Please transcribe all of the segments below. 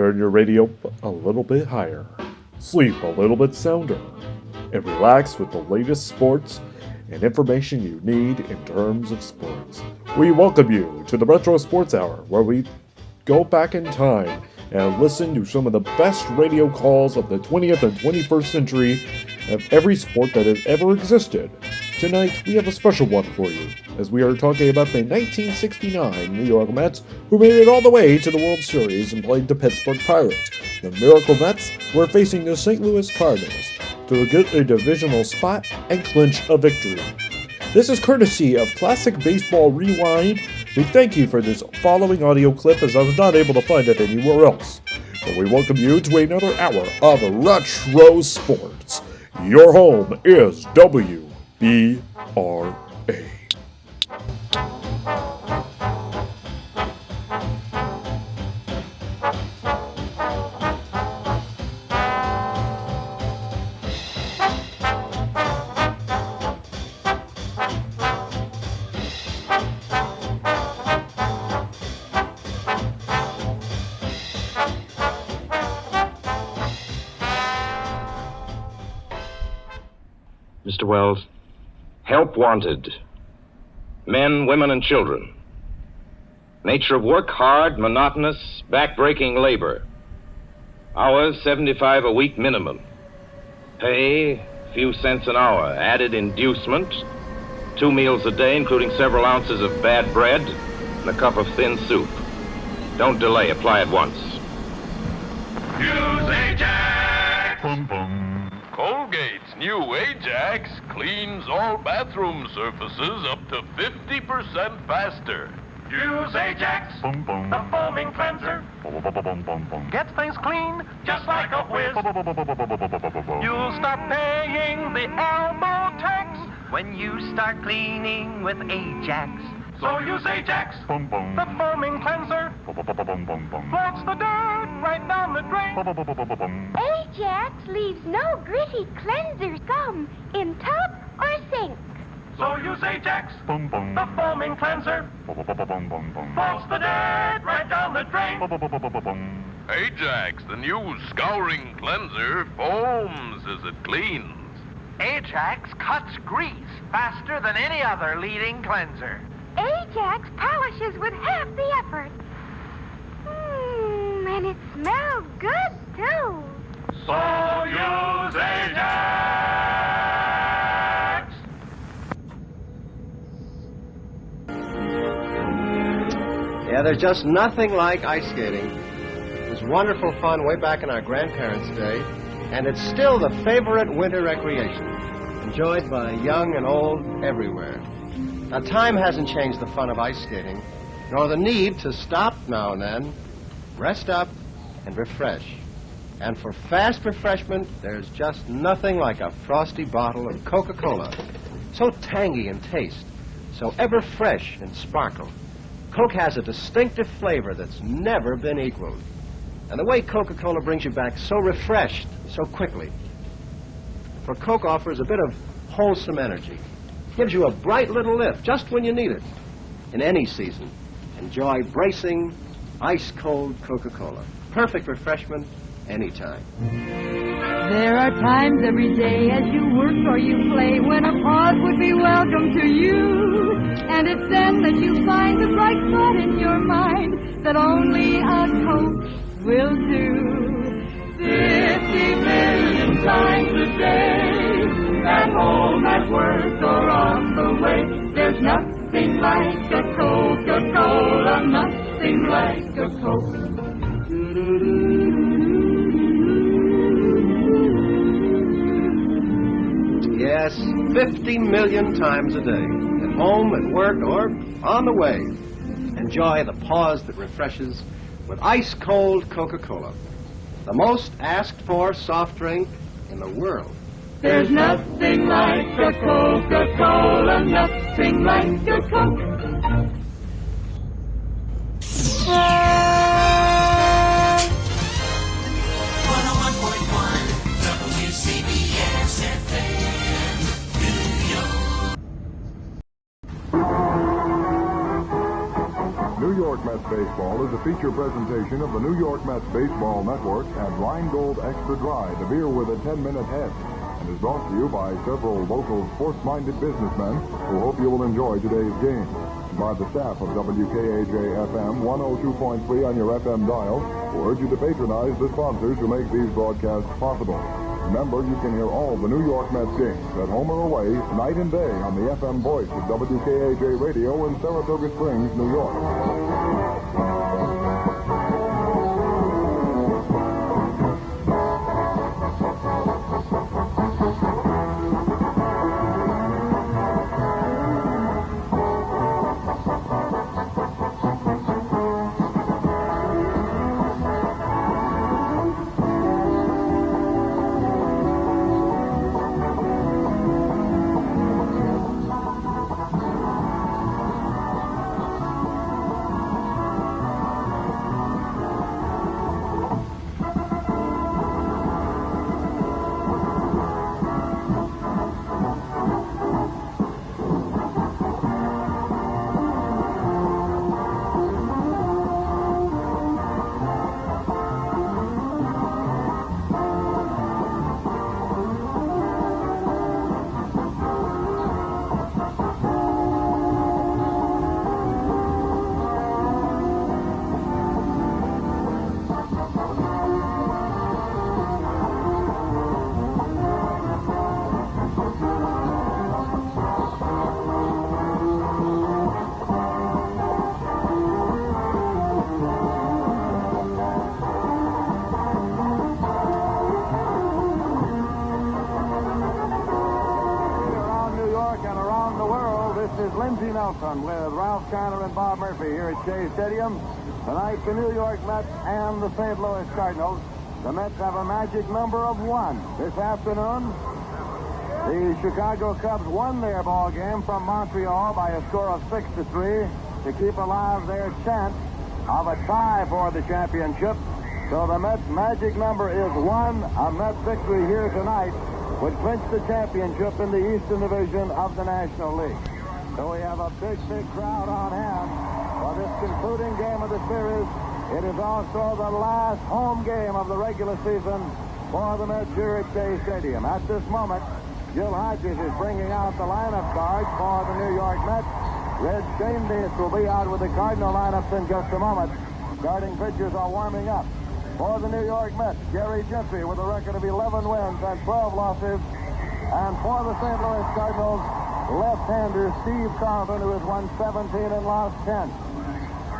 Turn your radio a little bit higher, sleep a little bit sounder, and relax with the latest sports and information you need in terms of sports. We welcome you to the Retro Sports Hour, where we go back in time and listen to some of the best radio calls of the 20th and 21st century of every sport that has ever existed. Tonight, we have a special one for you, as we are talking about the 1969 New York Mets, who made it all the way to the World Series and played the Pittsburgh Pirates. The Miracle Mets were facing the St. Louis Cardinals to get a divisional spot and clinch a victory. This is courtesy of Classic Baseball Rewind. We thank you for this following audio clip, as I was not able to find it anywhere else. But we welcome you to another hour of Retro Sports. Your home is WBRA. Mr. Wells, help wanted. Men, women, and children. Nature of work, hard, monotonous, back-breaking labor. Hours, 75 a week minimum. Pay, few cents an hour. Added inducement, 2 meals a day, including several ounces of bad bread and a cup of thin soup. Don't delay, apply at once. Use Ajax! Boom, boom. Colgate's new Ajax cleans all bathroom surfaces up to 50% faster. Use Ajax, Boom, boom. the foaming cleanser. Boom, boom, boom, boom, boom. Gets things clean just like a whiz. You'll stop paying the elbow tax when you start cleaning with Ajax. So use Ajax, Boom, boom. the foaming cleanser. Boom, boom, boom, boom, boom. Floats the dirt right down the drain. Boom, boom, boom, boom, boom. Ajax leaves no gritty cleanser scum in tub or sink. So use Ajax, Boom, boom. the foaming cleanser. Boom, boom, boom, boom, boom, boom. Floats the dirt right down the drain. Boom, boom, boom, boom, boom, boom. Ajax, the new scouring cleanser, foams as it cleans. Ajax cuts grease faster than any other leading cleanser. Ajax polishes with half the effort. And it smells good, too. So use Ajax. Yeah, there's just nothing like ice skating. It was wonderful fun way back in our grandparents' day, and it's still the favorite winter recreation, enjoyed by young and old everywhere. Now, time hasn't changed the fun of ice skating, nor the need to stop now and then, rest up, and refresh. And for fast refreshment, there's just nothing like a frosty bottle of Coca-Cola. So tangy in taste, so ever fresh and sparkle. Coke has a distinctive flavor that's never been equaled. And the way Coca-Cola brings you back so refreshed so quickly. For Coke offers a bit of wholesome energy. Gives you a bright little lift just when you need it. In any season, enjoy bracing, ice-cold Coca-Cola. Perfect refreshment anytime. There are times every day as you work or you play when a pause would be welcome to you. And it's then that you find the bright spot in your mind that only a Coke will do. 50 million times a day, at home, at work, or on the way, there's nothing like a Coca-Cola, nothing like a Coke. Yes, 50 million times a day, at home, at work, or on the way. Enjoy the pause that refreshes with ice-cold Coca-Cola, the most asked-for soft drink in the world. There's nothing like a Coca-Cola, nothing like a Coke. 101.1 WCBS FM, New York. New York Mets Baseball is a feature presentation of the New York Mets Baseball Network and Rheingold Extra Dry, the beer with a 10-minute head, and is brought to you by several local sports-minded businessmen who hope you will enjoy today's game. By the staff of WKAJ-FM 102.3 on your FM dial, who urge you to patronize the sponsors who make these broadcasts possible. Remember, you can hear all the New York Mets games, at home or away, night and day on the FM voice of WKAJ Radio in Saratoga Springs, New York. With Ralph Kiner and Bob Murphy here at Shea Stadium. Tonight, the New York Mets and the St. Louis Cardinals. The Mets have a magic number of 1. This afternoon, the Chicago Cubs won their ball game from Montreal by a score of 6-3 to keep alive their chance of a tie for the championship. So the Mets' magic number is 1. A Mets victory here tonight would clinch the championship in the Eastern Division of the National League. So we have a big crowd on hand for this concluding game of the series. It is also the last home game of the regular season for the Mets here at Shea Stadium. At this moment, Gil Hodges is bringing out the lineup cards for the New York Mets. Red Schoendienst will be out with the Cardinal lineups in just a moment. Starting pitchers are warming up. For the New York Mets, Gary Gentry with a record of 11 wins and 12 losses. And for the St. Louis Cardinals, left-hander Steve Carlton, who has won 17 and lost 10.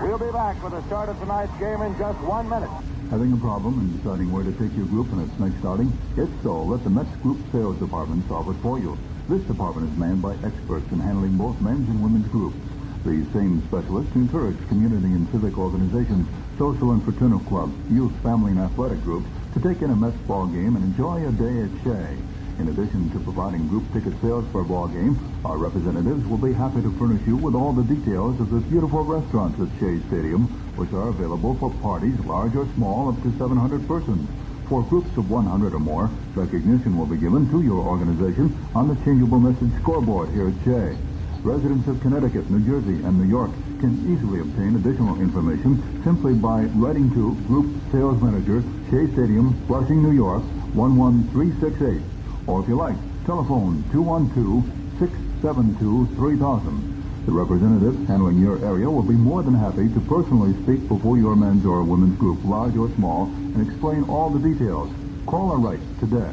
We'll be back with the start of tonight's game in just 1 minute. Having a problem in deciding where to take your group in its next outing? If so, let the Mets Group Sales Department solve it for you. This department is manned by experts in handling both men's and women's groups. These same specialists encourage community and civic organizations, social and fraternal clubs, youth, family, and athletic groups to take in a Mets ball game and enjoy a day at Shea. In addition to providing group ticket sales for a ball game, our representatives will be happy to furnish you with all the details of the beautiful restaurants at Shea Stadium, which are available for parties large or small up to 700 persons. For groups of 100 or more, recognition will be given to your organization on the changeable message scoreboard here at Shea. Residents of Connecticut, New Jersey, and New York can easily obtain additional information simply by writing to Group Sales Manager, Shea Stadium, Flushing, New York, 11368. Or if you like, telephone 212-672-3000. The representative handling your area will be more than happy to personally speak before your men's or women's group, large or small, and explain all the details. Call or write today.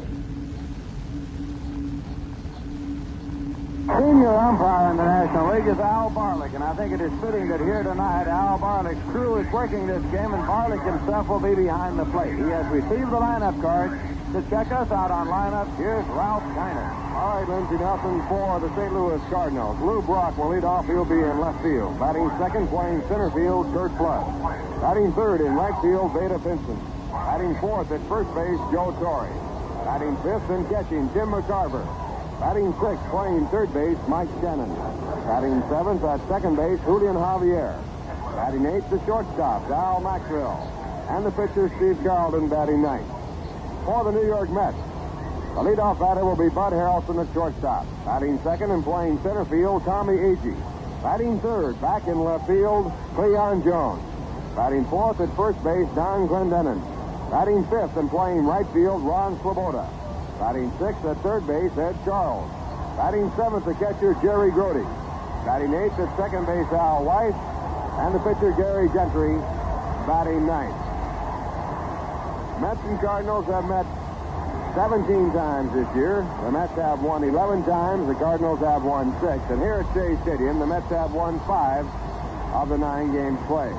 Senior umpire in the National League is Al Barlick, and I think it is fitting that here tonight Al Barlick's crew is working this game, and Barlick himself will be behind the plate. He has received the lineup card. To check us out on lineup, here's Ralph Kiner. All right, Lindsey Nelson for the St. Louis Cardinals. Lou Brock will lead off. He'll be in left field. Batting second, playing center field, Kurt Flood. Batting third in right field, Vada Pinson. Batting fourth at first base, Joe Torre. Batting fifth and catching, Tim McCarver. Batting sixth, playing third base, Mike Shannon. Batting seventh at second base, Julian Javier. Batting eighth, the shortstop, Al Maxwell. And the pitcher, Steve Carlton, batting ninth. For the New York Mets, the leadoff batter will be Bud Harrelson at shortstop. Batting second and playing center field, Tommy Agee. Batting third, back in left field, Cleon Jones. Batting fourth at first base, Don Clendenin. Batting fifth and playing right field, Ron Swoboda. Batting sixth at third base, Ed Charles. Batting seventh, the catcher, Jerry Grody. Batting eighth at second base, Al Weiss. And the pitcher, Gary Gentry, batting ninth. Mets and Cardinals have met 17 times this year. The Mets have won 11 times. The Cardinals have won 6. And here at Shea Stadium, the Mets have won 5 of the 9 games played.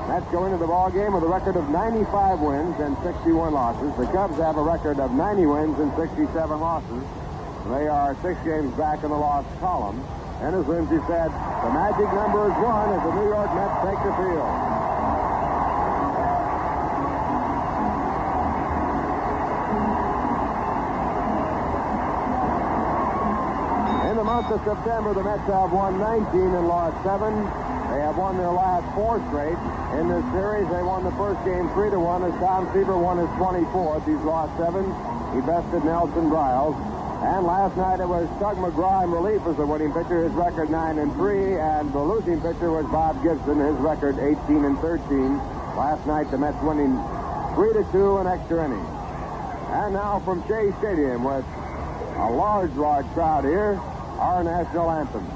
Mets go into the ball game with a record of 95 wins and 61 losses. The Cubs have a record of 90 wins and 67 losses. They are 6 games back in the loss column. And as Lindsay said, the magic number is 1 as the New York Mets take the field. In the month of September, the Mets have won 19 and lost 7. They have won their last 4 straight. In this series, they won the first game 3-1 as Tom Seaver won his 24th. He's lost 7. He bested Nelson Briles. And last night it was Tug McGraw in relief as the winning pitcher. His record 9-3, and the losing pitcher was Bob Gibson. His record 18-13. Last night the Mets winning 3-2 in extra innings. And now from Shea Stadium with a large crowd here, our national anthem.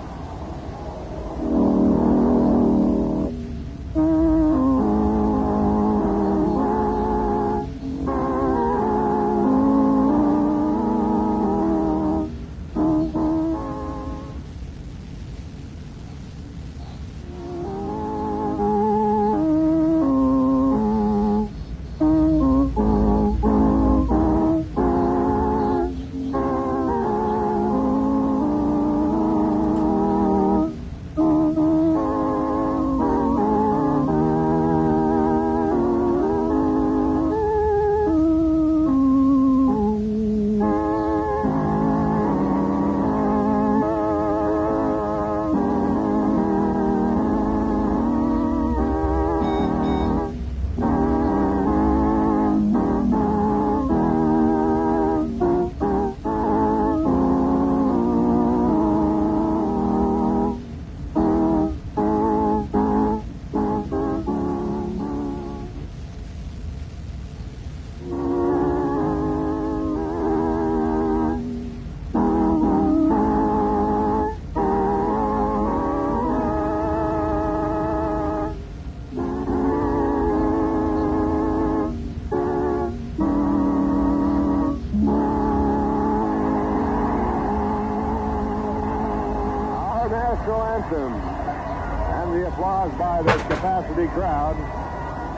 And the applause by this capacity crowd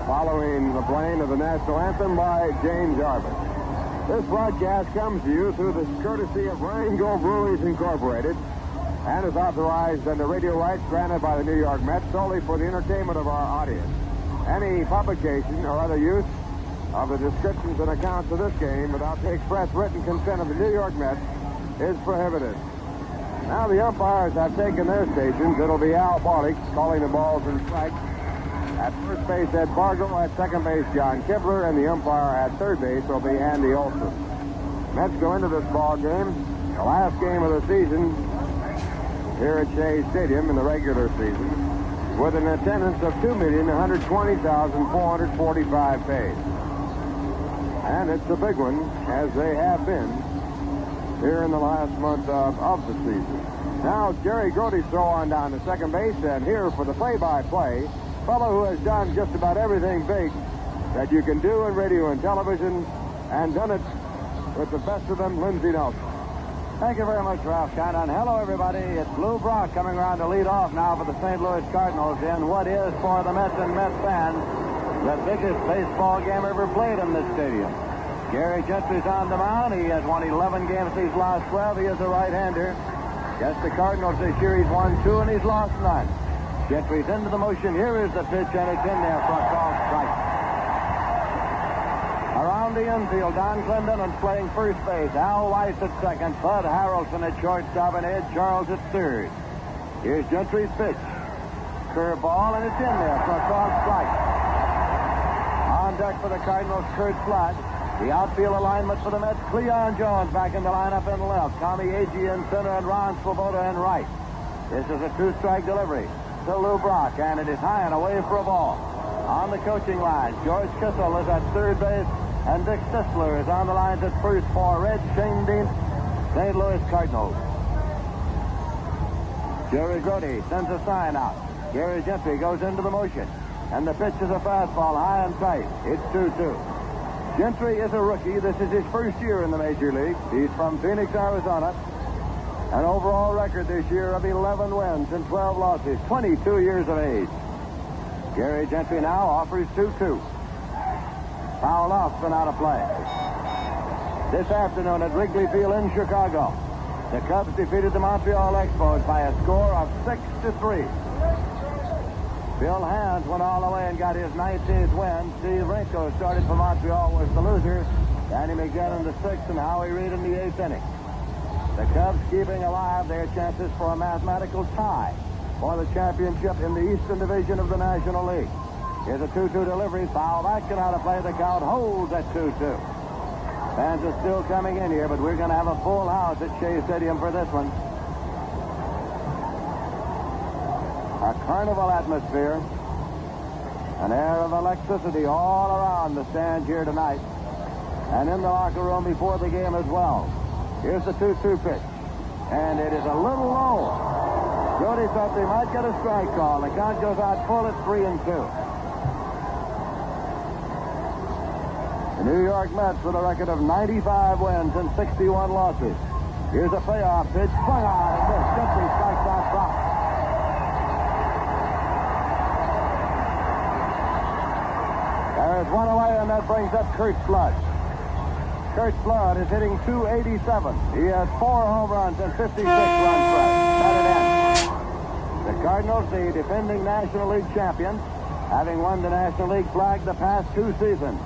following the playing of the national anthem by James Jarvis. This broadcast comes to you through the courtesy of Rheingold Breweries Incorporated and is authorized under radio rights granted by the New York Mets solely for the entertainment of our audience. Any publication or other use of the descriptions and accounts of this game without the express written consent of the New York Mets is prohibited. Now the umpires have taken their stations. It'll be Al Barlick calling the balls and strikes. At first base, Ed Fargo. At second base, John Kibler. And the umpire at third base will be Andy Olson. Mets go into this ball game, the last game of the season here at Shea Stadium in the regular season, with an attendance of 2,120,445 paid. And it's a big one, as they have been here in the last month of the season. Now, Jerry Grody's throw on down to second base, and here for the play-by-play, fellow who has done just about everything big that you can do in radio and television, and done it with the best of them, Lindsey Nelson. Thank you very much, Ralph Shannon. Hello, everybody. It's Lou Brock coming around to lead off now for the St. Louis Cardinals in what is, for the Mets and Mets fans, the biggest baseball game ever played in this stadium. Gary Gentry's on the mound. He has won 11 games. He's lost 12. He is a right-hander. Against the Cardinals this year, he's won 2 and he's lost 9. Gentry's into the motion. Here is the pitch, and it's in there for a call strike. Around the infield, Don Clendenin playing first base. Al Weiss at second. Bud Harrelson at shortstop, and Ed Charles at third. Here's Gentry's pitch. Curveball, and it's in there for a call strike. On deck for the Cardinals, Kurt Flatt. The outfield alignment for the Mets, Cleon Jones back in the lineup in left. Tommy Agee in center and Ron Swoboda in right. This is a two-strike delivery to Lou Brock, and it is high and away for a ball. On the coaching line, George Kissel is at third base, and Dick Sisler is on the lines at first for Red Shane St. Louis Cardinals. Jerry Grody sends a sign out. Gary Gentry goes into the motion, and the pitch is a fastball high and tight. It's 2-2. Gentry is a rookie. This is his first year in the Major League. He's from Phoenix, Arizona. An overall record this year of 11 wins and 12 losses, 22 years of age. Gary Gentry now offers 2-2. Foul off and out of play. This afternoon at Wrigley Field in Chicago, the Cubs defeated the Montreal Expos by a score of 6-3. Bill Hands went all the way and got his 19th win. Steve Rinko started for Montreal, was the loser. Danny McGinn in the 6th and Howie Reed in the 8th inning. The Cubs keeping alive their chances for a mathematical tie for the championship in the Eastern Division of the National League. Here's a 2-2 delivery. Foul back and out of play. The count holds at 2-2. Fans are still coming in here, but we're going to have a full house at Shea Stadium for this one. A carnival atmosphere. An air of electricity all around the stands here tonight. And in the locker room before the game as well. Here's the 2-2 pitch. And it is a little low. Brody thought they might get a strike call. The count goes out full at 3-2. The New York Mets with a record of 95 wins and 61 losses. Here's a payoff pitch. Swung on and missed. Gentry strikes out Brock. There's one away, and that brings up Kurt Flood. Kurt Flood is hitting .287. He has 4 home runs and 56 runs batted in. The Cardinals, the defending National League champions, having won the National League flag the past 2 seasons.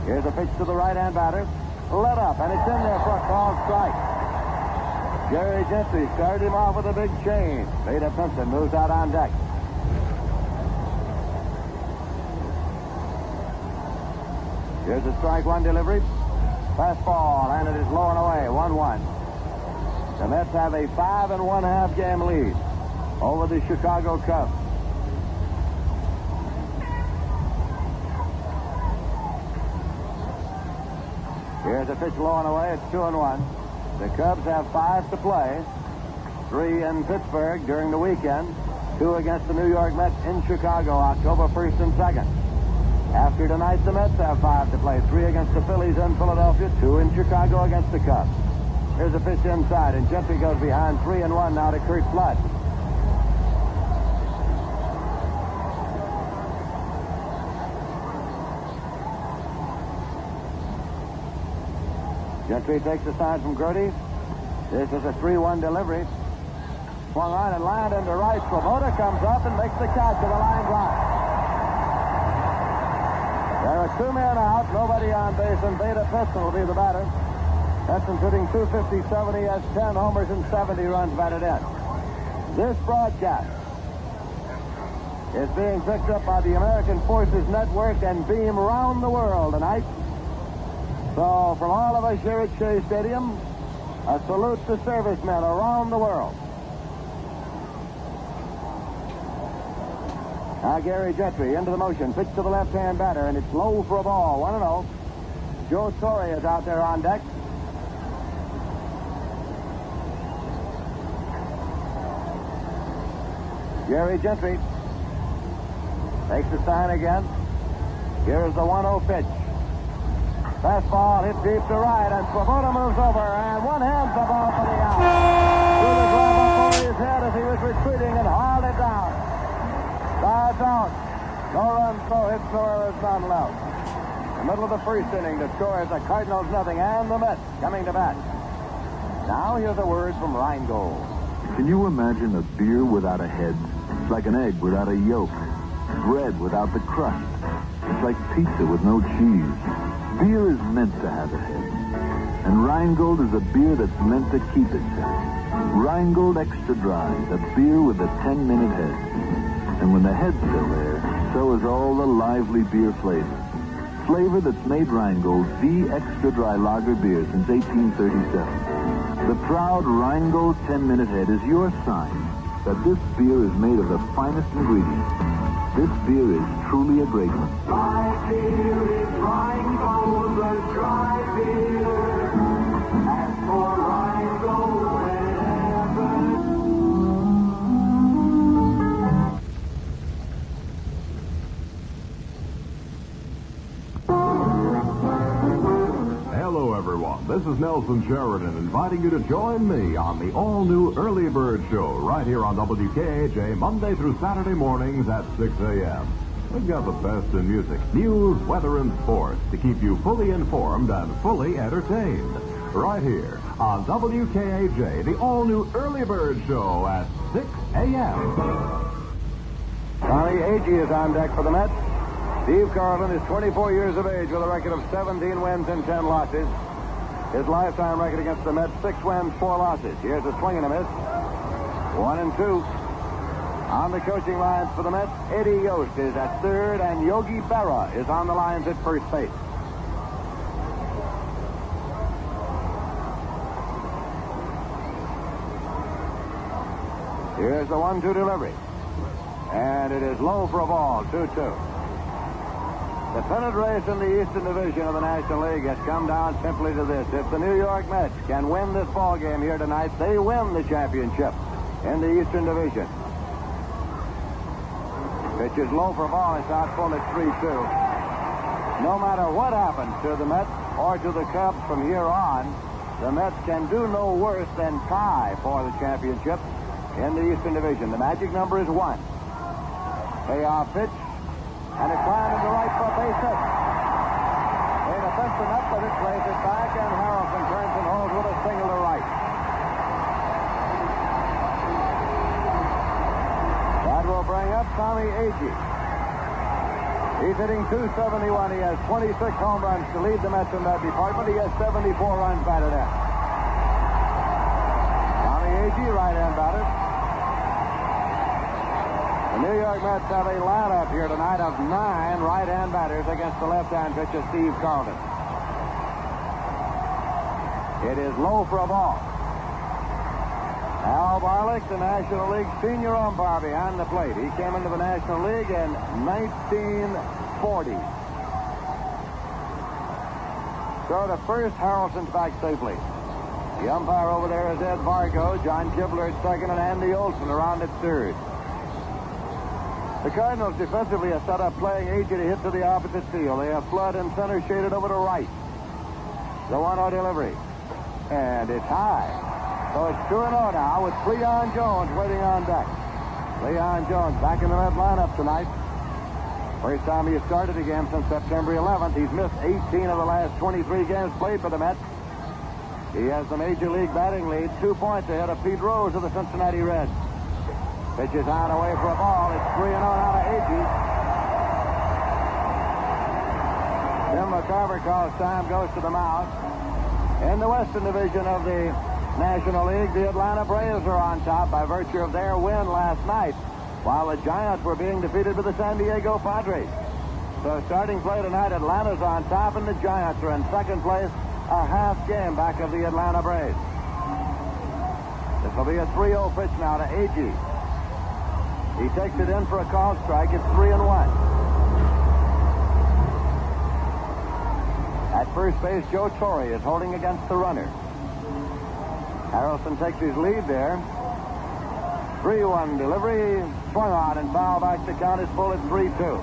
Here's a pitch to the right-hand batter. Let up, and it's in there for a called strike. Jerry Gentry started him off with a big change. Vada Pinson moves out on deck. Here's a strike one delivery. Fastball, and it is low and away. 1-1. The Mets have a 5 1/2 game lead over the Chicago Cubs. Here's a pitch low and away. It's 2-1. The Cubs have 5 to play. 3 in Pittsburgh during the weekend. 2 against the New York Mets in Chicago, October 1st and 2nd. After tonight, the Mets have 5 to play. 3 against the Phillies in Philadelphia, 2 in Chicago against the Cubs. Here's a pitch inside, and Gentry goes behind 3-1 now to Kurt Flood. Gentry takes a sign from Grody. This is a 3-1 delivery. Swung on and lined into right. Swoboda comes up and makes the catch of the line drive. There are 2 men out, nobody on base, and Vada Pinson will be the batter. Pinson's hitting .257. He has 10 homers and 70 runs batted in. This broadcast is being picked up by the American Forces Network and beamed around the world tonight. So, from all of us here at Shea Stadium, a salute to servicemen around the world. Now Gary Gentry into the motion. Pitch to the left-hand batter, and it's low for a ball. 1-0. Joe Torre is out there on deck. Gary Gentry takes the sign again. Here's the 1-0 pitch. Fastball hit deep to right, and Swoboda moves over, and one hands the ball for the out. Through the glove up over his head as he was retreating and hauled it down. Sides out. No runs, no hits, no errors, none left. In the middle of the first inning, the score is the Cardinals nothing, and the Mets coming to bat. Now here's a word from Rheingold. Can you imagine a beer without a head? It's like an egg without a yolk. Bread without the crust. It's like pizza with no cheese. Beer is meant to have a head. And Rheingold is a beer that's meant to keep its head. Rheingold Extra Dry, a beer with a 10-minute head. And when the head's still there, so is all the lively beer flavor. Flavor that's made Rheingold the extra dry lager beer since 1837. The proud Rheingold 10-minute head is your sign that this beer is made of the finest ingredients. This beer is truly a great one. My beer is Rheingold, the dry beer. And for Rheingold, Hello, everyone. This is Nelson Sheridan inviting you to join me on the all-new Early Bird Show right here on WKAJ Monday through Saturday mornings at 6 a.m. We've got the best in music, news, weather, and sports to keep you fully informed and fully entertained. Right here on WKAJ, the all-new Early Bird Show at 6 a.m. Tommy Agee is on deck for the Mets. Steve Carlton is 24 years of age with a record of 17 wins and 10 losses. His lifetime record against the Mets, 6 wins, 4 losses. Here's a swing and a miss. 1-2. On the coaching lines for the Mets, Eddie Yost is at third, and Yogi Berra is on the lines at first base. Here's the 1-2 delivery. And it is low for a ball, 2-2. The pennant race in the Eastern Division of the National League has come down simply to this. If the New York Mets can win this ball game here tonight, they win the championship in the Eastern Division. Pitch is low for a ball. It's out full at 3-2. No matter what happens to the Mets or to the Cubs from here on, the Mets can do no worse than tie for the championship in the Eastern Division. The magic number is 1. Payoff pitch. And a climb into right for a base hit. They defense enough with it, plays it back, and Harrelson turns and holds with a single to right. That will bring up Tommy Agee. He's hitting .271. He has 26 home runs to lead the Mets in that department. He has 74 runs batted in. Tommy Agee, right-hand batter. The New York Mets have a lineup here tonight of 9 right-hand batters against the left-hand pitcher, Steve Carlton. It is low for a ball. Al Barlick, the National League senior umpire behind the plate. He came into the National League in 1940. So to first, Harrelson's back safely. The umpire over there is Ed Vargo, John Kibler at second, and Andy Olson around at third. The Cardinals defensively have set up playing Agee to hit to the opposite field. They have Flood and center shaded over to right. The 1-0 delivery. And it's high. So it's 2-0 now with Leon Jones waiting on deck. Leon Jones back in the Met lineup tonight. First time he has started a game since September 11th. He's missed 18 of the last 23 games played for the Mets. He has the Major League batting lead, 2 points ahead of Pete Rose of the Cincinnati Reds. Pitch is on away for a ball. It's 3-0 now to Agee. Tim McCarver calls time, goes to the mound. In the Western Division of the National League, the Atlanta Braves are on top by virtue of their win last night, while the Giants were being defeated by the San Diego Padres. So starting play tonight, Atlanta's on top, and the Giants are in second place, a half game back of the Atlanta Braves. This will be a 3-0 pitch now to Agee. He takes it in for a call strike. It's 3-1. At first base, Joe Torre is holding against the runner. Harrelson takes his lead there. 3-1 delivery. Swung on and foul back. The count is full at 3-2.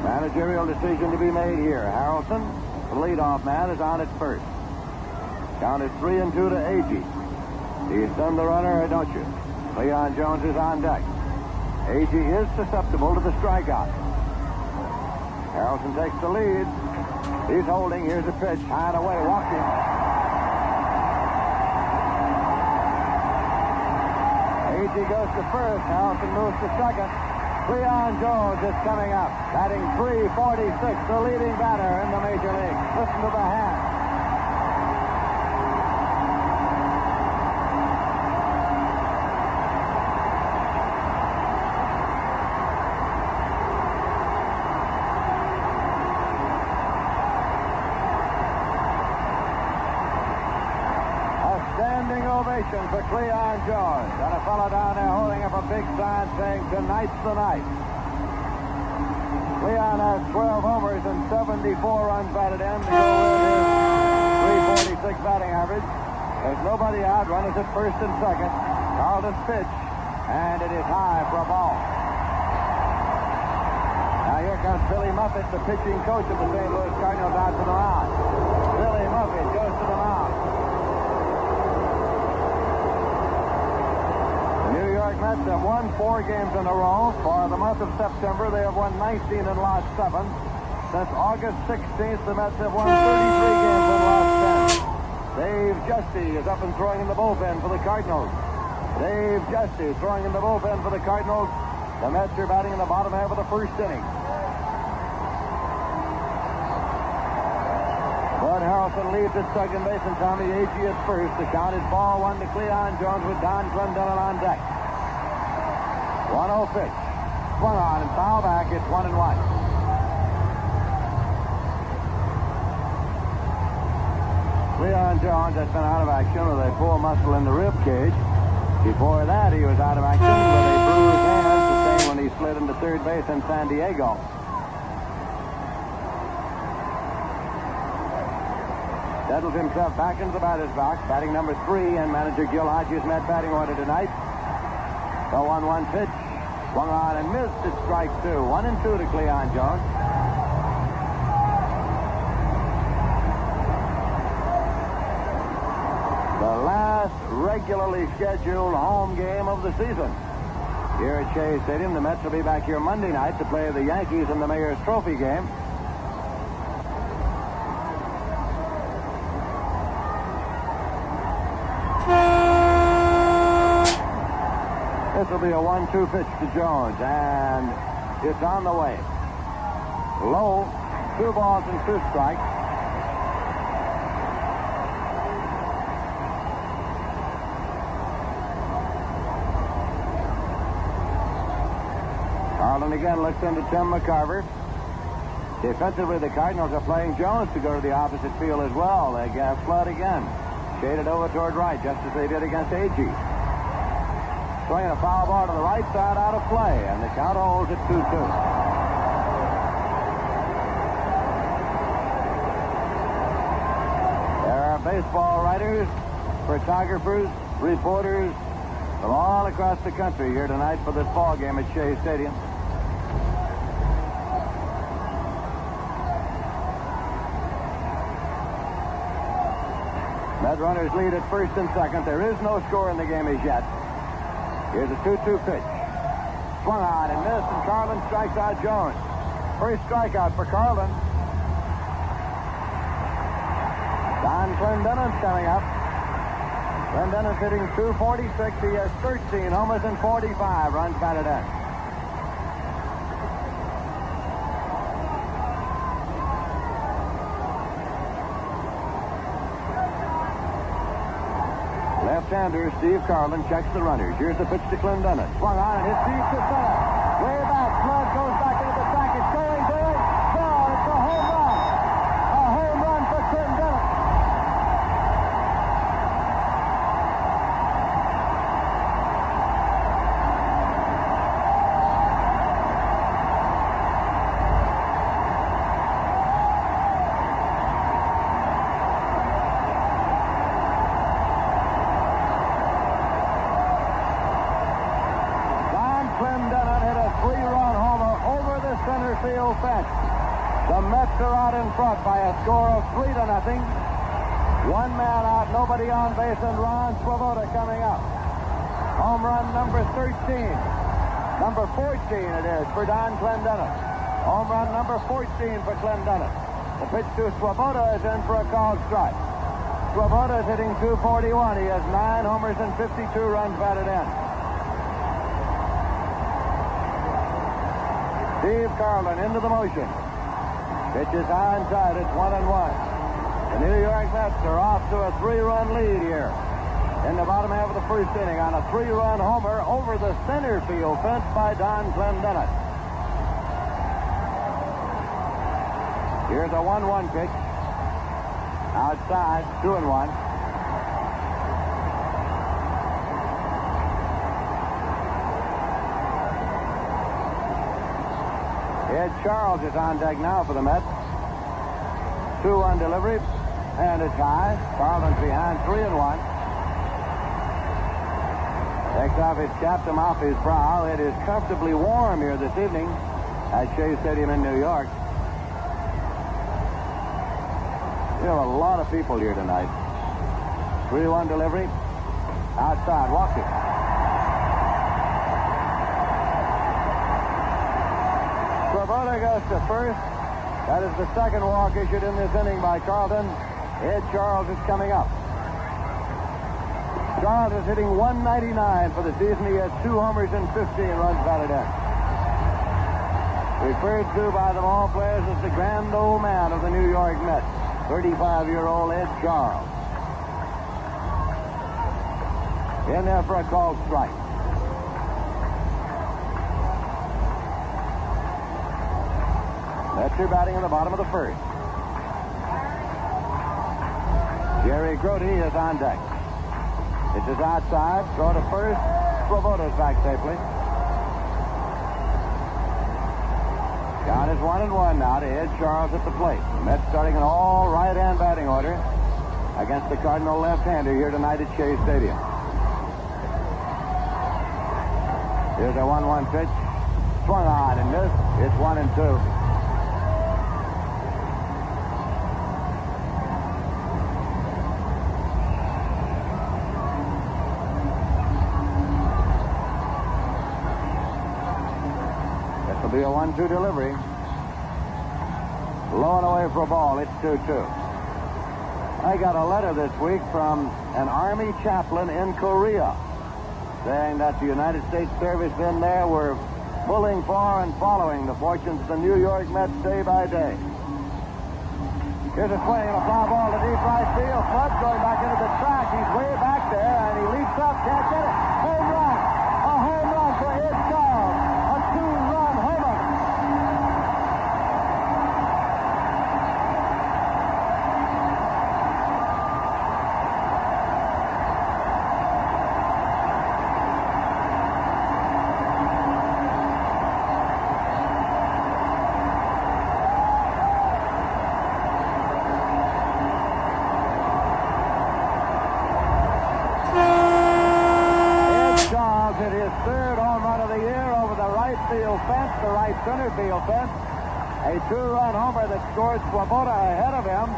Managerial decision to be made here. Harrelson, the leadoff man, is on at first. Count is 3-2 to Agee. Do you send the runner or don't you? Leon Jones is on deck. Agee is susceptible to the strikeout. Harrelson takes the lead. He's holding. Here's a pitch. High and away. Walking. Agee goes to first. Harrelson moves to second. Leon Jones is coming up. Batting .346. The leading batter in the Major League. Listen to the hand. ovation for Cleon Jones. And a fellow down there holding up a big sign saying, "Tonight's the night." Cleon has 12 homers and 74 runs batted in to go with his .346 batting average. There's nobody out. Runners at first and second. Carlton's pitch, and it is high for a ball. Now here comes Billy Muffet, the pitching coach of the St. Louis Cardinals, out to the mound. Billy Muffet goes to the mound. The New York Mets have won 4 games in a row. For the month of September, they have won 19 and lost 7. Since August 16th, the Mets have won 33 games and lost 10. Dave Justy is up and throwing in the bullpen for the Cardinals. Dave Justy throwing in the bullpen for the Cardinals. The Mets are batting in the bottom half of the first inning. Bud Harrelson leads at second base and Tommy Agee at first. The count is ball 1 to Cleon Jones with Don Clendenon on deck. 1-0 pitch. Swung on and foul back. It's 1-1. Cleon Jones has been out of action with a pull muscle in the rib cage. Before that, he was out of action with a bruised hand sustained when he slid into third base in San Diego. Settles himself back into the batter's box, batting number 3, and manager Gil Hodges met batting order tonight. The 1-1 pitch, swung on and missed at strike 2. 1-2 to Cleon Jones. The last regularly scheduled home game of the season. Here at Shea Stadium, the Mets will be back here Monday night to play the Yankees in the Mayor's Trophy game. This will be a 1-2 pitch to Jones, and it's on the way. Low, 2 balls and 2 strikes. Carlton again looks into Tim McCarver. Defensively, the Cardinals are playing Jones to go to the opposite field as well. They have Flood again. Shaded over toward right, just as they did against Agee. Swinging a foul ball to the right side out of play, and the count holds at 2-2. There are baseball writers, photographers, reporters from all across the country here tonight for this ball game at Shea Stadium. Met runners lead at first and second. There is no score in the game as yet. Here's a 2-2 pitch. Swung on and missed, and Carlton strikes out Jones. First strikeout for Carlton. Don Clendenon's coming up. Clendenon's hitting .246. He has 13 homers and 45 runs batted in. Left-hander Steve Carlin checks the runners. Here's the pitch to Clendenon. Swung on and hit deep to center. Way back. Flood goes back into the track. It's going good. No, it's a home run. A home run for Clendenon. Field fence. The Mets are out in front by a score of 3-0. One man out, nobody on base, and Ron Swoboda coming up. Home run number 13. Number 14 it is for Don Clendenon. Home run number 14 for Clendenon. The pitch to Swoboda is in for a called strike. Swoboda is hitting .241. He has 9 homers and 52 runs batted in. Steve Carlin into the motion. Pitch is high inside. It's 1-1. The New York Mets are off to a 3-run lead here in the bottom half of the first inning on a 3-run homer over the center field fence by Don Clendenon. Here's a 1-1 pitch. Outside, 2-1. Ed Charles is on deck now for the Mets. 2-1 delivery, and it's high. Carlton's behind 3-1. Takes off his cap to mop his brow. It is comfortably warm here this evening at Shea Stadium in New York. You have a lot of people here tonight. 3-1 delivery. Outside, walks it. Swoboda goes to first. That is the second walk issued in this inning by Carlton. Ed Charles is coming up. Charles is hitting .199 for the season. He has 2 homers and 15 runs batted in. Referred to by the ball players as the grand old man of the New York Mets, 35-year-old Ed Charles. In there for a called strike. Mets are batting in the bottom of the first. Jerry Grody is on deck. This is outside. Throw to first. Swoboda's back safely. Count is 1-1 now to Ed Charles at the plate. The Mets starting an all right-hand batting order against the Cardinal left-hander here tonight at Shea Stadium. Here's a 1-1 pitch. Swung on and missed. It's 1-2. Be a 1-2 delivery. Low and away for a ball. It's 2-2. I got a letter this week from an Army chaplain in Korea saying that the United States servicemen there were pulling for and following the fortunes of the New York Mets day by day. Here's a swing and a fly ball to deep right field. Flood going back into the track. He's way back there and he leaps up. Can't get it. Home run. A home run for Ed Charles. A 2-run homer. The right center field fence. A 2-run homer that scored Swoboda ahead of him.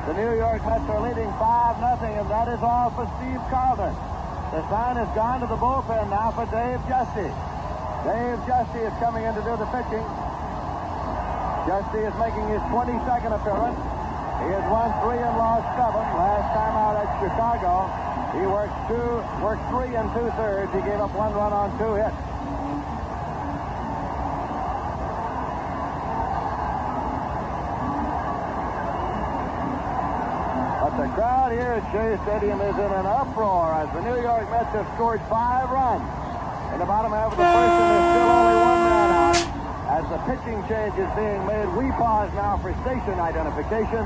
The New York Mets are leading 5-0, and that is all for Steve Carlton. The sign has gone to the bullpen now for Dave Justy. Dave Justy is coming in to do the pitching. Justy is making his 22nd appearance. He has won 3 and lost 7. Last time out at Chicago, he worked 3 2/3. He gave up 1 run on 2 hits. The crowd here at Shea Stadium is in an uproar as the New York Mets have scored 5 runs. In the bottom half of the first, and there's still only 1 man out. As the pitching change is being made, we pause now for station identification.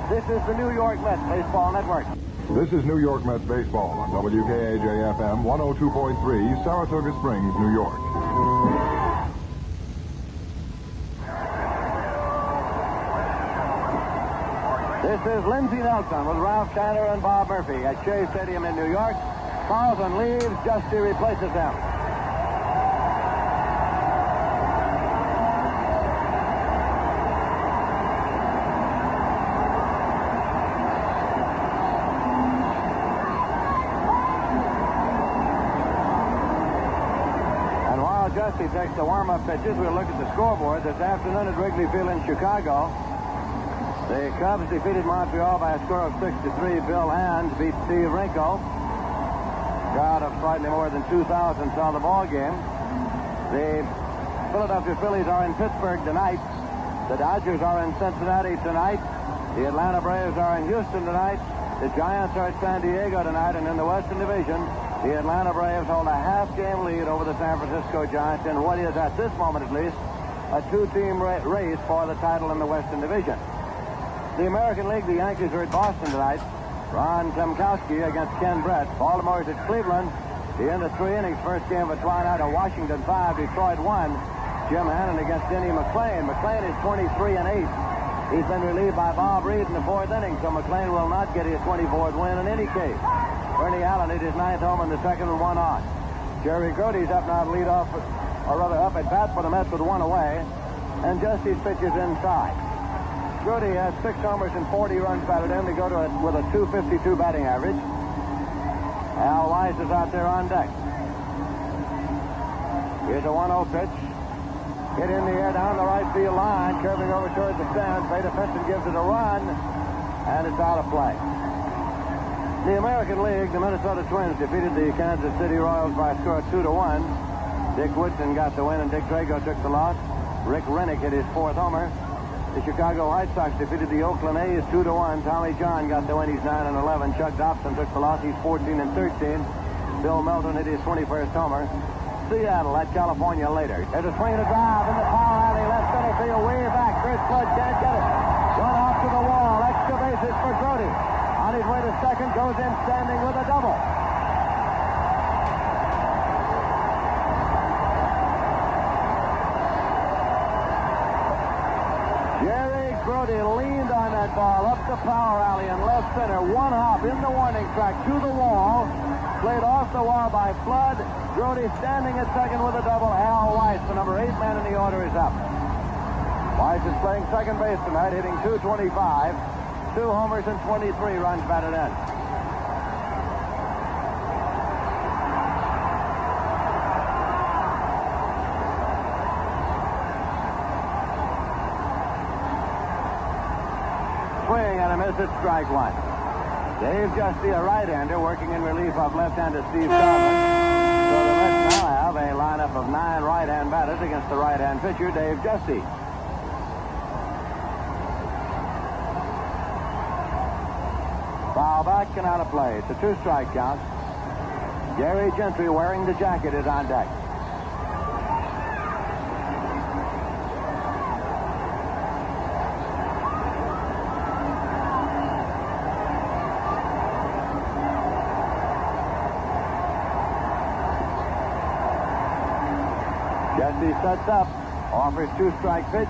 This is the New York Mets Baseball Network. This is New York Mets Baseball on WKAJ-FM 102.3, Saratoga Springs, New York. This is Lindsey Nelson with Ralph Kiner and Bob Murphy at Shea Stadium in New York. Carlton leaves. Justy replaces him. And while Justy takes the warm-up pitches, we'll look at the scoreboard this afternoon at Wrigley Field in Chicago. The Cubs defeated Montreal by a score of 6-3. Bill Hands beat Steve Rinko. Crowd of slightly more than 2,000 saw the ball game. The Philadelphia Phillies are in Pittsburgh tonight. The Dodgers are in Cincinnati tonight. The Atlanta Braves are in Houston tonight. The Giants are at San Diego tonight. And in the Western Division, the Atlanta Braves hold a half-game lead over the San Francisco Giants in what is, at this moment at least, a 2-team race for the title in the Western Division. The American League, the Yankees are at Boston tonight. Ron Klemkowski against Ken Brett. Baltimore is at Cleveland. The end of 3 innings. First game of a twilight at Washington 5, Detroit 1. Jim Hannon against Denny McLean. McLean is 23 and 8. He's been relieved by Bob Reed in the 4th inning, so McLean will not get his 24th win in any case. Bernie Allen hit his 9th home in the 2nd and 1 on. Jerry Grody's up now to lead off, or rather up at bat for the Mets with 1 away, and Justy's pitches inside. Grody has 6 homers and 40 runs batted in to go to with a .252 batting average. Al Weiss is out there on deck. Here's a 1-0 pitch. Hit in the air down the right field line, curving over towards the stands. Veda Pinson gives it a run, and it's out of play. In the American League, the Minnesota Twins defeated the Kansas City Royals by a score of 2-1. Dick Woodson got the win, and Dick Drago took the loss. Rick Rennick hit his 4th homer. The Chicago White Sox defeated the Oakland A's 2-1. Tommy John got the win. He's 9 and 11. Chuck Dobson took the loss. He's 14 and 13. Bill Melton hit his 21st homer. Seattle at California later. There's a swing and a drive in the power alley. Left center field, way back. Chris Flood can't get it. Run off to the wall. Extra bases for Grody. On his way to second, goes in standing with a double. Jerry Grody leaned on that ball up the power alley in left center. One hop in the warning track to the wall. Played off the wall by Flood. Grody standing at second with a double. Al Weiss, the number 8 man in the order, is up. Weiss is playing second base tonight, hitting .225. 2 homers and 23 runs batted in. Swing and a miss at strike 1. Dave Justy, a right-hander, working in relief of left-hander Steve Coleman. So the Mets now have a lineup of 9 right-hand batters against the right-hand pitcher, Dave Justy. Foul back and out of play. It's a 2-strike count. Gary Gentry, wearing the jacket, is on deck. Jesse sets up, offers 2-strike pitch,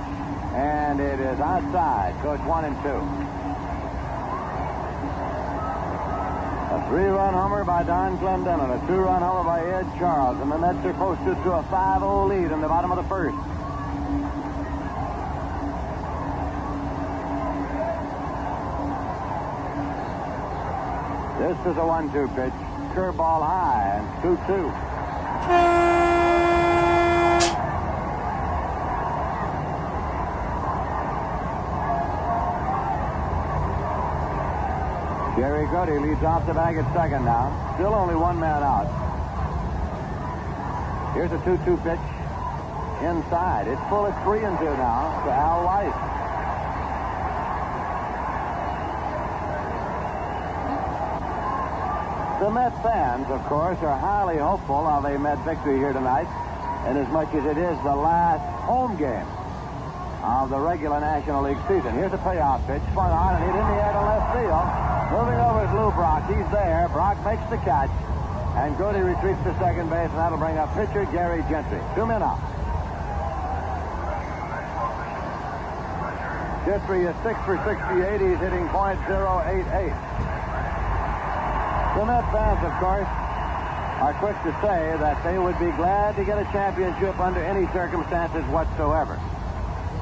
and it is outside. So it's 1-2. A 3-run homer by Don Clendenin, a 2-run homer by Ed Charles, and the Mets are posted to a 5-0 lead in the bottom of the first. This is a 1-2 pitch. Curveball high, and 2-2. Jerry Grody leads off the bag at second now. Still only 1 man out. Here's a 2-2 pitch. Inside. It's full at 3-2 now to Al Weiss. The Met fans, of course, are highly hopeful of a Met victory here tonight, inasmuch as it is the last home game of the regular National League season. Here's a payoff pitch. Swung on and hit in the air to left field. Moving over is Lou Brock. He's there. Brock makes the catch. And Grody retreats to second base, and that'll bring up pitcher Gary Gentry. 2 men out. Gentry is 6 for 68. He's hitting .088. The Met fans, of course, are quick to say that they would be glad to get a championship under any circumstances whatsoever.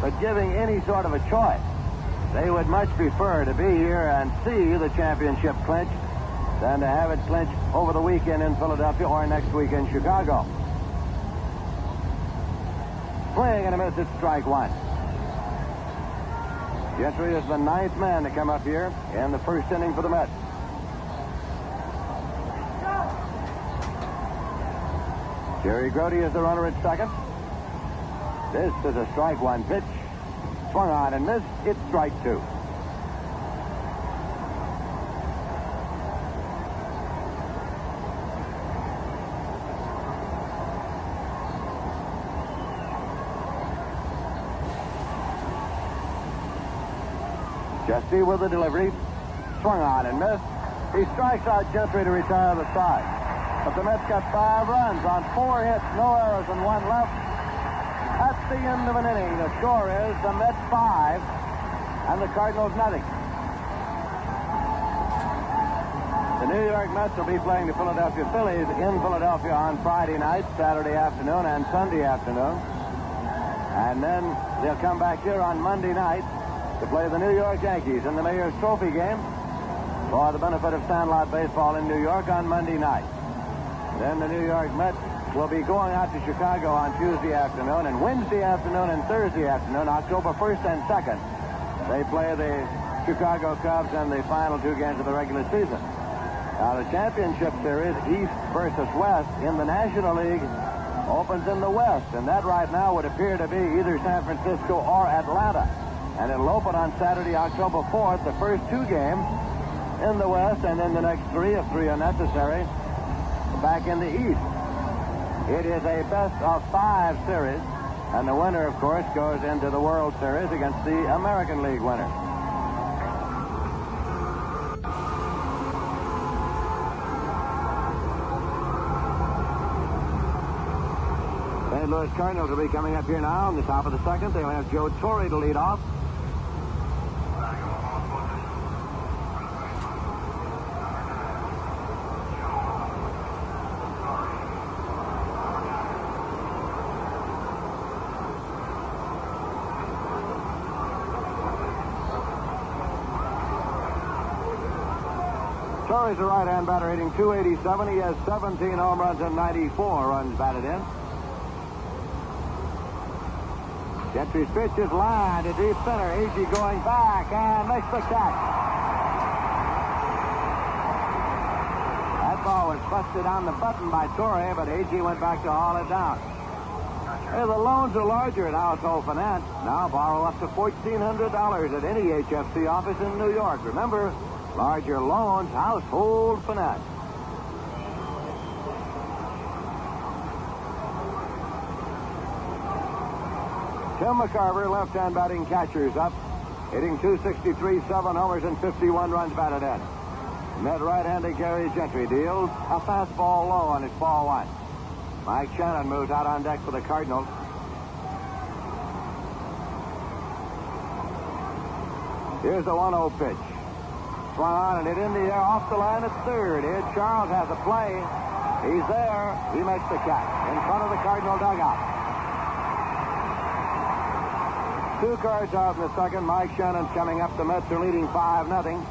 But giving any sort of a choice, they would much prefer to be here and see the championship clinched than to have it clinched over the weekend in Philadelphia or next week in Chicago. Swing and a miss at strike 1. Gentry is the 9th man to come up here in the first inning for the Mets. Jerry Grody is the runner at second. This is a strike 1 pitch. Swung on and missed. It's strike 2. Justy with the delivery. Swung on and missed. He strikes out Gentry to retire the side. But the Mets got 5 runs on 4 hits, no errors, and 1 left. That's the end of an inning. The score is the Mets 5 and the Cardinals nothing. The New York Mets will be playing the Philadelphia Phillies in Philadelphia on Friday night, Saturday afternoon, and Sunday afternoon. And then they'll come back here on Monday night to play the New York Yankees in the Mayor's Trophy game for the benefit of Sandlot Baseball in New York on Monday night. Then the New York Mets will be going out to Chicago on Tuesday afternoon, and Wednesday afternoon and Thursday afternoon, October 1st and 2nd, they play the Chicago Cubs in the final 2 games of the regular season. Now, the championship series, East versus West, in the National League opens in the West, and that right now would appear to be either San Francisco or Atlanta. And it'll open on Saturday, October 4th, the first 2 games in the West, and then the next 3, if 3 are necessary, back in the East. It is a best-of-5 series, and the winner, of course, goes into the World Series against the American League winner. St. Louis Cardinals will be coming up here now in the top of the second. They'll have Joe Torre to lead off. Torre's a right-hand batter hitting .287. He has 17 home runs and 94 runs batted in. Gentry's pitch is lined to deep center. Agee going back and makes the catch. That ball was busted on the button by Torre, but Agee went back to haul it down. Hey, the loans are larger at Household Finance. Now borrow up to $1,400 at any HFC office in New York. Remember, larger loans, Household Finance. Tim McCarver, left-hand batting catcher's up, hitting .263, 7 homers and 51 runs batted in. And that right-handed Gary Gentry deals a fastball low on his ball 1. Mike Shannon moves out on deck for the Cardinals. Here's the 1-0 pitch. Swung on and hit in the air off the line at third. Ed Charles has a play. He's there. He makes the catch in front of the Cardinal dugout. 2 cards out in the second. Mike Shannon's coming up. The Mets are leading 5-0.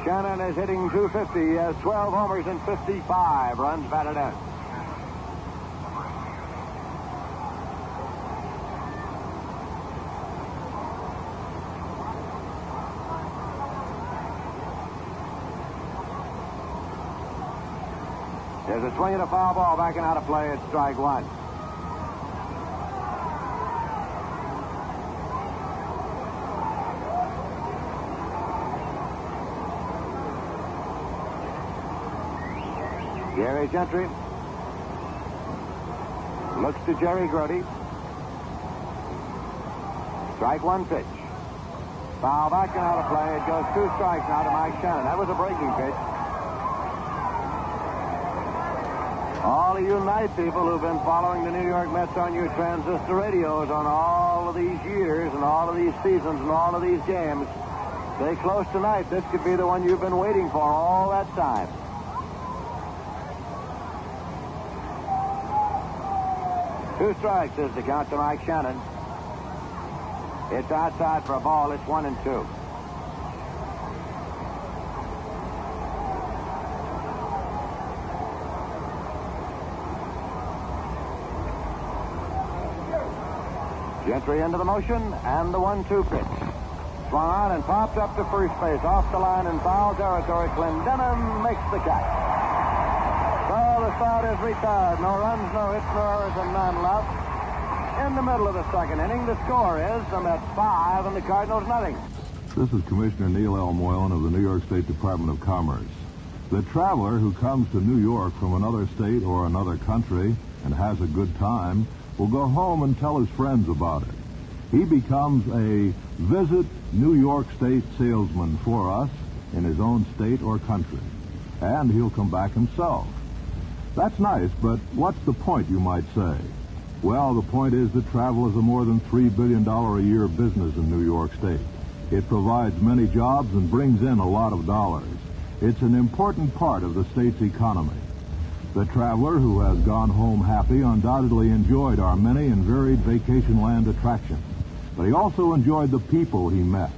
Shannon is hitting .250. He has 12 homers and 55 runs batted in. There's a swing and a foul ball backing out of play at strike 1. Gary Gentry looks to Jerry Grody. Strike 1 pitch. Foul back and out of play. It goes 2 strikes now to Mike Shannon. That was a breaking pitch. All of you night people who've been following the New York Mets on your transistor radios on all of these years and all of these seasons and all of these games, stay close tonight. This could be the one you've been waiting for all that time. Two strikes is the count to Mike Shannon. It's outside for a ball. It's 1-2. Gentry into the motion, and the 1-2 pitch. Swung on and popped up to first base, off the line in foul territory. Clendenin makes the catch. So the start is retired. No runs, no hits, no errors, and none left. In the middle of the second inning, the score is the Mets 5 and the Cardinals nothing. This is Commissioner Neil L. Moylan of the New York State Department of Commerce. The traveler who comes to New York from another state or another country and has a good time will go home and tell his friends about it. He becomes a Visit New York State salesman for us in his own state or country. And he'll come back himself. That's nice, but what's the point, you might say? Well, the point is that travel is a more than $3 billion a year business in New York State. It provides many jobs and brings in a lot of dollars. It's an important part of the state's economy. The traveler who has gone home happy undoubtedly enjoyed our many and varied vacation land attractions, but he also enjoyed the people he met.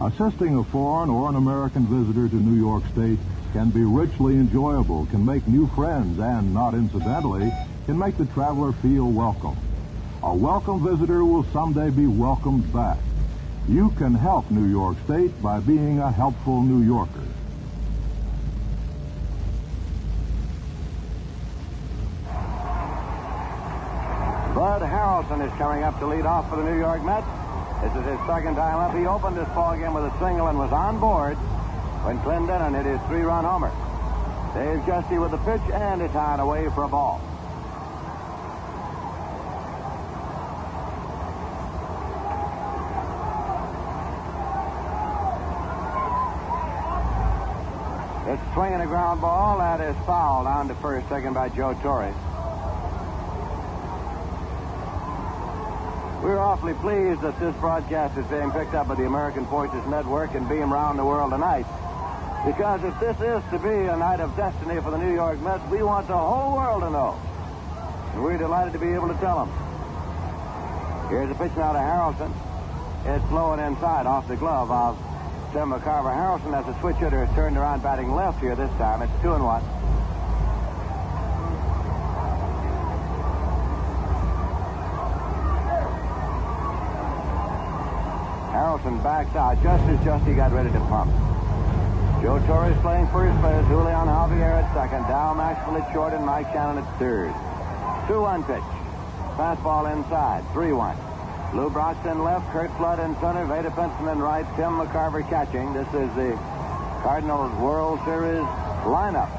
Assisting a foreign or an American visitor to New York State can be richly enjoyable, can make new friends, and, not incidentally, can make the traveler feel welcome. A welcome visitor will someday be welcomed back. You can help New York State by being a helpful New Yorker. Bud Harrelson is coming up to lead off for the New York Mets. This is his second time up. He opened this ball game with a single and was on board when Clendenon hit his 3-run homer. Dave Justy with the pitch, and it's on away for a ball. It's swinging a ground ball. That is foul down to first, taken by Joe Torre. We're awfully pleased that this broadcast is being picked up by the American Forces Network and beamed around the world tonight. Because if this is to be a night of destiny for the New York Mets, we want the whole world to know. And we're delighted to be able to tell them. Here's a pitch now to Harrelson. It's blowing inside off the glove of Tim McCarver. Harrelson, as a switch hitter, has turned around batting left here this time. It's 2-1. Harrelson backs out just as Justy got ready to pump. Joe Torre is playing first base. Julian Javier at second. Dow Maxwell at short and Mike Shannon at third. 2-1 pitch. Fastball inside. 3-1. Lou Broxton left. Kurt Flood in center. Vada Pinson in right. Tim McCarver catching. This is the Cardinals World Series lineup.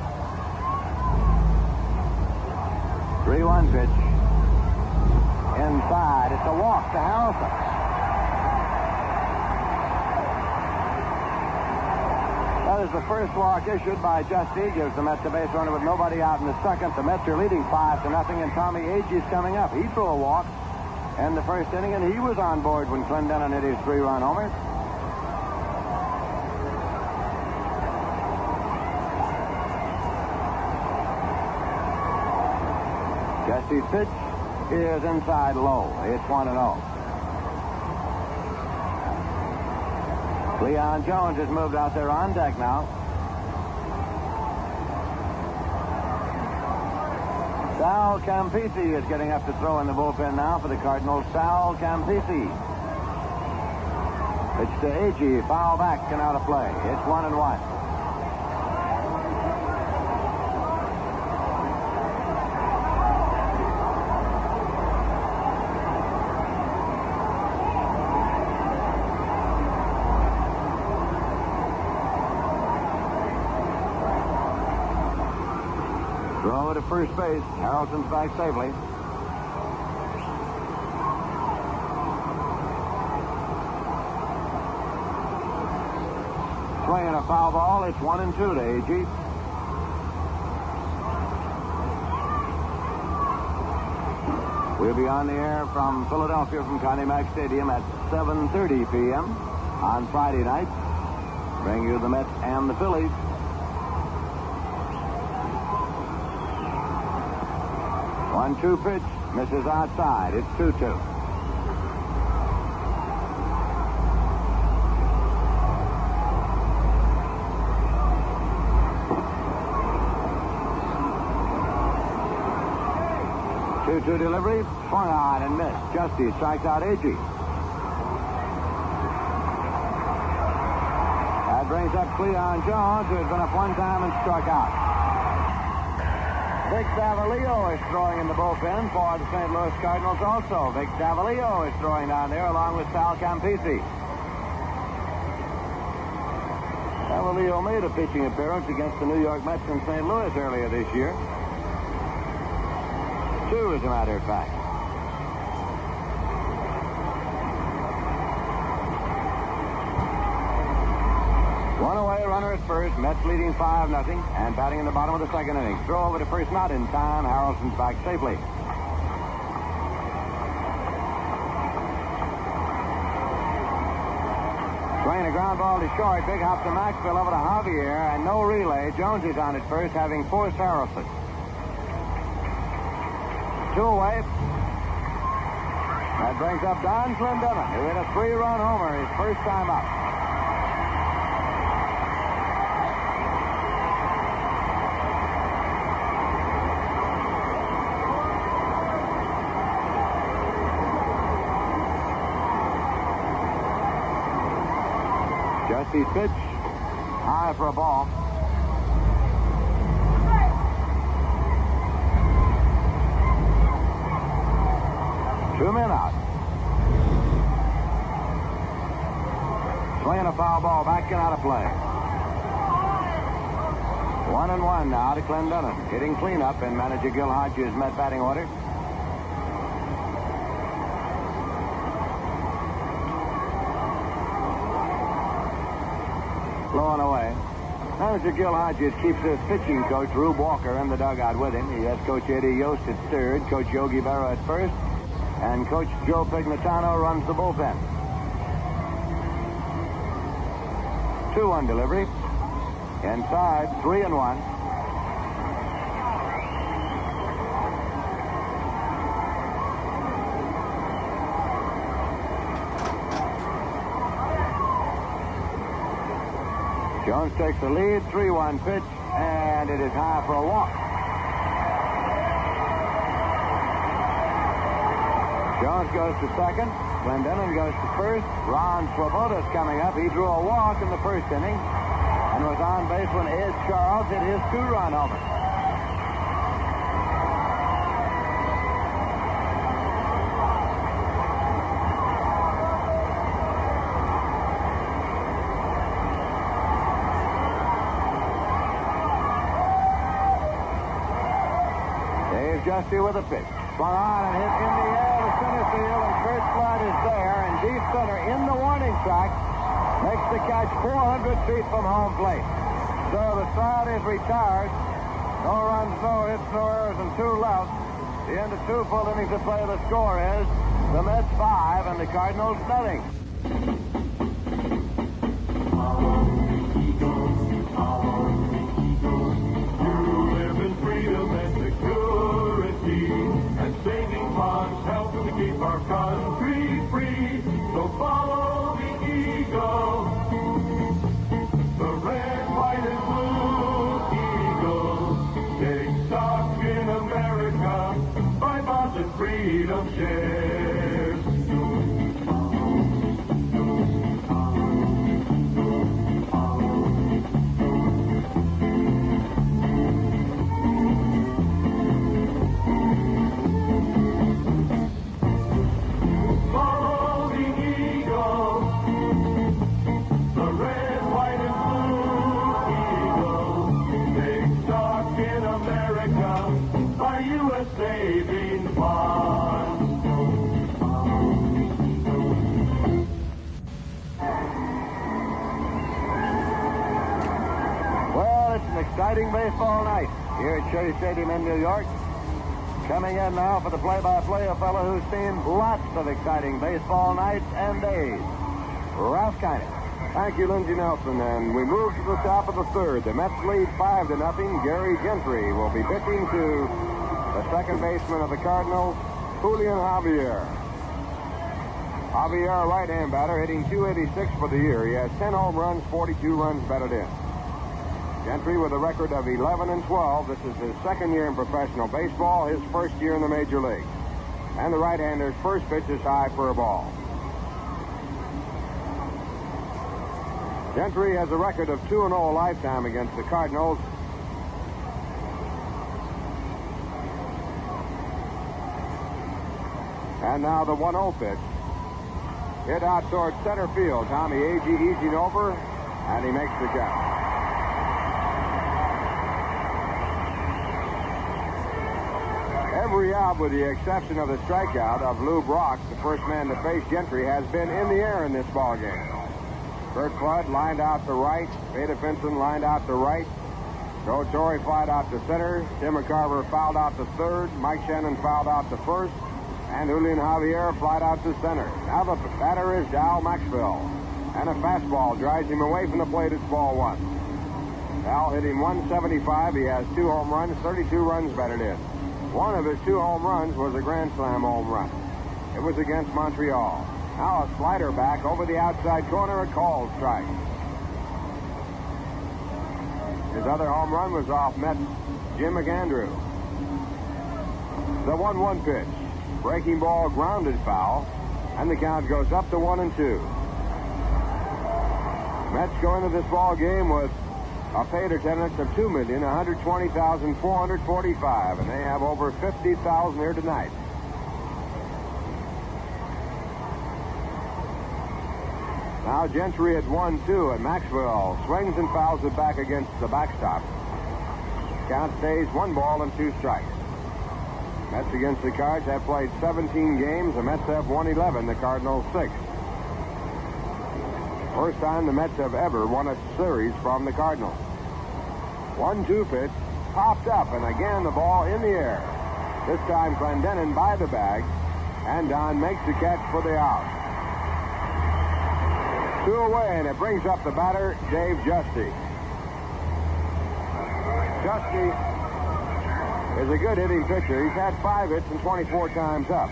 3-1 pitch. Inside. It's a walk to Harrelson. That is the first walk issued by Justy. Gives the Mets a base runner with nobody out in the second. The Mets are leading 5-0, and Tommy Agee is coming up. He threw a walk in the first inning, and he was on board when Clendenon hit his 3-run homer. Justy's pitch is inside low. It's 1-0. Leon Jones has moved out there on deck now. Sal Campisi is getting up to throw in the bullpen now for the Cardinals. Sal Campisi. Pitch to Agee. Foul back and out of play. It's 1-1. Throw to first base. Harrelson's back safely. Swinging a foul ball. It's 1-2 to Agee. We'll be on the air from Philadelphia from Connie Mack Stadium at 7:30 p.m. on Friday night. Bring you the Mets and the Phillies. 1-2 pitch, misses outside. It's 2-2. Delivery, swung on and missed. Justy strikes out Agee. That brings up Cleon Jones, who has been up one time and struck out. Vic Davalillo is throwing in the bullpen for the St. Louis Cardinals also. Vic Davalillo is throwing down there along with Sal Campisi. Davalillo made a pitching appearance against the New York Mets in St. Louis earlier this year. 2, as a matter of fact. One away, runner at first. Mets leading 5-0 and batting in the bottom of the second inning. Throw over to first, not in time. Harrelson's back safely. Swinging a ground ball to short. Big hop to Maxwell over to Javier, and no relay. Jones is on at first, having forced Harrelson. 2 away. That brings up Don Clendenin, who hit a 3-run homer his first time up. Jesse's pitch, high for a ball. Two men out. Swinging a foul ball back and out of play. 1-1 now to Clendenin. Hitting cleanup in manager Gil Hodges' Met batting order. Blowing away. Manager Gil Hodges keeps his pitching coach, Rube Walker, in the dugout with him. He has Coach Eddie Yost at third, Coach Yogi Berra at first, and Coach Joe Pignatano runs the bullpen. 2-1 delivery. Inside, 3-1. Jones takes the lead, 3-1 pitch, and it is high for a walk. Jones goes to second. Clendenin goes to first. Ron Swoboda's coming up. He drew a walk in the first inning and was on base when Ed Charles hit his 2-run homer. Justy with a pitch. Swung on and hit in the air to center field, and Kurt Flood is there, and deep center in the warning track makes the catch 400 feet from home plate. So the side is retired. No runs, no hits, no errors, and 2 left. The end of 2 full innings of play. The score is the Mets 5 and the Cardinals nothing. Keep our country free, so follow the eagle, the red, white, and blue eagle. Take stock in America, by bonds and freedom shares. Saving bonds. Well, it's an exciting baseball night here at Shea Stadium in New York. Coming in now for the play-by-play, a fellow who's seen lots of exciting baseball nights and days. Ralph Kiner. Thank you, Lindsey Nelson. And we move to the top of the third. The Mets lead 5-0. Gary Gentry will be pitching to the second baseman of the Cardinals, Julian Javier. Javier, a right-hand batter, hitting .286 for the year. He has 10 home runs, 42 runs batted in. Gentry with a record of 11-12. This is his second year in professional baseball, his first year in the major leagues. And the right-hander's first pitch is high for a ball. Gentry has a record of 2-0 lifetime against the Cardinals. And now the 1-0 pitch. Hit out towards center field. Tommy Agee easing over, and he makes the catch. Every out, with the exception of the strikeout of Lou Brock, the first man to face Gentry, has been in the air in this ballgame. Kurt Flood lined out to right. Vada Pinson lined out to right. Joe Torre flied out to center. Tim McCarver fouled out to third. Mike Shannon fouled out to first. And Julian Javier flied out to center. Now the batter is Dal Maxwell. And a fastball drives him away from the plate. It's ball one. Al hit him 175. He has 2 home runs, 32 runs batted in. One of his 2 home runs was a Grand Slam home run. It was against Montreal. Now a slider back over the outside corner, a called strike. His other home run was off Mets Jim McAndrew. The 1-1 pitch. Breaking ball, grounded foul, and the count goes up to 1-2. Mets go into this ball game with a paid attendance of 2,120,445, and they have over 50,000 here tonight. Now Gentry at 1-2, and Maxwell swings and fouls it back against the backstop. Count stays 1 ball and 2 strikes. Mets against the Cards have played 17 games. The Mets have won 11, the Cardinals 6. First time the Mets have ever won a series from the Cardinals. 1-2 pitch, popped up, and again the ball in the air. This time Clendenin by the bag, and Don makes the catch for the out. 2 away, and it brings up the batter, Dave Justy. Justy is a good hitting pitcher. He's had 5 hits and 24 times up.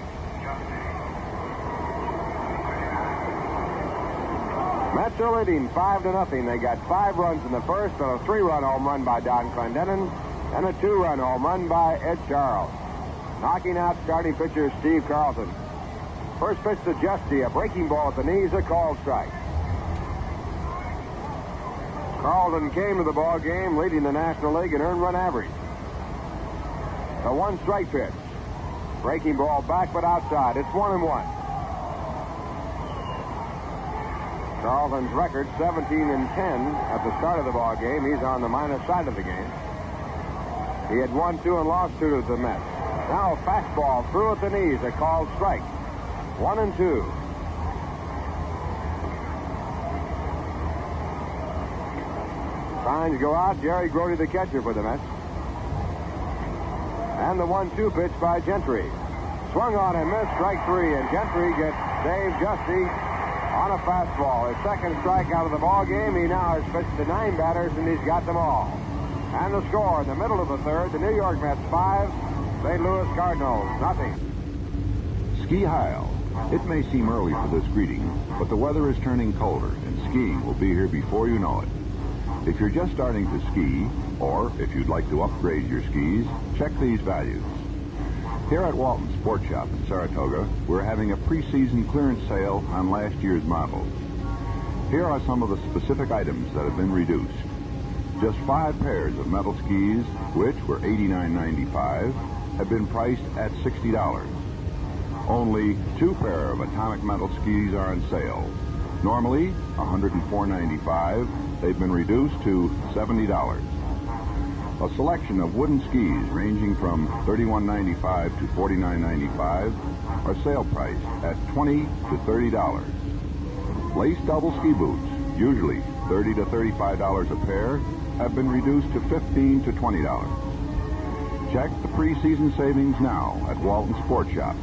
Mets are leading 5-0. They got 5 runs in the first, and a 3-run home run by Don Clendenin, and a 2-run home run by Ed Charles. Knocking out starting pitcher Steve Carlton. First pitch to Justy, a breaking ball at the knees, a called strike. Carlton came to the ball game leading the National League in earned run average. A 1-strike pitch. Breaking ball back but outside. It's 1-1. Carlton's record 17-10 at the start of the ball game. He's on the minus side of the game. He had 1-2 and lost 2 to the Mets. Now a fastball through at the knees, a called strike. 1-2. Signs go out. Jerry Grody, the catcher for the Mets. And the 1-2 pitch by Gentry. Swung on and missed, strike 3, and Gentry gets Dave Justy on a fastball. His second strikeout of the ball game. He now has pitched to 9 batters, and he's got them all. And the score in the middle of the third, the New York Mets 5, St. Louis Cardinals nothing. Ski Heil. It may seem early for this greeting, but the weather is turning colder, and skiing will be here before you know it. If you're just starting to ski, or if you'd like to upgrade your skis, check these values. Here at Walton Sport Shop in Saratoga, we're having a preseason clearance sale on last year's models. Here are some of the specific items that have been reduced. Just 5 pairs of metal skis, which were $89.95, have been priced at $60. Only 2 pair of atomic metal skis are on sale. Normally $104.95, they've been reduced to $70. A selection of wooden skis ranging from $31.95 to $49.95 are sale priced at $20 to $30. Lace double ski boots, usually $30 to $35 a pair, have been reduced to $15 to $20. Check the preseason savings now at Walton Sport Shop,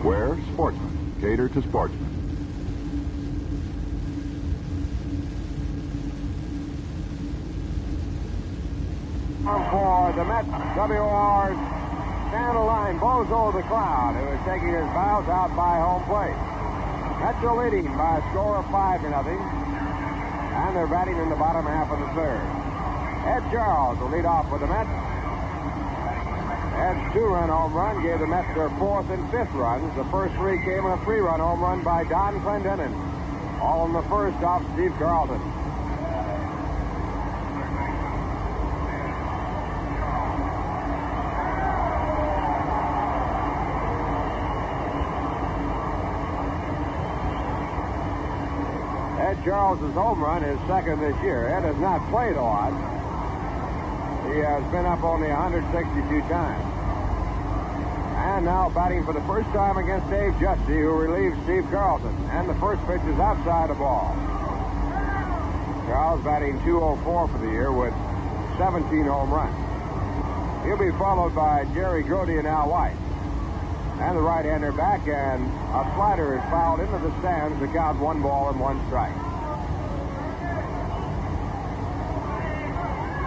where sportsmen cater to sportsmen. For the Mets, WR's Line Bozo the Clown, who is taking his bows out by home plate. Mets are leading by a score of 5-0, and they're batting in the bottom half of the third. Ed Charles will lead off with the Mets. Ed's 2-run home run gave the Mets their 4th and 5th runs. The first 3 came in a 3-run home run by Don Clendenin. All in the first off Steve Carlton. Charles's home run is 2nd this year. Ed has not played a lot. He has been up only 162 times. And now batting for the first time against Dave Justy, who relieves Steve Carlton. And the first pitch is outside the ball. Charles batting .204 for the year with 17 home runs. He'll be followed by Jerry Grody and Al White. And the right-hander back, and a slider is fouled into the stands to count 1 ball and 1 strike.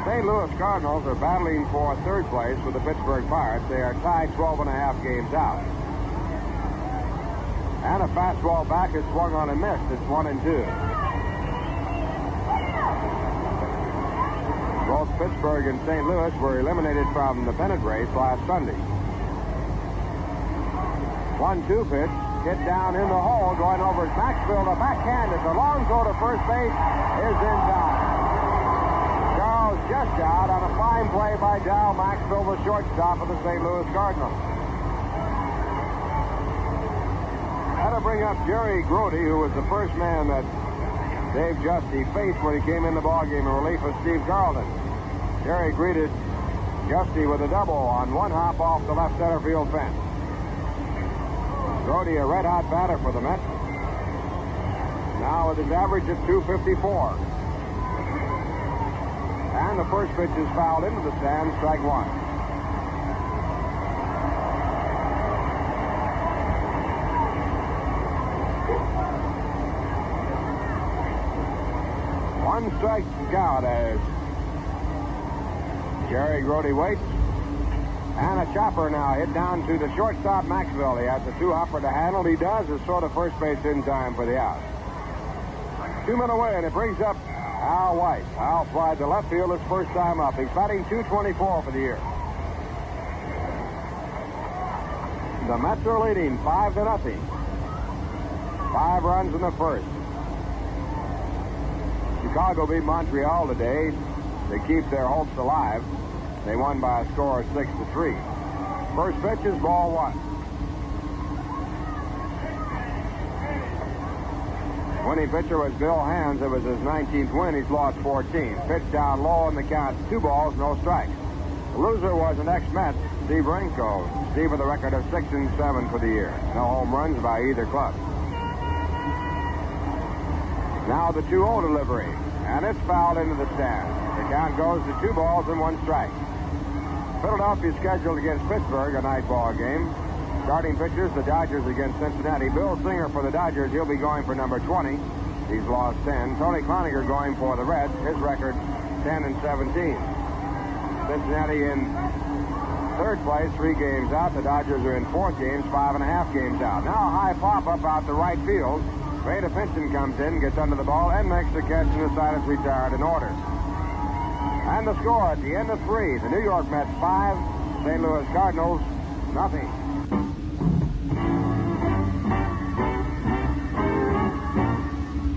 St. Louis Cardinals are battling for third place with the Pittsburgh Pirates. They are tied 12.5 games out. And a fastball back is swung on and missed. It's 1-2. Both Pittsburgh and St. Louis were eliminated from the pennant race last Sunday. 1-2 pitch, hit down in the hole, going over Maxfield. A backhand. It's a long throw to first base. Is in time. Charles just out on a fine play by Dow Maxfield, the shortstop of the St. Louis Cardinals. Had to bring up Jerry Grody, who was the first man that Dave Justy faced when he came in the ballgame in relief of Steve Carlton. Jerry greeted Justy with a double on one hop off the left center field fence. Grody, a red-hot batter for the Mets. Now with his average of 254. And the first pitch is fouled into the stand, strike one. One strike count as Jerry Grody waits. And a chopper now hit down to the shortstop, Maxwell. He has a two-hopper to handle. He does is throw to first base in time for the out. 2 men away, and it brings up Al White. Al flies to left field his first time up. He's batting .224 for the year. The Mets are leading 5-0. 5 runs in the first. Chicago beat Montreal today. They keep their hopes alive. They won by a score of 6-3. First pitch is ball one. Winning pitcher was Bill Hands. It was his 19th win. He's lost 14. Pitch down low, and the count 2 balls, no strikes. The loser was an ex-Met, Steve Renko. Steve with a record of 6-7 for the year. No home runs by either club. Now the 2-0 delivery, and it's fouled into the stand. The count goes to 2 balls and 1 strike. Philadelphia scheduled against Pittsburgh, a night ball game. Starting pitchers, the Dodgers against Cincinnati. Bill Singer for the Dodgers. He'll be going for number 20. He's lost 10. Tony Cloninger going for the Reds. His record 10-17. Cincinnati in third place, 3 games out. The Dodgers are in 4th games, 5.5 games out. Now a high pop-up out to right field. Vada Pinson comes in, gets under the ball, and makes the catch, and the side is retired in order. And the score at the end of 3, the New York Mets 5, St. Louis Cardinals nothing.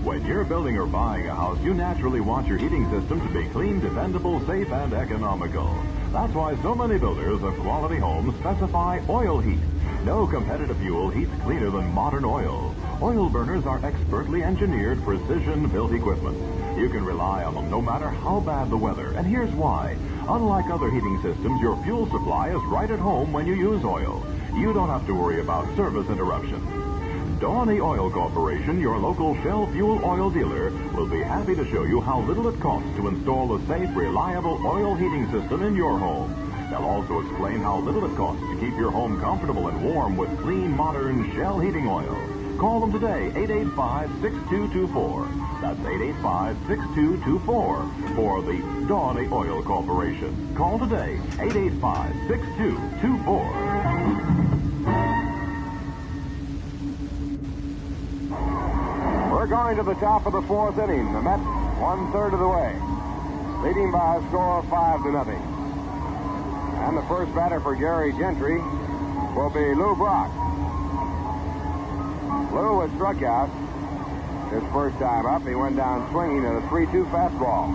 When you're building or buying a house, you naturally want your heating system to be clean, dependable, safe, and economical. That's why so many builders of quality homes specify oil heat. No competitive fuel heats cleaner than modern oil. Oil burners are expertly engineered, precision-built equipment. You can rely on them no matter how bad the weather, and here's why. Unlike other heating systems, your fuel supply is right at home when you use oil. You don't have to worry about service interruption. Dawney Oil Corporation, your local Shell fuel oil dealer, will be happy to show you how little it costs to install a safe, reliable oil heating system in your home. They'll also explain how little it costs to keep your home comfortable and warm with clean, modern Shell heating oil. Call them today, 885-6224. That's 885-6224 for the Dawney Oil Corporation. Call today, 885-6224. We're going to the top of the 4th inning. The Mets 1/3 of the way, leading by a score of 5-0. And the first batter for Gary Gentry will be Lou Brock. Lou was struck out his first time up. He went down swinging at a 3-2 fastball.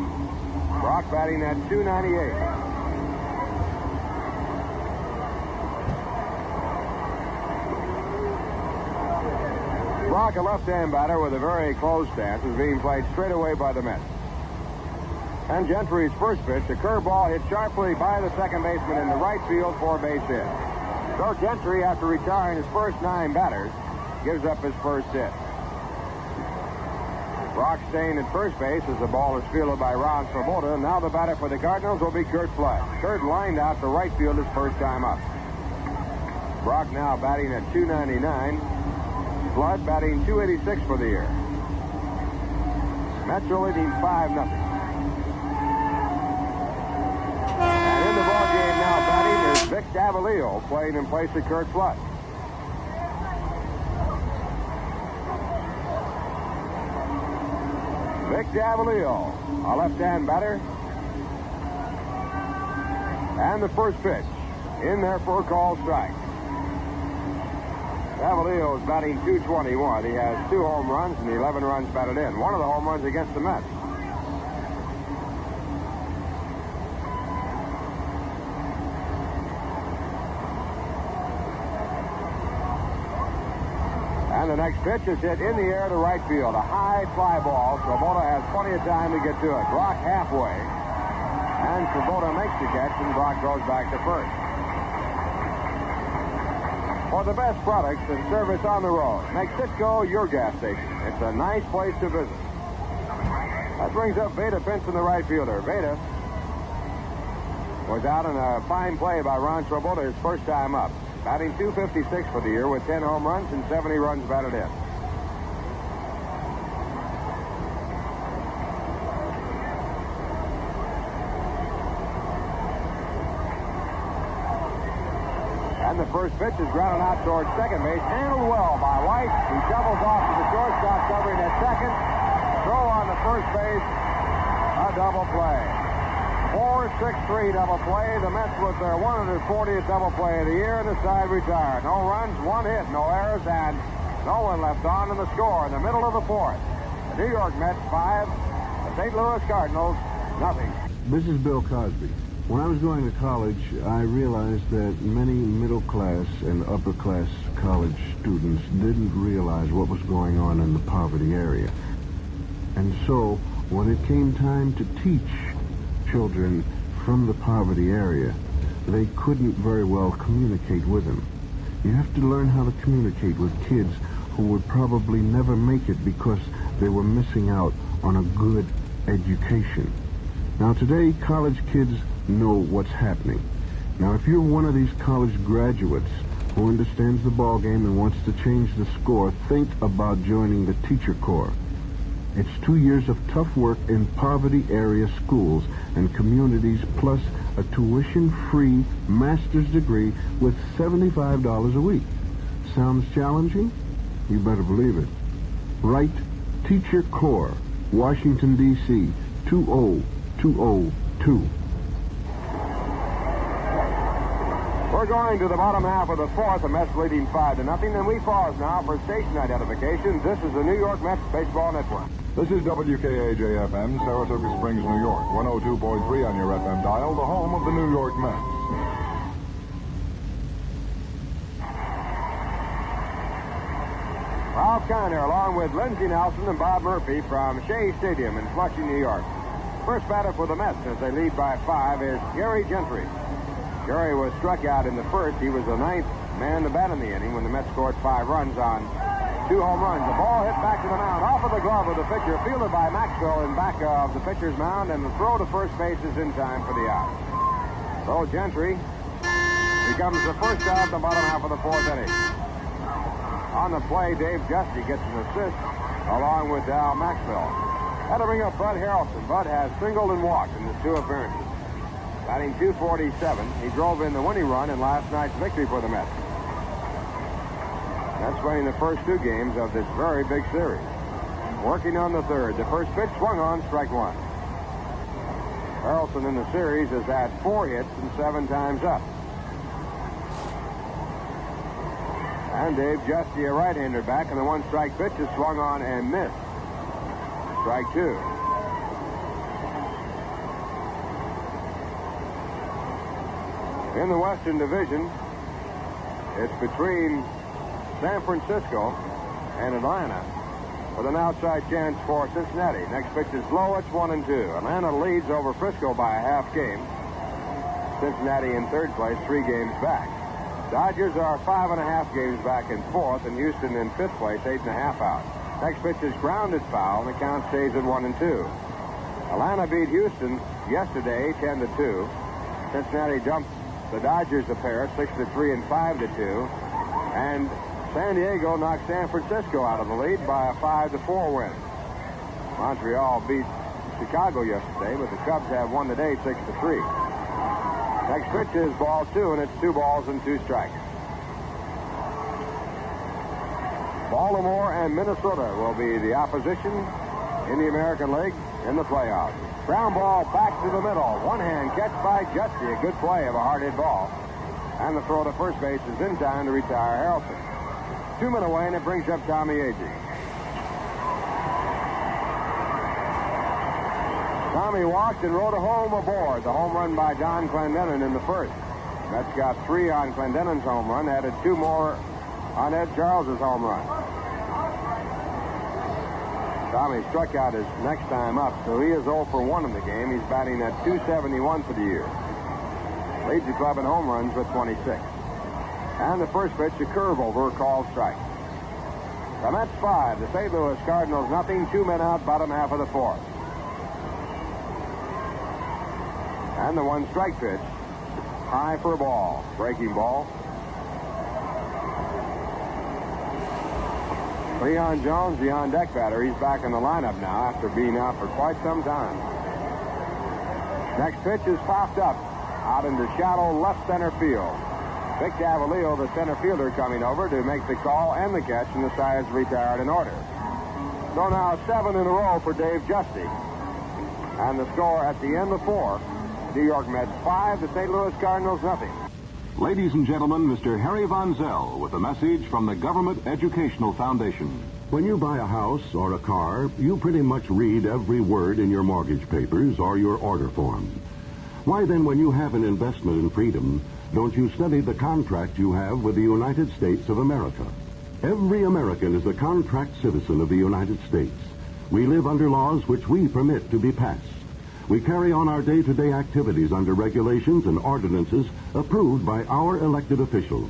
Brock batting at .298. Brock, a left-hand batter with a very close stance, is being played straight away by the Mets. And Gentry's first pitch, a curveball hit sharply by the second baseman in the right field for a base hit. So Gentry, after retiring his first 9 batters, gives up his first hit. Brock staying at first base as the ball is fielded by Ron Swoboda. Now the batter for the Cardinals will be Curt Flood. Curt lined out to right field his first time up. Brock now batting at .299. Flood batting .286 for the year. Mets are leading 5-0. Davalillo playing in place of Kurt Flood. Vic Davalillo, a left-hand batter. And the first pitch in there for a called strike. Davalillo is batting .221. He has 2 home runs and 11 runs batted in. One of the home runs against the Mets. And the next pitch is hit in the air to right field. A high fly ball. Swoboda has plenty of time to get to it. Brock halfway. And Swoboda makes the catch, and Brock goes back to first. For the best products and service on the road, make Citgo your gas station. It's a nice place to visit. That brings up Veda Pinson, the right fielder. Veda was out in a fine play by Ron Swoboda his first time up. Batting .256 for the year with 10 home runs and 70 runs batted in. And the first pitch is grounded out towards second base. Handled well by White. He doubles off to the shortstop covering at second. Throw on the first base. A double play. 4-6-3 double play. The Mets with their 140th double play of the year, and the side retired. No runs, 1 hit, no errors, and no one left on in the score in the middle of the fourth. The New York Mets 5, the St. Louis Cardinals nothing. This is Bill Cosby. When I was going to college, I realized that many middle-class and upper-class college students didn't realize what was going on in the poverty area. And so, when it came time to teach children from the poverty area, they couldn't very well communicate with them. You have to learn how to communicate with kids who would probably never make it because they were missing out on a good education. Now today, college kids know what's happening. Now if you're one of these college graduates who understands the ball game and wants to change the score, think about joining the Teacher Corps. It's 2 years of tough work in poverty area schools and communities, plus a tuition-free master's degree with $75 a week. Sounds challenging? You better believe it. Write Teacher Corps, Washington, D.C., 20202. We're going to the bottom half of the fourth, the Mets leading 5-0, and we pause now for station identification. This is the New York Mets Baseball Network. This is WKAJ-FM, Saratoga Springs, New York. 102.3 on your FM dial, the home of the New York Mets. Ralph Kiner, along with Lindsey Nelson and Bob Murphy from Shea Stadium in Flushing, New York. First batter for the Mets as they lead by 5 is Gary Gentry. Gary was struck out in the first. He was the 9th man to bat in the inning when the Mets scored 5 runs on 2 home runs. The ball hit back to the mound, off of the glove of the pitcher, fielded by Maxwell in back of the pitcher's mound, and the throw to first base is in time for the out. So Gentry becomes the first out in the bottom half of the fourth inning. On the play, Dave Justy gets an assist along with Al Maxwell. That'll bring up Bud Harrelson. Bud has singled and walked in his 2 appearances. Batting .247, he drove in the winning run in last night's victory for the Mets. That's winning the first 2 games of this very big series. Working on the third. The first pitch swung on, strike 1. Harrelson in the series has had 4 hits and 7 times up. And Dave Justy, a right-hander back, and the 1-strike pitch is swung on and missed. Strike 2. In the Western Division, it's between San Francisco and Atlanta with an outside chance for Cincinnati. Next pitch is low. It's 1-2. Atlanta leads over Frisco by a half game. Cincinnati in third place, 3 games back. Dodgers are 5.5 games back in fourth, and Houston in fifth place, 8.5 out. Next pitch is grounded foul, and the count stays at 1-2. Atlanta beat Houston yesterday, 10-2. Cincinnati dumped the Dodgers a pair, 6-3 and 5-2. And San Diego knocked San Francisco out of the lead by a 5-4 win. Montreal beat Chicago yesterday, but the Cubs have won today 6-3. Next pitch is ball 2, and it's 2 balls and 2 strikes. Baltimore and Minnesota will be the opposition in the American League in the playoffs. Ground ball back to the middle. One-hand catch by Justy. A good play of a hard-hit ball. And the throw to first base is in time to retire Harrelson. 2 men away, and it brings up Tommy Agee. Tommy walked and rode a home aboard. The home run by Don Clendenin in the first. That's got 3 on Clendenin's home run, added 2 more on Ed Charles's home run. Tommy struck out his next time up, so he is 0 for 1 in the game. He's batting at .271 for the year. Leads the club in home runs with 26. And the first pitch, a curve over, called strike. The Mets 5, the St. Louis Cardinals nothing. 2 men out, bottom half of the 4th. And the 1-strike pitch, high for a ball, breaking ball. Leon Jones, the on-deck batter, he's back in the lineup now after being out for quite some time. Next pitch is popped up out into shallow left center field. Vic Davalillo, the center fielder, coming over to make the call and the catch, and the side's retired in order. So now 7 in a row for Dave Justy. And the score at the end of 4, New York Mets 5, the St. Louis Cardinals nothing. Ladies and gentlemen, Mr. Harry Von Zell with a message from the Government Educational Foundation. When you buy a house or a car, you pretty much read every word in your mortgage papers or your order form. Why then, when you have an investment in freedom, don't you study the contract you have with the United States of America? Every American is a contract citizen of the United States. We live under laws which we permit to be passed. We carry on our day-to-day activities under regulations and ordinances approved by our elected officials.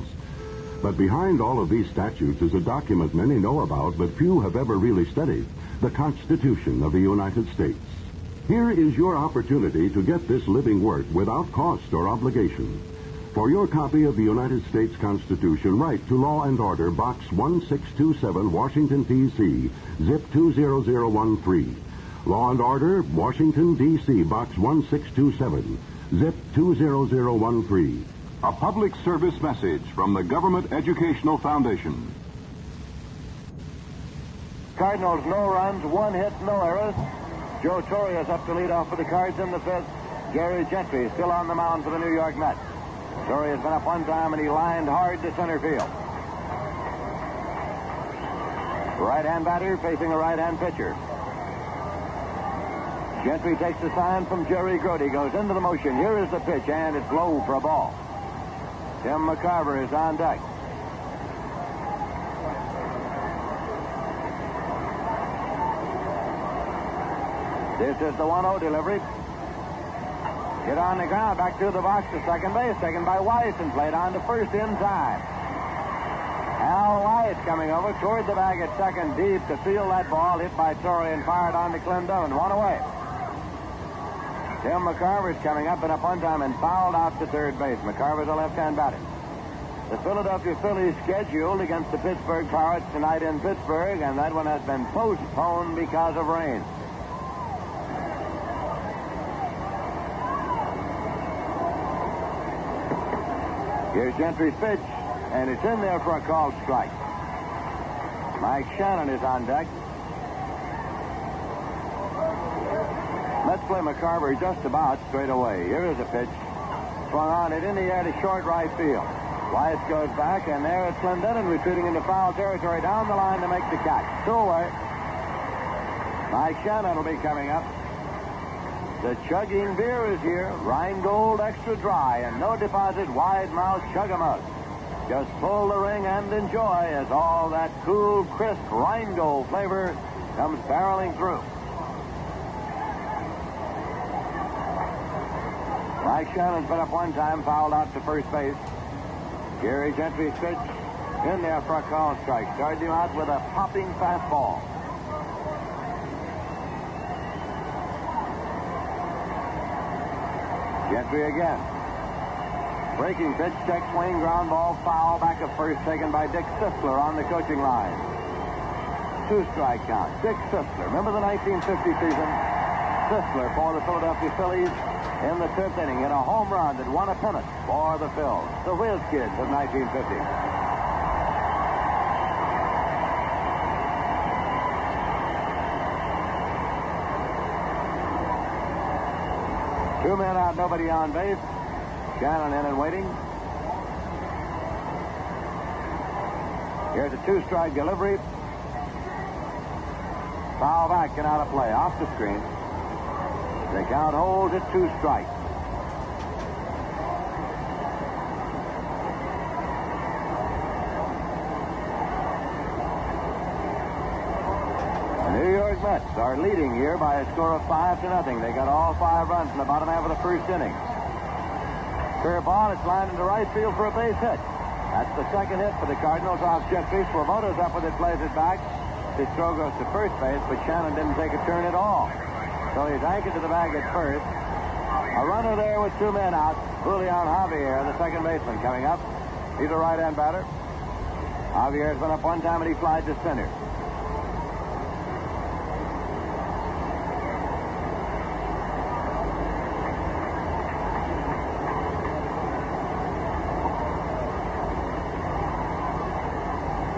But behind all of these statutes is a document many know about but few have ever really studied, the Constitution of the United States. Here is your opportunity to get this living work without cost or obligation. For your copy of the United States Constitution, write to Law and Order, Box 1627, Washington, D.C., zip 20013. Law and Order, Washington, D.C., Box 1627, zip 20013. A public service message from the Government Educational Foundation. Cardinals, no runs, 1 hit, no errors. Joe Torre is up to lead off for the Cards in the 5th. Gary Gentry still on the mound for the New York Mets. Torre has been up one time, and he lined hard to center field. Right-hand batter facing a right-hand pitcher. Gentry takes the sign from Jerry Grody, goes into the motion. Here is the pitch, and it's low for a ball. Tim McCarver is on deck. This is the 1-0 delivery. Hit on the ground, back to the box to second base, taken by Weiss and played on to first in time. Al Weiss coming over toward the bag at second, deep to field that ball, hit by Torrey and fired on to Clendenin. 1 away. Tim McCarver's coming up and up one time and fouled out to third base. McCarver's a left-hand batter. The Philadelphia Phillies scheduled against the Pittsburgh Pirates tonight in Pittsburgh, and that one has been postponed because of rain. Here's Gentry's pitch, and it's in there for a called strike. Mike Shannon is on deck. Let's play McCarver just about straight away. Here is a pitch. Swung on it in the air to short right field. Weiss goes back, and there it's Clendenin retreating into foul territory down the line to make the catch. 2 away. Mike Shannon will be coming up. The chugging beer is here. Rheingold Extra Dry and no deposit wide mouth chug-a-mug. Just pull the ring and enjoy as all that cool, crisp Rheingold flavor comes barreling through. Mike Shannon's been up one time, fouled out to first base. Gary Gentry's pitch in there for a call strike. Started him out with a popping fastball. Gentry again. Breaking pitch, check swing, ground ball, foul, back of first, taken by Dick Sisler on the coaching line. 2-strike count. Dick Sisler. Remember the 1950 season? Sisler for the Philadelphia Phillies in the 5th inning in a home run that won a pennant for the Phils, the Whiz Kids of 1950. Two men out, nobody on base. Shannon in and waiting. Here's a 2-strike delivery. Foul back and out of play, off the screen. The count holds at 2 strikes. The New York Mets are leading here by a score of 5-0. They got all 5 runs in the bottom half of the 1st inning. Curveball, it's lined into right field for a base hit. That's the 2nd hit for the Cardinals off Jeffrey. Swoboda's up with it, plays it back. His throw goes to first base, but Shannon didn't take a turn at all. So he's anchored to the bag at first. A runner there with 2 men out. Julian Javier, the second baseman, coming up. He's a right-hand batter. Javier's been up one time and he flied to center.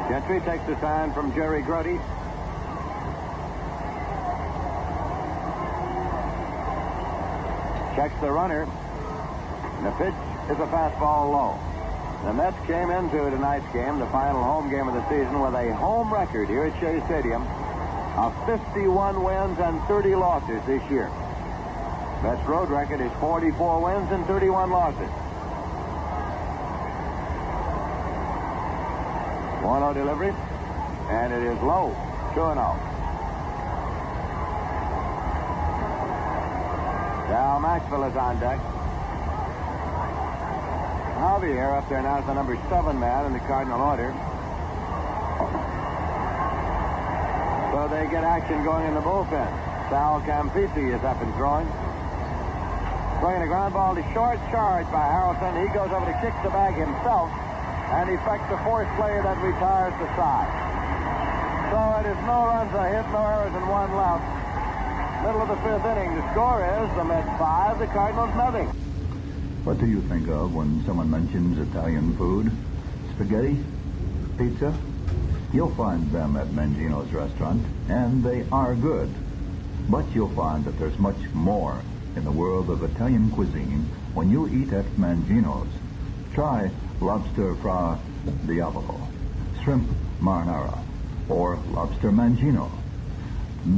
Gentry takes the sign from Jerry Grody. Checks the runner. And the pitch is a fastball low. The Mets came into tonight's game, the final home game of the season, with a home record here at Shea Stadium of 51 wins and 30 losses this year. Mets road record is 44 wins and 31 losses. 1-0 delivery, and it is low, 2-0. Now Maxwell is on deck. Javier up there now is the number 7 man in the Cardinal order. So they get action going in the bullpen. Sal Campisi is up and throwing. Swinging a ground ball to short, charge by Harrelson. He goes over to kick the bag himself and effects the force play that retires the side. So it is no runs, a hit, no errors, and 1 left. Middle of the 5th inning. The score is the Mets 5, the Cardinals nothing. What do you think of when someone mentions Italian food? Spaghetti? Pizza? You'll find them at Mangino's restaurant, and they are good. But you'll find that there's much more in the world of Italian cuisine when you eat at Mangino's. Try lobster fra diavolo, shrimp marinara, or lobster mangino.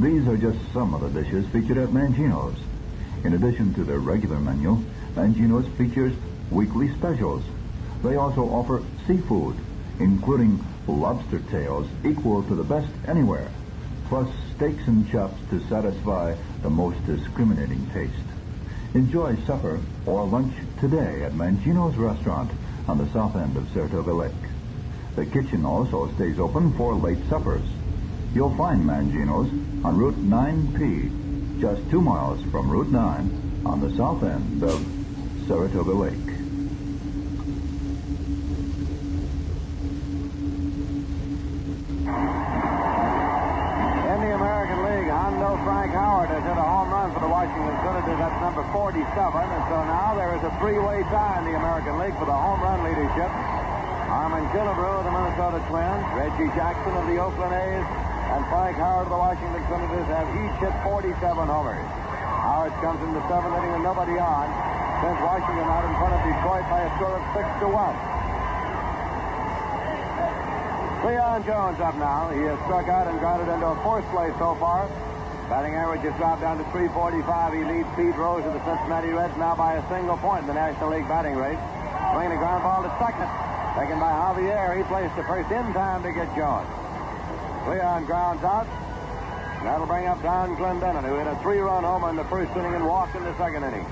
These are just some of the dishes featured at Mangino's. In addition to their regular menu, Mangino's features weekly specials. They also offer seafood, including lobster tails equal to the best anywhere, plus steaks and chops to satisfy the most discriminating taste. Enjoy supper or lunch today at Mangino's restaurant on the south end of Saratoga Lake. The kitchen also stays open for late suppers. You'll find Mangino's on Route 9P, just 2 miles from Route 9 on the south end of Saratoga Lake. In the American League, Hondo Frank Howard has hit a home run for the Washington Senators. That's number 47, and so now there is a 3-way tie in the American League for the home run leadership. Armin Killebrew of the Minnesota Twins, Reggie Jackson of the Oakland A's, and Frank Howard of the Washington Senators have each hit 47 homers. Howard comes in the 7th inning with nobody on, sends Washington out in front of Detroit by a score of 6-1. Leon Jones up now. He has struck out and grounded into a 4th place so far. Batting average has dropped down to .345. He leads Pete Rose of the Cincinnati Reds now by a single point in the National League batting race. Swinging a ground ball to second. Taken by Javier. He plays to first in time to get Jones. Leon grounds out. That'll bring up Don Clendenin, who hit a 3-run homer in the 1st inning and walked in the 2nd inning.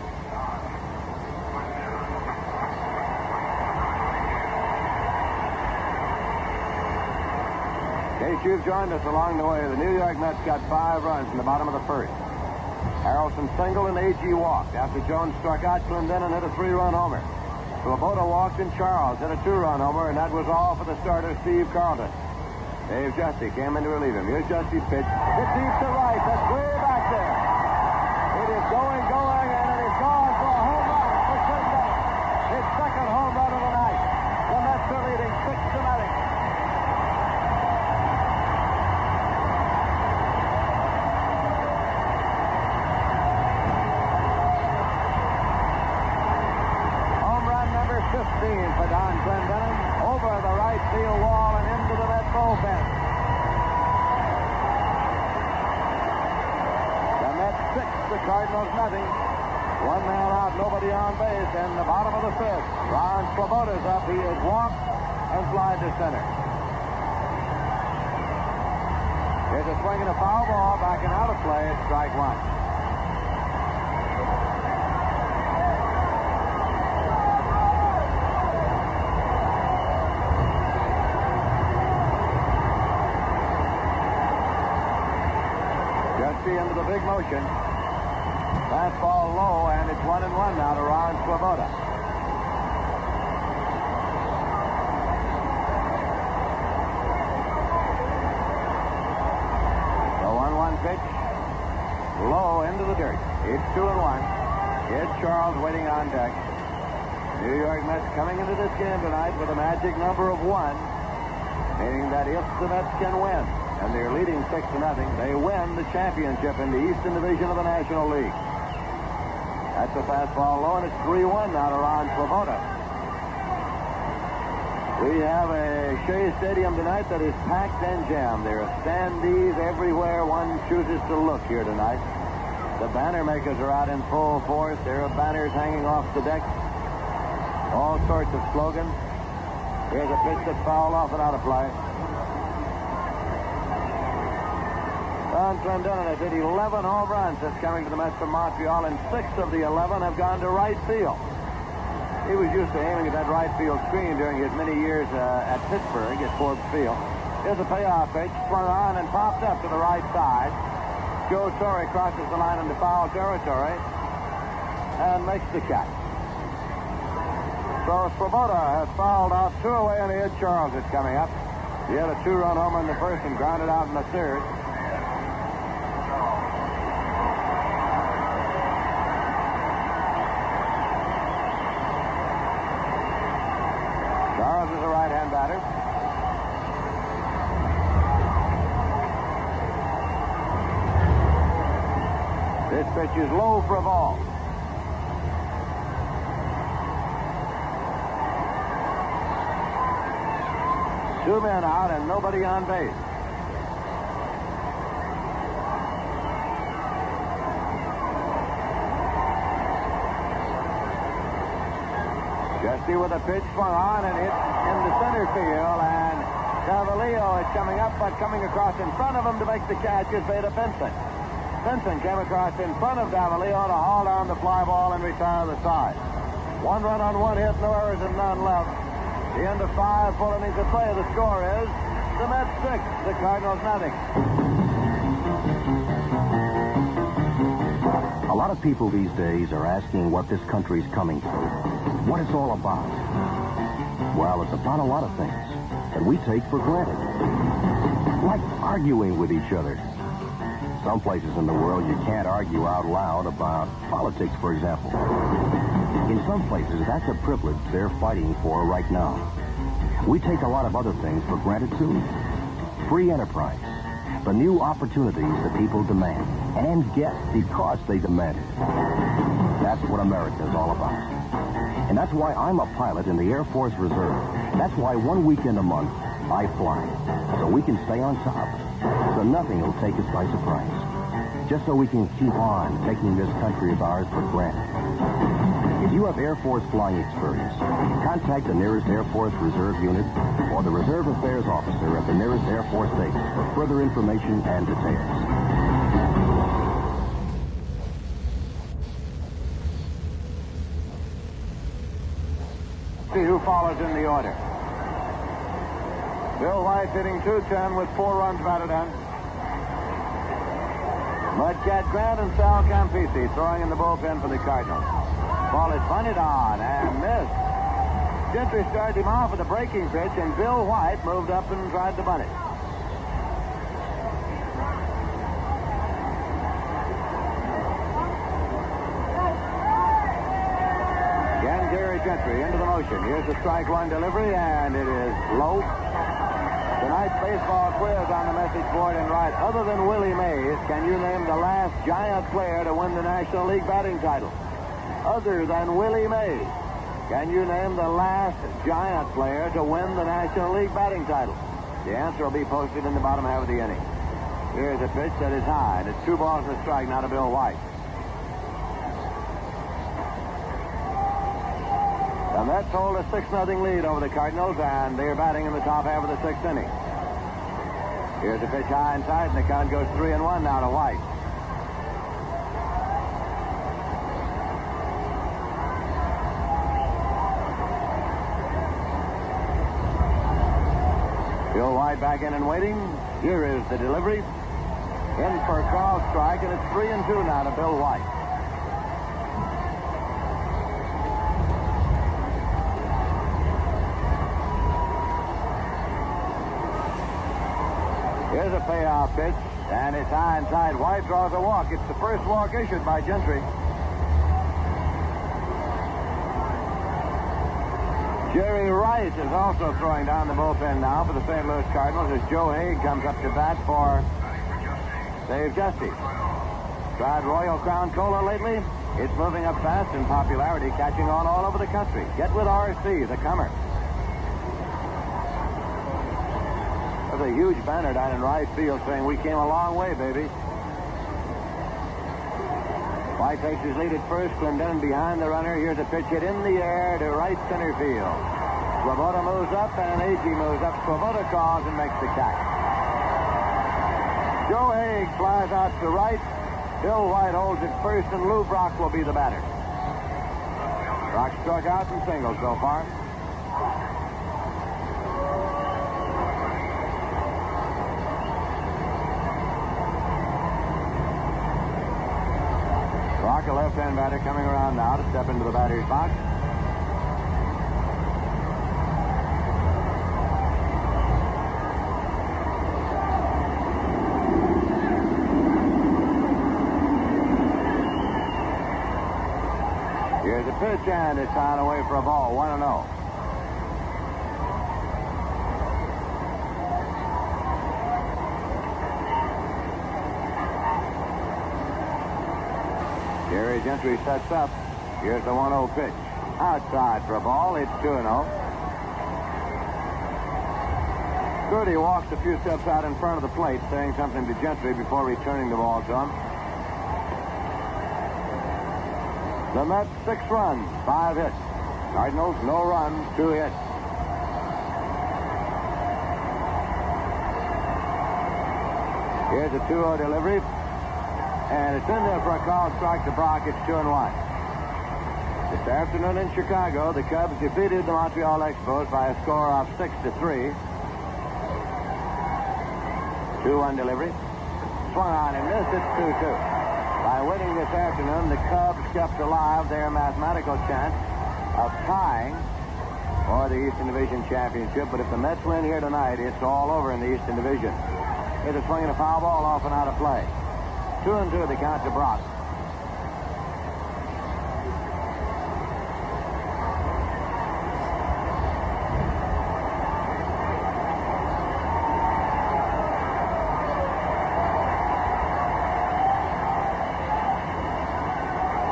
In case you've joined us along the way, the New York Mets got 5 runs in the bottom of the 1st. Harrelson singled and A.G. walked. After Jones struck out, Clendenin hit a 3-run homer. Swoboda walked and Charles hit a 2-run homer, and that was all for the starter, Steve Carlton. Dave Justy came in to relieve him. Here's Justy's pitch. Hit deep to right. That's way back there. It is going, and it is gone for for Don Clendenin. Over the right field wall and into the Met bullpen. The Mets 6, the Cardinals nothing. One man out, nobody on base, and the bottom of the fifth. Ron Swoboda's up. He is walked and flied to center. Here's a swing and a foul ball, backing out of play. It's strike one. Into the big motion. Fastball low, and it's 1-1 now to Ron Swoboda. The 1-1 pitch. Low into the dirt. It's 2-1. Ed Charles waiting on deck. New York Mets coming into this game tonight with a magic number of 1, meaning that if the Mets can win, and they're leading 6-0, they win the championship in the Eastern Division of the National League. That's a fastball low, and it's 3-1 now to Ron Swoboda. We have a Shea Stadium tonight that is packed and jammed. There are standees everywhere one chooses to look here tonight. The banner makers are out in full force. There are banners hanging off the deck. All sorts of slogans. Here's a pitch that's fouled off and out of play. Don Clendenin has hit 11 home runs since coming to the Mets from Montreal, and 6 of the 11 have gone to right field. He was used to aiming at that right field screen during his many years at Pittsburgh at Forbes Field. Here's a payoff pitch, swung on and popped up to the right side. Joe Torre crosses the line into foul territory and makes the catch. So Swoboda has fouled off 2 away, and Ed Charles is coming up. He had a 2-run homer in the first and grounded out in the third. Charles is a right-hand batter. This pitch is low for a ball. Two men out and nobody on base. Jesse with a pitch swung on and hit in the center field, and Cavallillo is coming up, but coming across in front of him to make the catch is Veda Pinson. Pinson came across in front of Cavallillo to haul down the fly ball and retire the side. 1 run on 1 hit, no errors and none left. The end of 5 full innings of play. The score is the Mets 6, the Cardinals nothing. A lot of people these days are asking what this country's coming to, what it's all about. Well, it's about a lot of things that we take for granted, like arguing with each other. Some places in the world you can't argue out loud about politics, for example. In some places, that's a privilege they're fighting for right now. We take a lot of other things for granted, too. Free enterprise, the new opportunities that people demand and get because they demand it. That's what America is all about. And that's why I'm a pilot in the Air Force Reserve. That's why 1 weekend a month, I fly, so we can stay on top, so nothing will take us by surprise. Just so we can keep on taking this country of ours for granted. If you have Air Force flying experience, contact the nearest Air Force Reserve unit or the Reserve Affairs officer at the nearest Air Force base for further information and details. See who follows in the order. Bill White hitting .210 with 4 runs batted in. Mudcat Grant and Sal Campisi throwing in the bullpen for the Cardinals. Ball is bunted on and missed. Gentry started him off with a breaking pitch, and Bill White moved up and tried to bunt it. Again, Gary Gentry into the motion. Here's the strike 1 delivery, and it is low. Tonight's baseball quiz on the message board in right. Other than Willie Mays, can you name the last Giant player to win the National League batting title? Other than Willie Mays. Can you name the last Giant player to win the National League batting title? The answer will be posted in the bottom half of the inning. Here's a pitch that is high, and it's 2 balls and a strike now to Bill White. The Mets hold a 6-0 lead over the Cardinals, and they're batting in the top half of the 6th inning. Here's a pitch high inside, and the count goes 3-1 now to White. Bill White back in and waiting. Here is the delivery. In for a call strike, and it's 3-2 now to Bill White. Here's a payoff pitch, and it's high inside. White draws a walk. It's the first walk issued by Gentry. Jerry Rice is also throwing down the bullpen now for the St. Louis Cardinals as Joe Haig comes up to bat for Dave Justice. Tried Royal Crown Cola lately. It's moving up fast in popularity, catching on all over the country. Get with RC, the comer. There's a huge banner down in right field saying, "We came a long way, baby." White takes his lead at first. Clendenin behind the runner. Here's a pitch hit in the air to right center field. Swoboda moves up, and an Agee moves up. Swoboda calls and makes the catch. Joe Haig flies out to right. Bill White holds it first, and Lou Brock will be the batter. Brock struck out and singled so far. Brock, a left-hand batter, coming around now to step into the batter's box. Here's a pitch, and it's on away for a ball, 1-0. Gary Gentry sets up. Here's the 1-0 pitch. Outside for a ball. It's 2-0. Gertie walks a few steps out in front of the plate, saying something to Gentry before returning the ball to him. The Mets, 6 runs, 5 hits. Cardinals, no runs, 2 hits. Here's a 2-0 delivery. And it's in there for a call strike to Brock. It's 2-1. This afternoon in Chicago, the Cubs defeated the Montreal Expos by a score of 6-3. 2-1 delivery. Swung on and missed. It's 2-2. By winning this afternoon, the Cubs kept alive their mathematical chance of tying for the Eastern Division Championship. But if the Mets win here tonight, it's all over in the Eastern Division. Here's a swing and a foul ball off and out of play. 2-2 the count to Brock.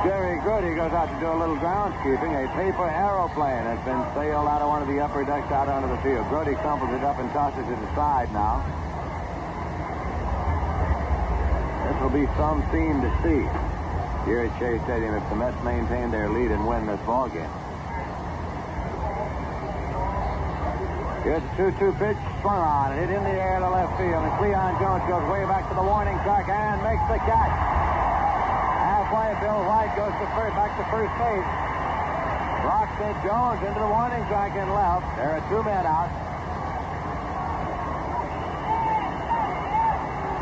Jerry Grody goes out to do a little groundskeeping. A paper aeroplane has been sailed out of one of the upper decks out onto the field. Grody crumples it up and tosses it aside now. This will be some scene to see here at Shea Stadium if the Mets maintain their lead and win this ball game. Here's a 2-2 pitch, swung on, hit in the air to left field, and Cleon Jones goes way back to the warning track and makes the catch. Halfway, Bill White goes to first, back to first base. Brock St. Jones into the warning track and left. There are 2 men out.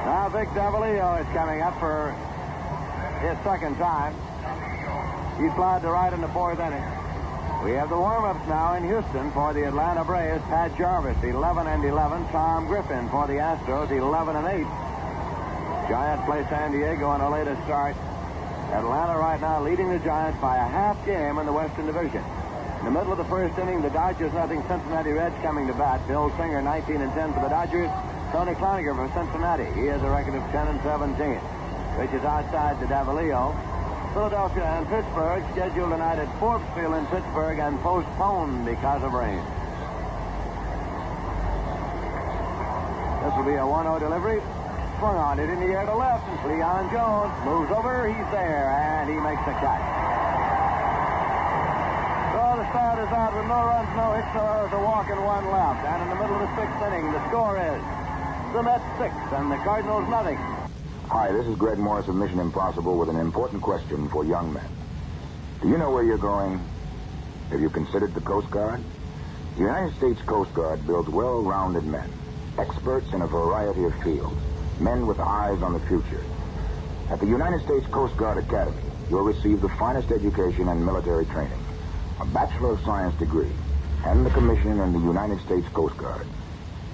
Now Vic Davalillo is coming up for his second time. He flied to right in the 4th inning. We have the warm-ups now in Houston for the Atlanta Braves. Pat Jarvis, 11-11. Tom Griffin for the Astros, 11-8. Giants play San Diego on a latest start. Atlanta right now leading the Giants by a half game in the Western Division. In the middle of the first inning, the Dodgers nothing. Cincinnati Reds coming to bat. Bill Singer, 19-10 for the Dodgers. Tony Cloninger for Cincinnati. He has a record of 10-17. Which is outside to Davalillo. Philadelphia and Pittsburgh, scheduled tonight at Forbes Field in Pittsburgh and postponed because of rain. This will be a 1-0 delivery. Swung on it in the air to left, and Leon Jones moves over. He's there, and he makes the catch. So the start is out with no runs, no hits, no errors, a walk, and one left. And in the middle of the sixth inning, the score is the Mets 6 and the Cardinals nothing. Hi, this is Greg Morris of Mission Impossible with an important question for young men. Do you know where you're going? Have you considered the Coast Guard? The United States Coast Guard builds well-rounded men, experts in a variety of fields, men with eyes on the future. At the United States Coast Guard Academy, you'll receive the finest education and military training, a Bachelor of Science degree, and the commission in the United States Coast Guard.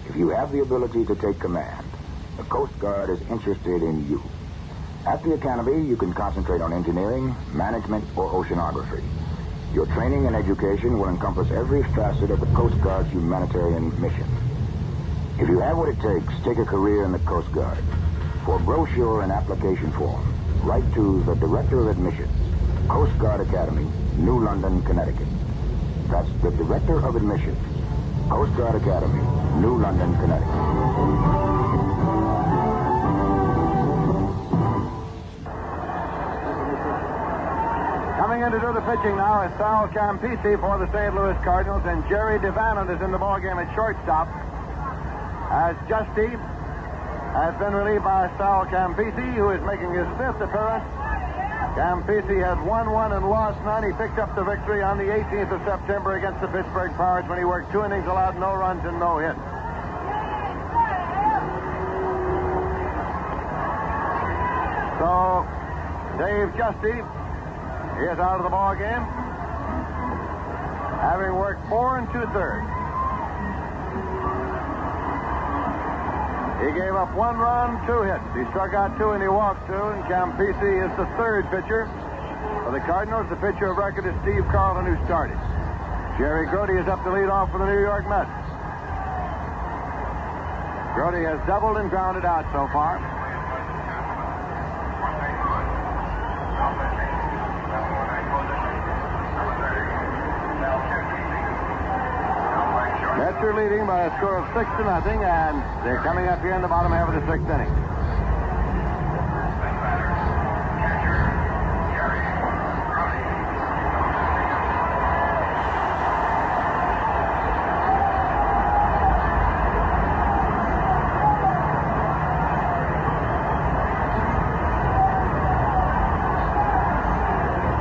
If you have the ability to take command, the Coast Guard is interested in you. At the Academy, you can concentrate on engineering, management, or oceanography. Your training and education will encompass every facet of the Coast Guard's humanitarian mission. If you have what it takes, take a career in the Coast Guard. For brochure and application form, write to the Director of Admissions, Coast Guard Academy, New London, Connecticut. That's the Director of Admissions, Coast Guard Academy, New London, Connecticut. Coming in to do the pitching now is Sal Campisi for the St. Louis Cardinals, and Jerry DeVanon is in the ballgame at shortstop. As Justy has been relieved by Sal Campisi, who is making his 5th appearance. Campisi had won 1 and lost 9. He picked up the victory on the 18th of September against the Pittsburgh Pirates when he worked 2 innings, allowed no runs and no hits. So Dave Justy is out of the ball game, having worked 4 2/3. He gave up 1 run, 2 hits. He struck out 2 and he walked 2. And Campisi is the 3rd pitcher for the Cardinals. The pitcher of record is Steve Carlton, who started. Jerry Grody is up to lead off for the New York Mets. Grody has doubled and grounded out so far. Mets are leading by a score of 6-0, and they're coming up here in the bottom half of the 6th inning.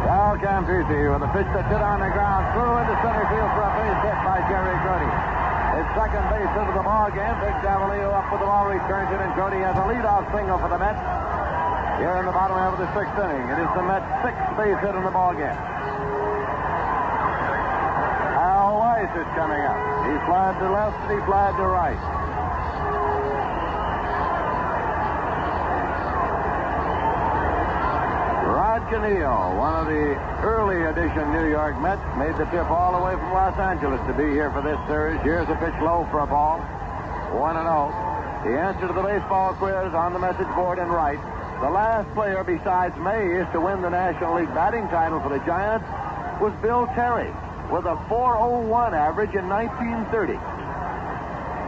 Sal Campisi with a pitch that hit on the ground, threw into center field for a base hit by Jerry Grody. It's second base into the ball game. Big Davalillo up with the ball, returns it, and Grody has a leadoff single for the Mets here in the bottom half of the 6th inning. It is the Mets' 6th base hit in the ball game. Al Weiss is coming up. He flied to left, and he flied to right. Rod Canillo, one of the early edition New York Mets, made the trip all the way from Los Angeles to be here for this series. Here's a pitch low for a ball. 1-0. The answer to the baseball quiz on the message board in right. The last player besides Mays to win the National League batting title for the Giants was Bill Terry with a .401 average in 1930.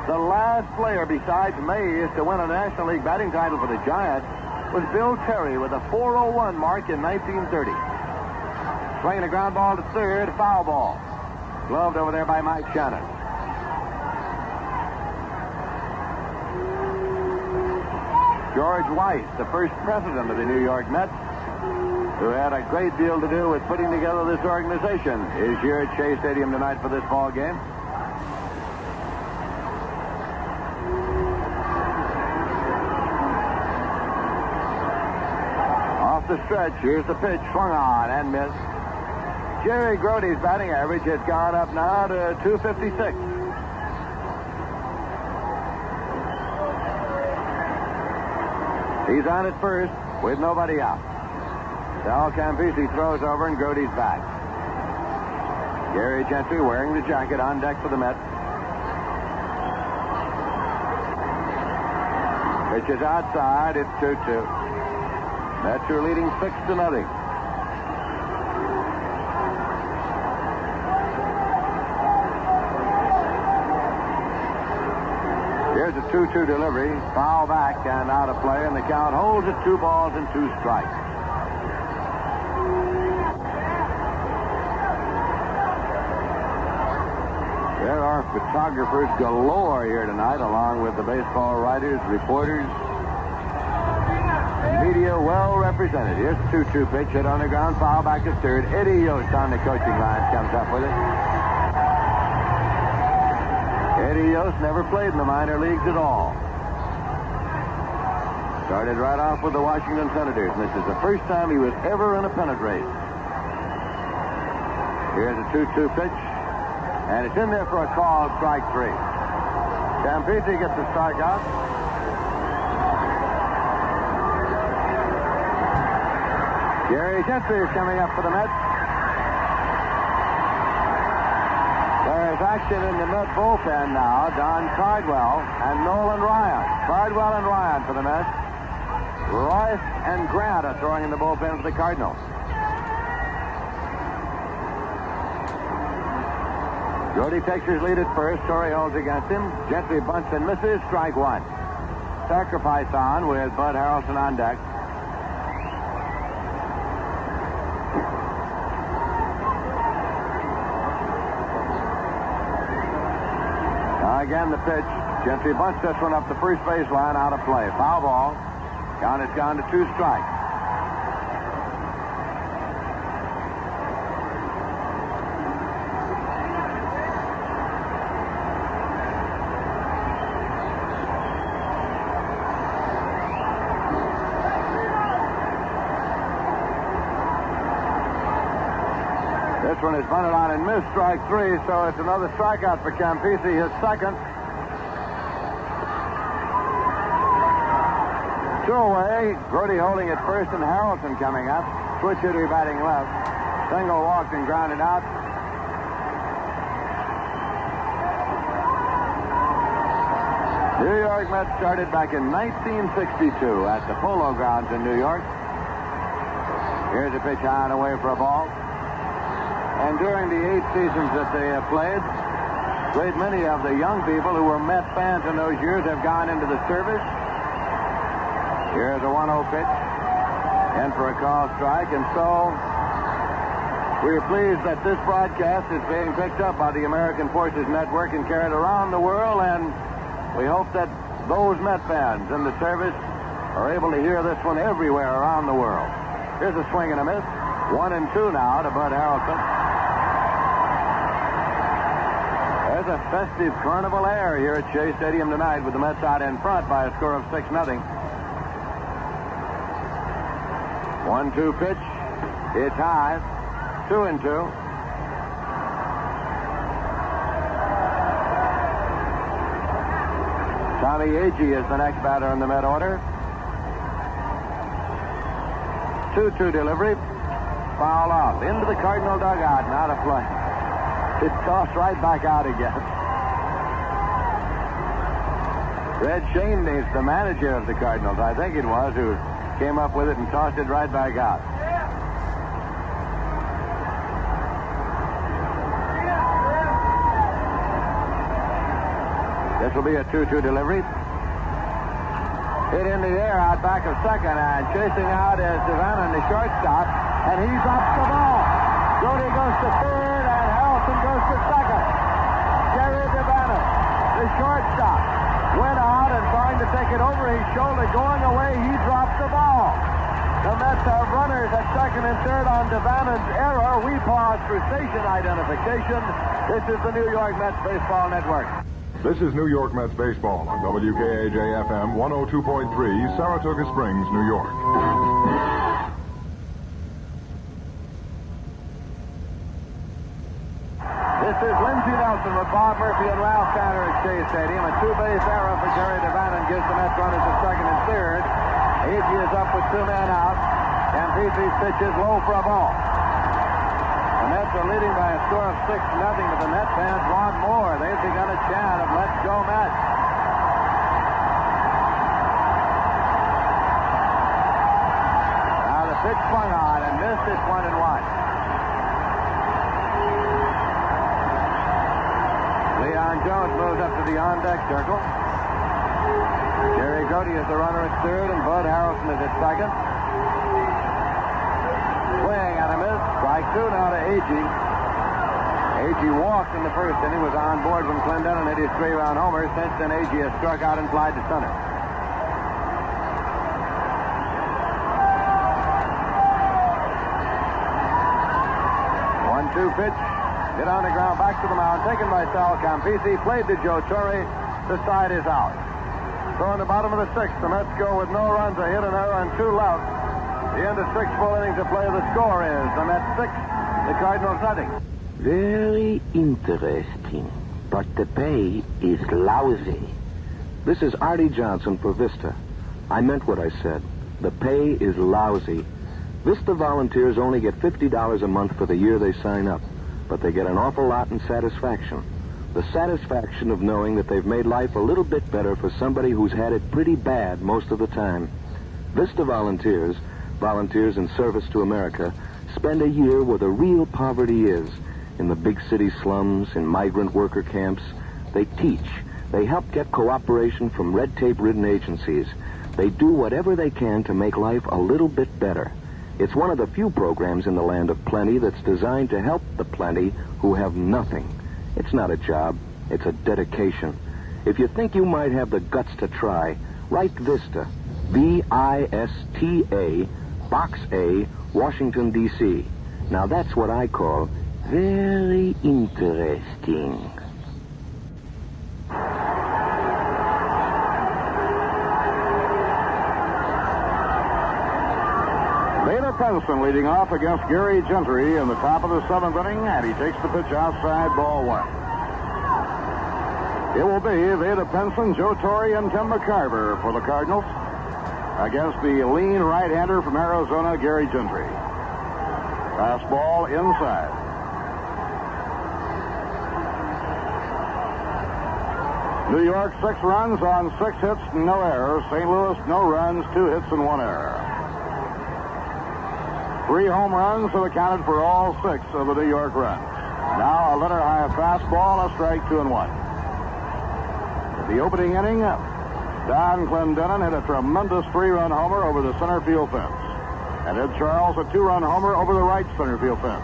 The last player besides Mays to win a National League batting title for the Giants was Bill Terry with a .401 mark in 1930. Swinging a ground ball to third, foul ball. Gloved over there by Mike Shannon. George Weiss, the first president of the New York Mets, who had a great deal to do with putting together this organization, is here at Shea Stadium tonight for this ball game. Off the stretch, here's the pitch, swung on and missed. Jerry Grody's batting average has gone up now to .256. He's on at first with nobody out. Sal Campisi throws over and Grody's back. Gary Gentry wearing the jacket on deck for the Mets. Pitch is outside. It's 2-2. Mets are leading 6-0. Here's a 2-2 delivery. Foul back and out of play, and the count holds at 2 balls and 2 strikes. There are photographers galore here tonight, along with the baseball writers, reporters, media well represented. Here's a 2-2 pitch, hit on the ground, foul back to third. Eddie Yost on the coaching line comes up with it. Eddie Yost never played in the minor leagues at all. Started right off with the Washington Senators, and this is the first time he was ever in a pennant race. Here's a 2-2 pitch, and it's in there for a call, strike 3. Campisi gets the strikeout. Gary Gentry is coming up for the Mets. There is action in the Met bullpen now. Don Cardwell and Nolan Ryan. Cardwell and Ryan for the Mets. Royce and Grant are throwing in the bullpen for the Cardinals. Jody takes his lead at first. Torrey holds against him. Gentry bunts and misses. Strike 1. Sacrifice on with Bud Harrelson on deck. Again, the pitch. Gentry bunts this one up the first baseline, out of play. Foul ball. Count has gone to 2 strikes. This one is bunted on and missed, strike 3, so it's another strikeout for Campisi, his second. 2 away. Brody holding at first and Harrelson coming up. Switch hitter batting left. Single walked and grounded out. New York Mets started back in 1962 at the Polo Grounds in New York. Here's a pitch high and away for a ball. And during the 8 seasons that they have played, great many of the young people who were Met fans in those years have gone into the service. Here's a 1-0 pitch. In for a call strike. And so we're pleased that this broadcast is being picked up by the American Forces Network and carried around the world. And we hope that those Met fans in the service are able to hear this one everywhere around the world. Here's a swing and a miss. 1-2 now to Bud Harrelson. There's a festive carnival air here at Shea Stadium tonight with the Mets out in front by a score of 6-0. 1-2 pitch. It's high. 2-2. Tommy Agee is the next batter in the Met order. 2-2 delivery. Foul off. Into the Cardinal dugout and out of play. It's tossed right back out again. Red Shane is the manager of the Cardinals, I think it was, who came up with it and tossed it right back out. This will be a 2-2 delivery. Hit in the air out back of second, and chasing out is Devannon, the shortstop, and he drops the ball. Brody goes to third, and Harrelson goes to second. Jerry Devannon, the shortstop, went out and trying to take it over his shoulder. Going away, he dropped the ball. The Mets have runners at second and third on Devannon's error. We pause for station identification. This is the New York Mets Baseball Network. This is New York Mets baseball on WKAJ-FM 102.3, Saratoga Springs, New York. This is Lindsey Nelson with Bob Murphy and Ralph Tanner at Shea Stadium. A 2-base error for Jerry Devannon gives the Mets runners at second and third. Agee is up with 2 men out. Campisi's pitch is low for a ball. The Mets are leading by a score of 6-0, but the Mets fans want more. They've begun a chant of "Let's go Mets." Now the pitch swung on and missed. It's 1-1. Leon Jones moves up to the on-deck circle. Jody is the runner at third, and Bud Harrelson is at second. Swing and a miss. Strike two now to Agee. Agee walked in the first inning, was on board when Clendenon hit his three-run homer. Since then, Agee has struck out and flied to center. 1-2 pitch. Hit on the ground, back to the mound, taken by Sal Campisi. Played to Joe Torre. The side is out. So in the bottom of the sixth, the Mets go with no runs, a hit, an error, and 2 louts. The end of 6 full innings of play. The score is the Mets 6, the Cardinals nothing. Very interesting, but the pay is lousy. This is Artie Johnson for Vista. I meant what I said. The pay is lousy. Vista volunteers only get $50 a month for the year they sign up, but they get an awful lot in satisfaction. The satisfaction of knowing that they've made life a little bit better for somebody who's had it pretty bad most of the time. Vista volunteers in service to America, spend a year where the real poverty is, in the big city slums, in migrant worker camps. They teach. They help get cooperation from red tape-ridden agencies. They do whatever they can to make life a little bit better. It's one of the few programs in the land of plenty that's designed to help the plenty who have nothing. It's not a job. It's a dedication. If you think you might have the guts to try, write Vista. V-I-S-T-A, Box A, Washington, D.C. Now that's what I call very interesting. Veda Penson leading off against Gary Gentry in the top of the 7th inning, and he takes the pitch outside, ball 1. It will be Veda Penson, Joe Torre, and Tim McCarver for the Cardinals against the lean right-hander from Arizona, Gary Gentry. Fastball inside. New York, 6 runs on 6 hits, no errors. St. Louis, no runs, 2 hits and 1 error. 3 home runs have accounted for all 6 of the New York runs. Now a letter-high fastball, a strike, 2-1. The opening inning, Don Clendenon hit a tremendous 3-run homer over the center field fence. And Ed Charles a 2-run homer over the right center field fence.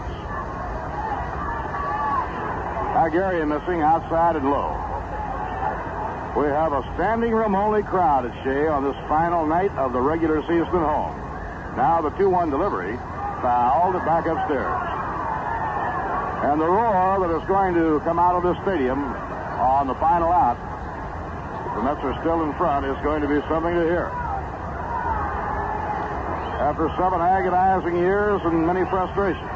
Now Gary missing outside and low. We have a standing room only crowd at Shea on this final night of the regular season at home. Now the 2-1 delivery, fouled back upstairs. And the roar that is going to come out of this stadium on the final out, the Mets are still in front, is going to be something to hear. After 7 agonizing years and many frustrations,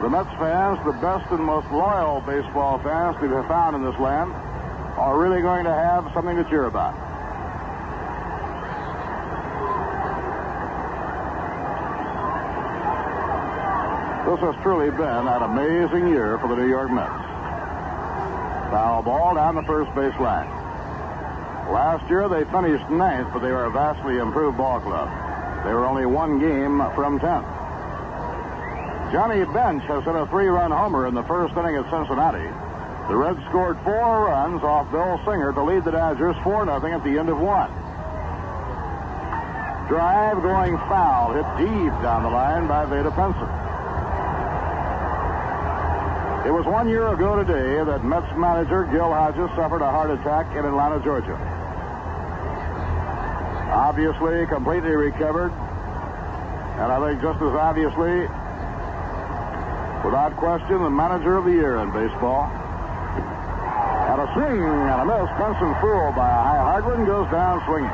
the Mets fans, the best and most loyal baseball fans to be found in this land, are really going to have something to cheer about. This has truly been an amazing year for the New York Mets. Foul ball down the first base line. Last year they finished 9th, but they were a vastly improved ball club. They were only 1 game from 10th. Johnny Bench has hit a 3-run homer in the first inning at Cincinnati. The Reds scored 4 runs off Bill Singer to lead the Dodgers 4-0 at the end of 1. Drive going foul, hit deep down the line by Veda Penson. It was 1 year ago today that Mets manager Gil Hodges suffered a heart attack in Atlanta, Georgia. Obviously completely recovered, and I think just as obviously, without question, the manager of the year in baseball. And a swing and a miss. Penson fooled by a high hard one, goes down swinging.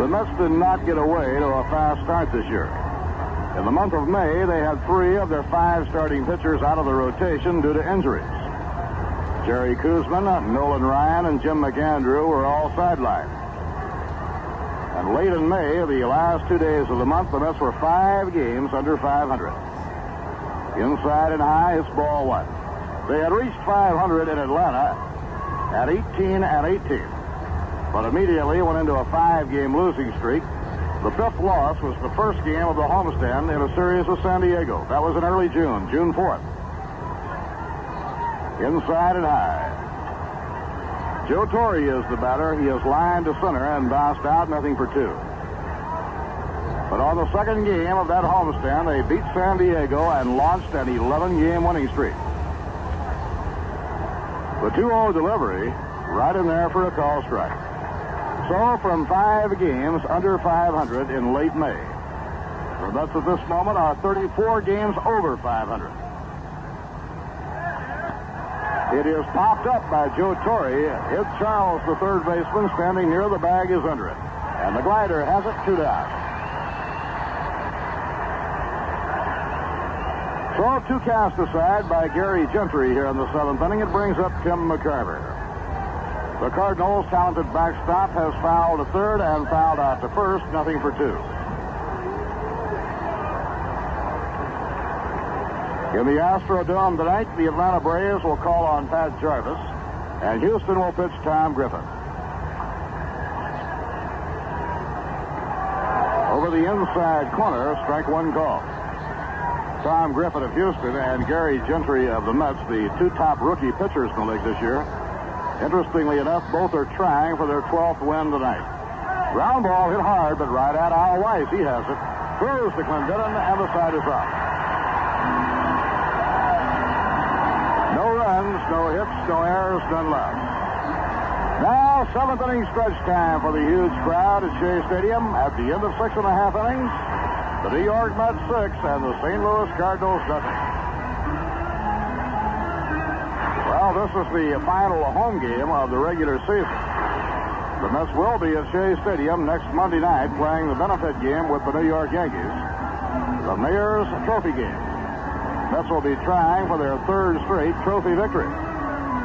The Mets did not get away to a fast start this year. In the month of May, they had 3 of their 5 starting pitchers out of the rotation due to injuries. Jerry Koosman, Nolan Ryan, and Jim McAndrew were all sidelined. And late in May, the last 2 days of the month, the Mets were 5 games under 500. Inside and high, it's ball 1. They had reached 500 in Atlanta at 18-18. But immediately went into a 5-game losing streak. The 5th loss was the first game of the homestand in a series of San Diego. That was in early June, June 4th. Inside and high. Joe Torre is the batter. He is lined to center and bounced out, nothing for two. But on the second game of that homestand, they beat San Diego and launched an 11-game winning streak. The 2-0 delivery, right in there for a call strike. So from 5 games under 500 in late May, the Mets at this moment are 34 games over 500. It is popped up by Joe Torre. Ed Charles, the third baseman, standing near the bag, is under it. And the glider has it 2 down. So 2 cast aside by Gary Gentry here in the 7th inning. It brings up Tim McCarver. The Cardinals' talented backstop has fouled to third and fouled out to first, nothing for 2. In the Astrodome tonight, the Atlanta Braves will call on Pat Jarvis, and Houston will pitch Tom Griffin. Over the inside corner, strike 1 call. Tom Griffin of Houston and Gary Gentry of the Mets, the 2 top rookie pitchers in the league this year. Interestingly enough, both are trying for their 12th win tonight. Ground ball hit hard, but right at Al Weiss. He has it. Throws to Clendenin, and the side is up. No runs, no hits, no errors, none left. Now, 7th inning stretch time for the huge crowd at Shea Stadium. At the end of 6 1/2 innings, the New York Mets 6 and the St. Louis Cardinals nothing. Well, this is the final home game of the regular season. The Mets will be at Shea Stadium next Monday night playing the benefit game with the New York Yankees, the Mayor's Trophy game. Mets will be trying for their 3rd straight trophy victory.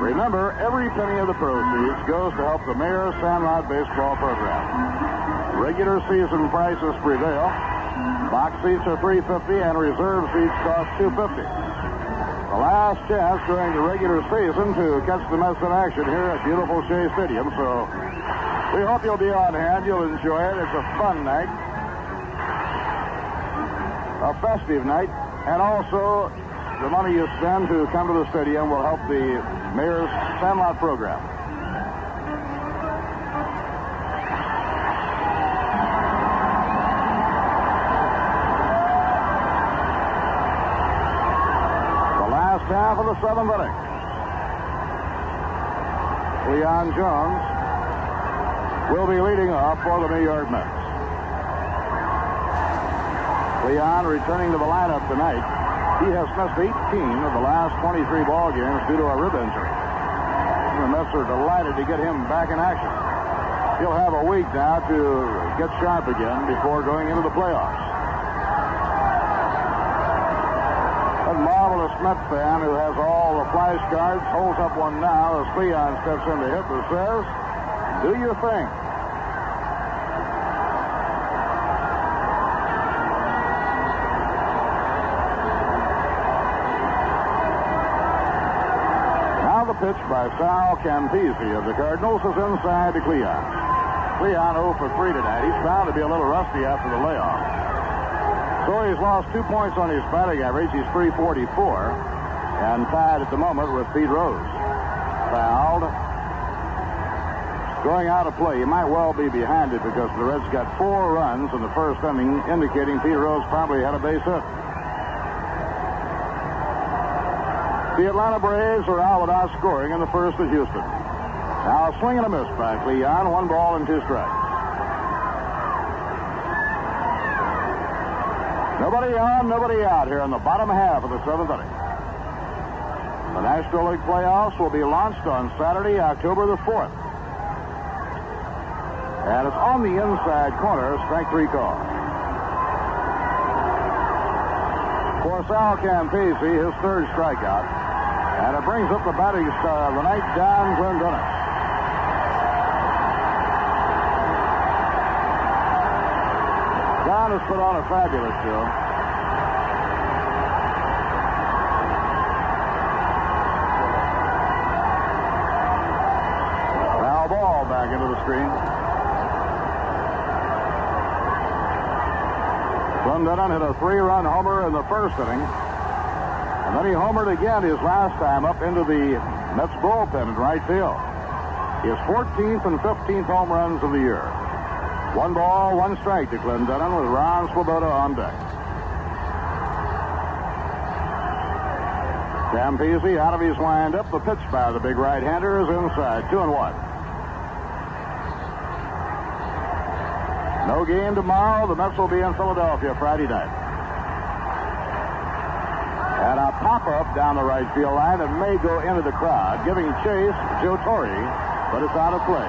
Remember, every penny of the proceeds goes to help the Mayor's Sandlot Baseball program. Regular season prices prevail. Box seats are $3.50 and reserve seats cost $2.50. The last chance during the regular season to catch the Mets in action here at beautiful Shea Stadium. So we hope you'll be on hand. You'll enjoy it. It's a fun night, a festive night, and also the money you spend to come to the stadium will help the Mayor's Sandlot program. Half of the 7th inning. Leon Jones will be leading off for the New York Mets. Leon returning to the lineup tonight. He has missed 18 of the last 23 ball games due to a rib injury. The Mets are delighted to get him back in action. He'll have a week now to get sharp again before going into the playoffs. A marvelous Met fan who has all the flash cards holds up one now as Leon steps in to hit and says, "Do your thing." Now the pitch by Sal Campisi of the Cardinals is inside to Cleon. Cleon 0 for 3 tonight. He's bound to be a little rusty after the layoff. So he's lost 2 points on his batting average. He's .344 and tied at the moment with Pete Rose. Fouled. Going out of play. He might well be behind it because the Reds got 4 runs in the first inning, indicating Pete Rose probably had a base hit. The Atlanta Braves are out without scoring in the first at Houston. Now a swing and a miss by Cleon. 1 ball and 2 strikes. Nobody on, nobody out here in the bottom half of the 7th inning. The National League playoffs will be launched on Saturday, October the 4th. And it's on the inside corner, strike 3 call. For Sal Campisi, his 3rd strikeout. And it brings up the batting star of the night, Don Clendenin. Don has put on a fabulous show. Foul ball back into the screen. Clendenin hit a 3-run homer in the first inning. And then he homered again his last time up into the Mets bullpen in right field. His 14th and 15th home runs of the year. 1 ball, 1 strike to Clendenin with Ron Swoboda on deck. Campese out of his windup. The pitch by the big right-hander is inside. 2-1. No game tomorrow. The Mets will be in Philadelphia Friday night. And a pop-up down the right field line that may go into the crowd, giving chase Joe Torre, but it's out of play.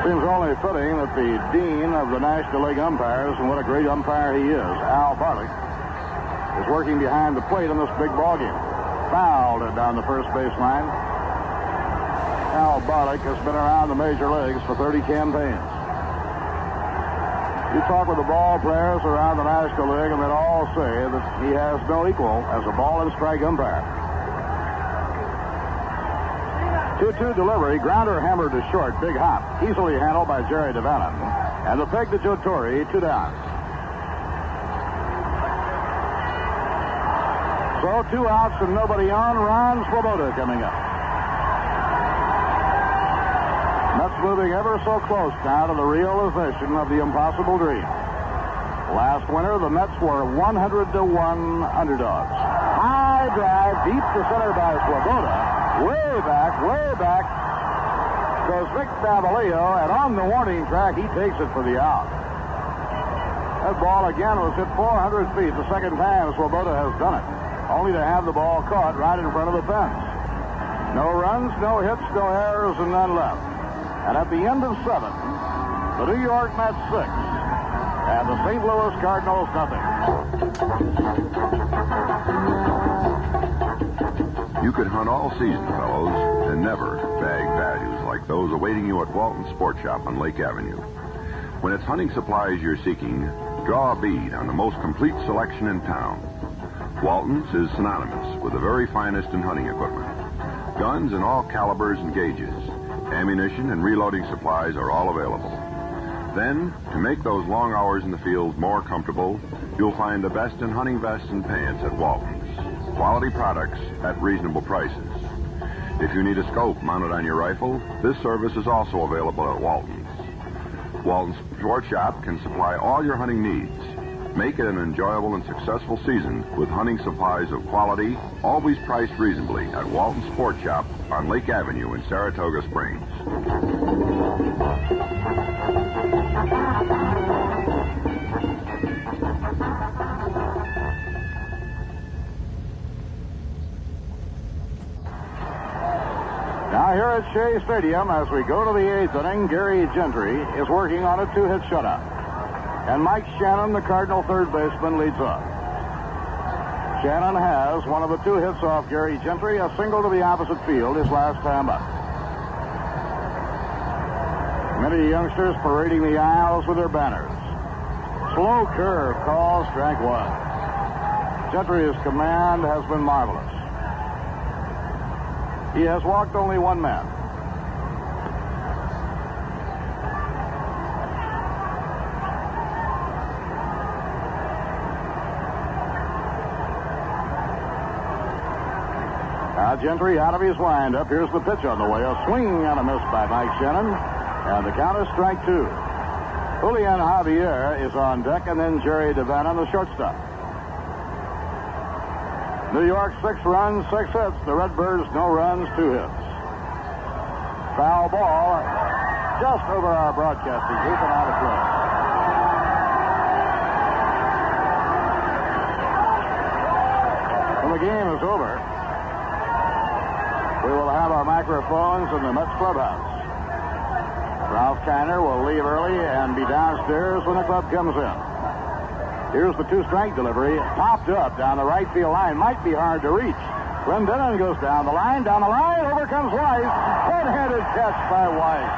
Seems only fitting that the dean of the National League umpires, and what a great umpire he is, Al Barlick, is working behind the plate in this big ball game. Fouled down the first baseline. Al Barlick has been around the major leagues for 30 campaigns. You talk with the ball players around the National League, and they'd all say that he has no equal as a ball and strike umpire. 2-2 delivery, grounder hammered to short, big hop, easily handled by Jerry DeVannen. And the peg to Joe Torre, 2 down. So 2 outs and nobody on. Ron Swoboda coming up. Mets moving ever so close now to the realization of the impossible dream. Last winter, the Mets were 100-1 underdogs. High drive, deep to center by Swoboda. Way back goes Vic Davalillo, and on the warning track, he takes it for the out. That ball again was hit 400 feet the second time Swoboda has done it, only to have the ball caught right in front of the fence. No runs, no hits, no errors, and none left. And at the end of 7, the New York Mets 6, and the St. Louis Cardinals nothing. You could hunt all season, fellows, and never bag values like those awaiting you at Walton's Sport Shop on Lake Avenue. When it's hunting supplies you're seeking, draw a bead on the most complete selection in town. Walton's is synonymous with the very finest in hunting equipment. Guns in all calibers and gauges. Ammunition and reloading supplies are all available. Then, to make those long hours in the field more comfortable, you'll find the best in hunting vests and pants at Walton's. Quality products at reasonable prices. If you need a scope mounted on your rifle, this service is also available at Walton's. Walton's Sport Shop can supply all your hunting needs. Make it an enjoyable and successful season with hunting supplies of quality, always priced reasonably at Walton's Sport Shop on Lake Avenue in Saratoga Springs. Now here at Shea Stadium, as we go to the 8th inning, Gary Gentry is working on a 2-hit shutout. And Mike Shannon, the Cardinal third baseman, leads off. Shannon has one of the 2 hits off Gary Gentry, a single to the opposite field his last time up. Many youngsters parading the aisles with their banners. Slow curve, call, strike 1. Gentry's command has been marvelous. He has walked only 1 man. Now Gentry out of his windup. Here's the pitch on the way. A swing and a miss by Mike Shannon. And the count is strike 2. Julian Javier is on deck, and then Jerry DeVannen, the shortstop. New York 6 runs, 6 hits. The Redbirds no runs, 2 hits. Foul ball just over our broadcasting booth and out of play. When the game is over, we will have our microphones in the Mets clubhouse. Ralph Kiner will leave early and be downstairs when the club comes in. Here's the 2-strike delivery. Popped up down the right field line. Might be hard to reach. Clendenin goes down the line. Over comes Weiss. Head-handed catch by Weiss.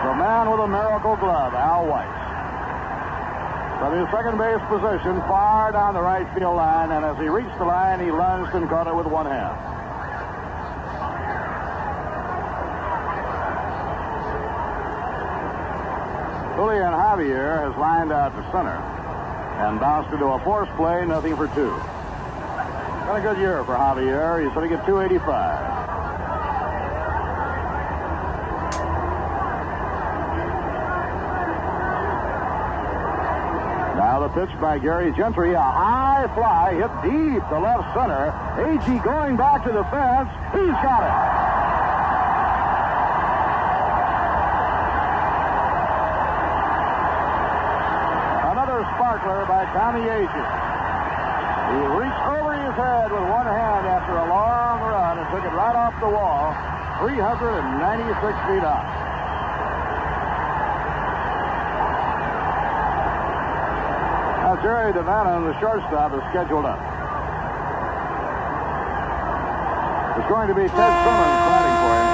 The man with a miracle glove, Al Weiss. From his second base position, far down the right field line, and as he reached the line, he lunged and caught it with one hand. Julian Javier has lined out to center and bounced into a force play, nothing for two. Been a good year for Javier. He's going to get 285. Now the pitch by Gary Gentry, a high fly hit deep to left center. Agee going back to the fence. He's got it. Another sparkler by Tommy Agee. He reached over his head with one hand after a long run and took it right off the wall, 396 feet up. Now, Jerry Devannon, the shortstop, is scheduled up. It's going to be Ted Simmons batting for him.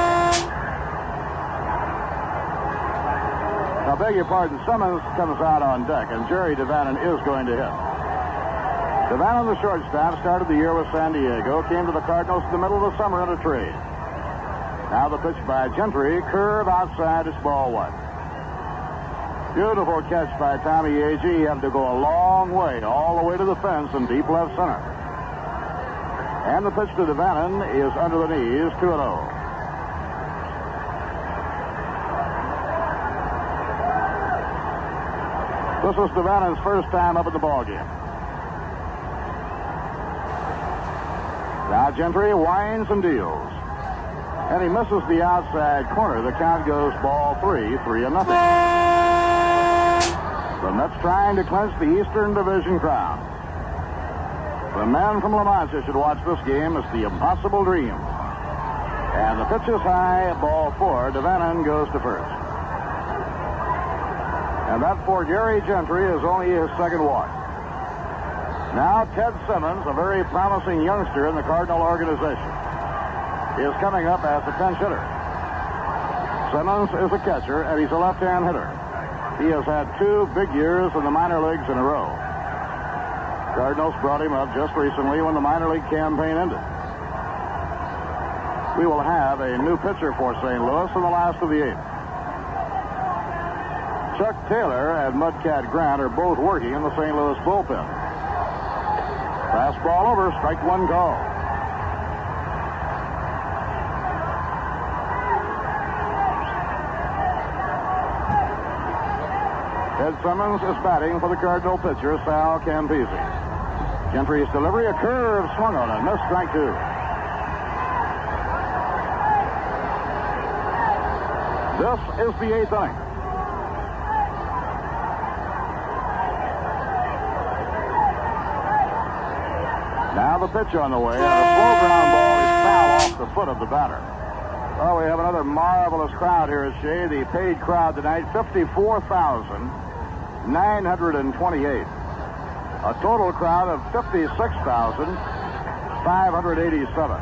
Now, beg your pardon, Simmons comes out on deck, and Jerry Devannon is going to hit. Devannon, the shortstop, started the year with San Diego, came to the Cardinals in the middle of the summer in a trade. Now the pitch by Gentry, curve outside, it's ball one. Beautiful catch by Tommy Agee. He had to go a long way, all the way to the fence in deep left center. And the pitch to Devannon is under the knees, 2-0. This was Devannon's first time up at the ballgame. Now Gentry winds and deals. And he misses the outside corner. The count goes ball 3, 3-0. The Mets trying to clinch the Eastern Division crown. The man from La Mancha should watch this game. It's the impossible dream. And the pitch is high, ball 4. Devannon goes to first. And that for Gary Gentry is only his second walk. Now Ted Simmons, a very promising youngster in the Cardinal organization, is coming up as a pinch hitter. Simmons is a catcher, and he's a left-hand hitter. He has had 2 big years in the minor leagues in a row. Cardinals brought him up just recently when the minor league campaign ended. We will have a new pitcher for St. Louis in the last of the 8th. Chuck Taylor and Mudcat Grant are both working in the St. Louis bullpen. Fastball over, strike one call. Ted Simmons is batting for the Cardinal pitcher, Sal Campisi. Gentry's delivery, a curve swung on it, missed, strike 2. This is the 8th inning. Now the pitch on the way, and a slow ground ball is foul off the foot of the batter. Well, we have another marvelous crowd here at Shea. The paid crowd tonight, 54,928. A total crowd of 56,587.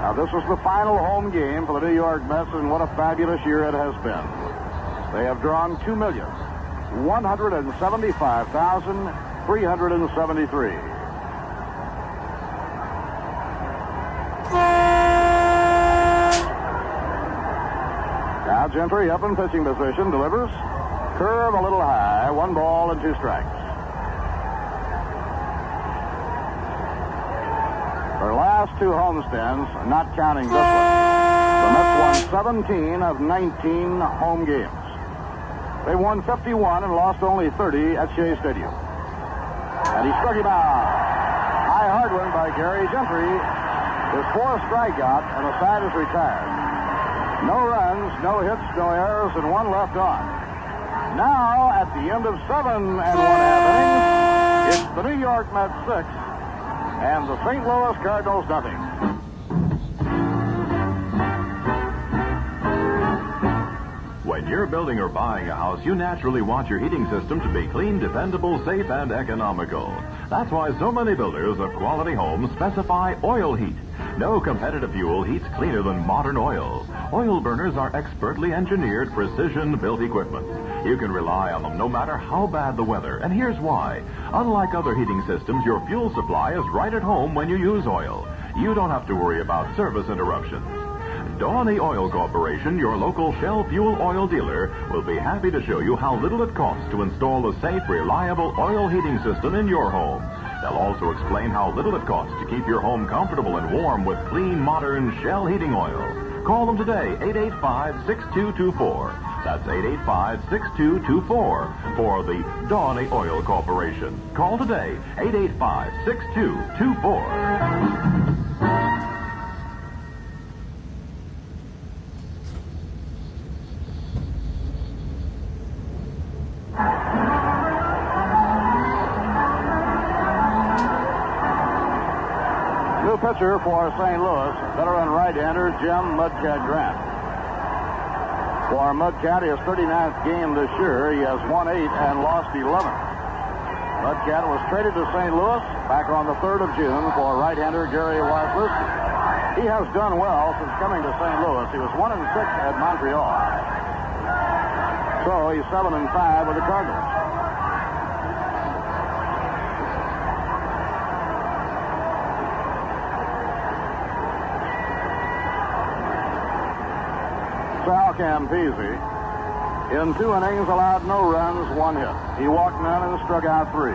Now, this is the final home game for the New York Mets, and what a fabulous year it has been. They have drawn 2,175,373. Now Gentry up in pitching position, delivers. Curve a little high, 1 ball and 2 strikes. Their last 2 homestands, not counting this one, the Mets won 17 of 19 home games. They won 51 and lost only 30 at Shea Stadium. And he struck him out. High hard one by Gary Gentry. His 4th strikeout, and the side is retired. No runs, no hits, no errors, and 1 left on. Now, at the end of 7 1/2 innings, it's the New York Mets 6 and the St. Louis Cardinals nothing. When When you're building or buying a house, you naturally want your heating system to be clean, dependable, safe, and economical. That's why so many builders of quality homes specify oil heat. No competitive fuel heats cleaner than modern oil. Oil burners are expertly engineered, precision-built equipment. You can rely on them no matter how bad the weather, and here's why. Unlike other heating systems, your fuel supply is right at home when you use oil. You don't have to worry about service interruptions. Dawny Oil Corporation, your local Shell fuel oil dealer, will be happy to show you how little it costs to install a safe, reliable oil heating system in your home. They'll also explain how little it costs to keep your home comfortable and warm with clean, modern Shell heating oil. Call them today, 885-6224. That's 885-6224 for the Dawny Oil Corporation. Call today, 885-6224. Pitcher for St. Louis, veteran right-hander Jim Mudcat Grant. For Mudcat, his 39th game this year, he has won 8 and lost 11. Mudcat was traded to St. Louis back on the 3rd of June for right-hander Gary Wyslicki. He has done well since coming to St. Louis. He was 1-6 at Montreal. So he's 7-5 with the Cardinals. Sal Campese, in 2 innings, allowed no runs, 1 hit. He walked none and struck out 3.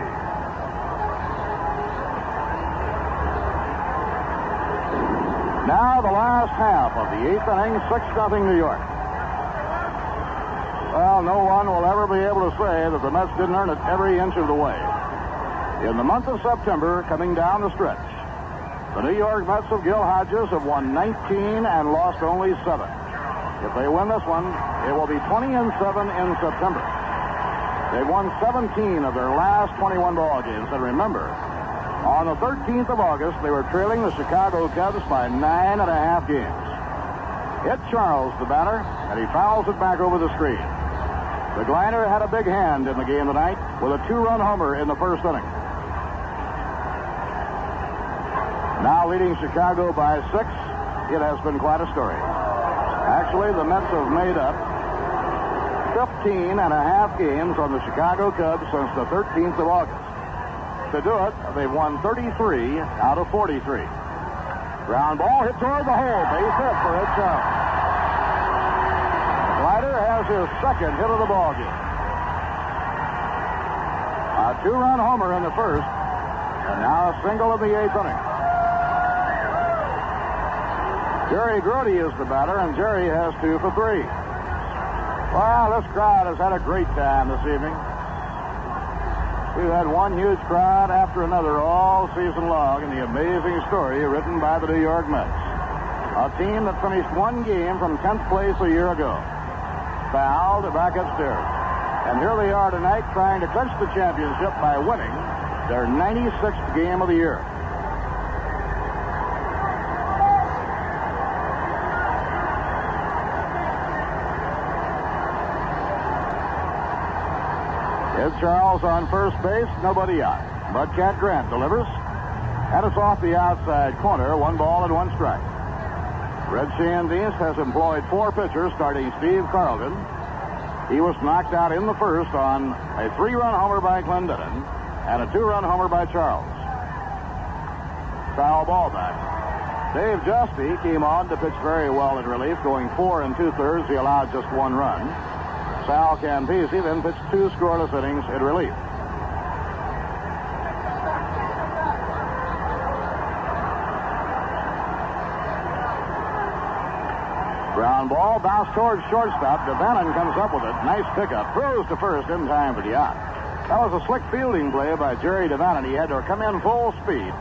Now the last half of the 8th inning, 6-0 New York. Well, no one will ever be able to say that the Mets didn't earn it every inch of the way. In the month of September, coming down the stretch, the New York Mets of Gil Hodges have won 19 and lost only 7. If they win this one, it will be 20-7 in September. They've won 17 of their last 21 ball games. And remember, on the 13th of August, they were trailing the Chicago Cubs by 9.5 games. Hit Charles the batter, and he fouls it back over the screen. The Glider had a big hand in the game tonight with a 2-run homer in the first inning. Now leading Chicago by 6, it has been quite a story. Actually, the Mets have made up 15.5 games on the Chicago Cubs since the 13th of August. To do it, they've won 33 out of 43. Ground ball hit toward the hole. Base hit for Ed Charles. Glider has his second hit of the ball game. A 2-run homer in the first, and now a single in the 8th inning. Jerry Grody is the batter, and Jerry has 2 for 3. Well, this crowd has had a great time this evening. We've had one huge crowd after another all season long in the amazing story written by the New York Mets. A team that finished 1 game from 10th place a year ago. Fouled back upstairs. And here they are tonight trying to clinch the championship by winning their 96th game of the year. Ed Charles on first base, nobody out. Mudcat Grant delivers, and it's off the outside corner, 1 ball and 1 strike. Red Shandis has employed 4 pitchers, starting Steve Carlton. He was knocked out in the first on a 3-run homer by Clendenin and a 2-run homer by Charles. Foul ball back. Dave Justy came on to pitch very well in relief, going 4 2/3. He allowed just 1 run. Sal Campese then pitched 2 scoreless innings in relief. Ground ball, bounced towards shortstop. DeVannen comes up with it. Nice pickup. Throws to first in time for the out. That was a slick fielding play by Jerry DeVannen. He had to come in full speed,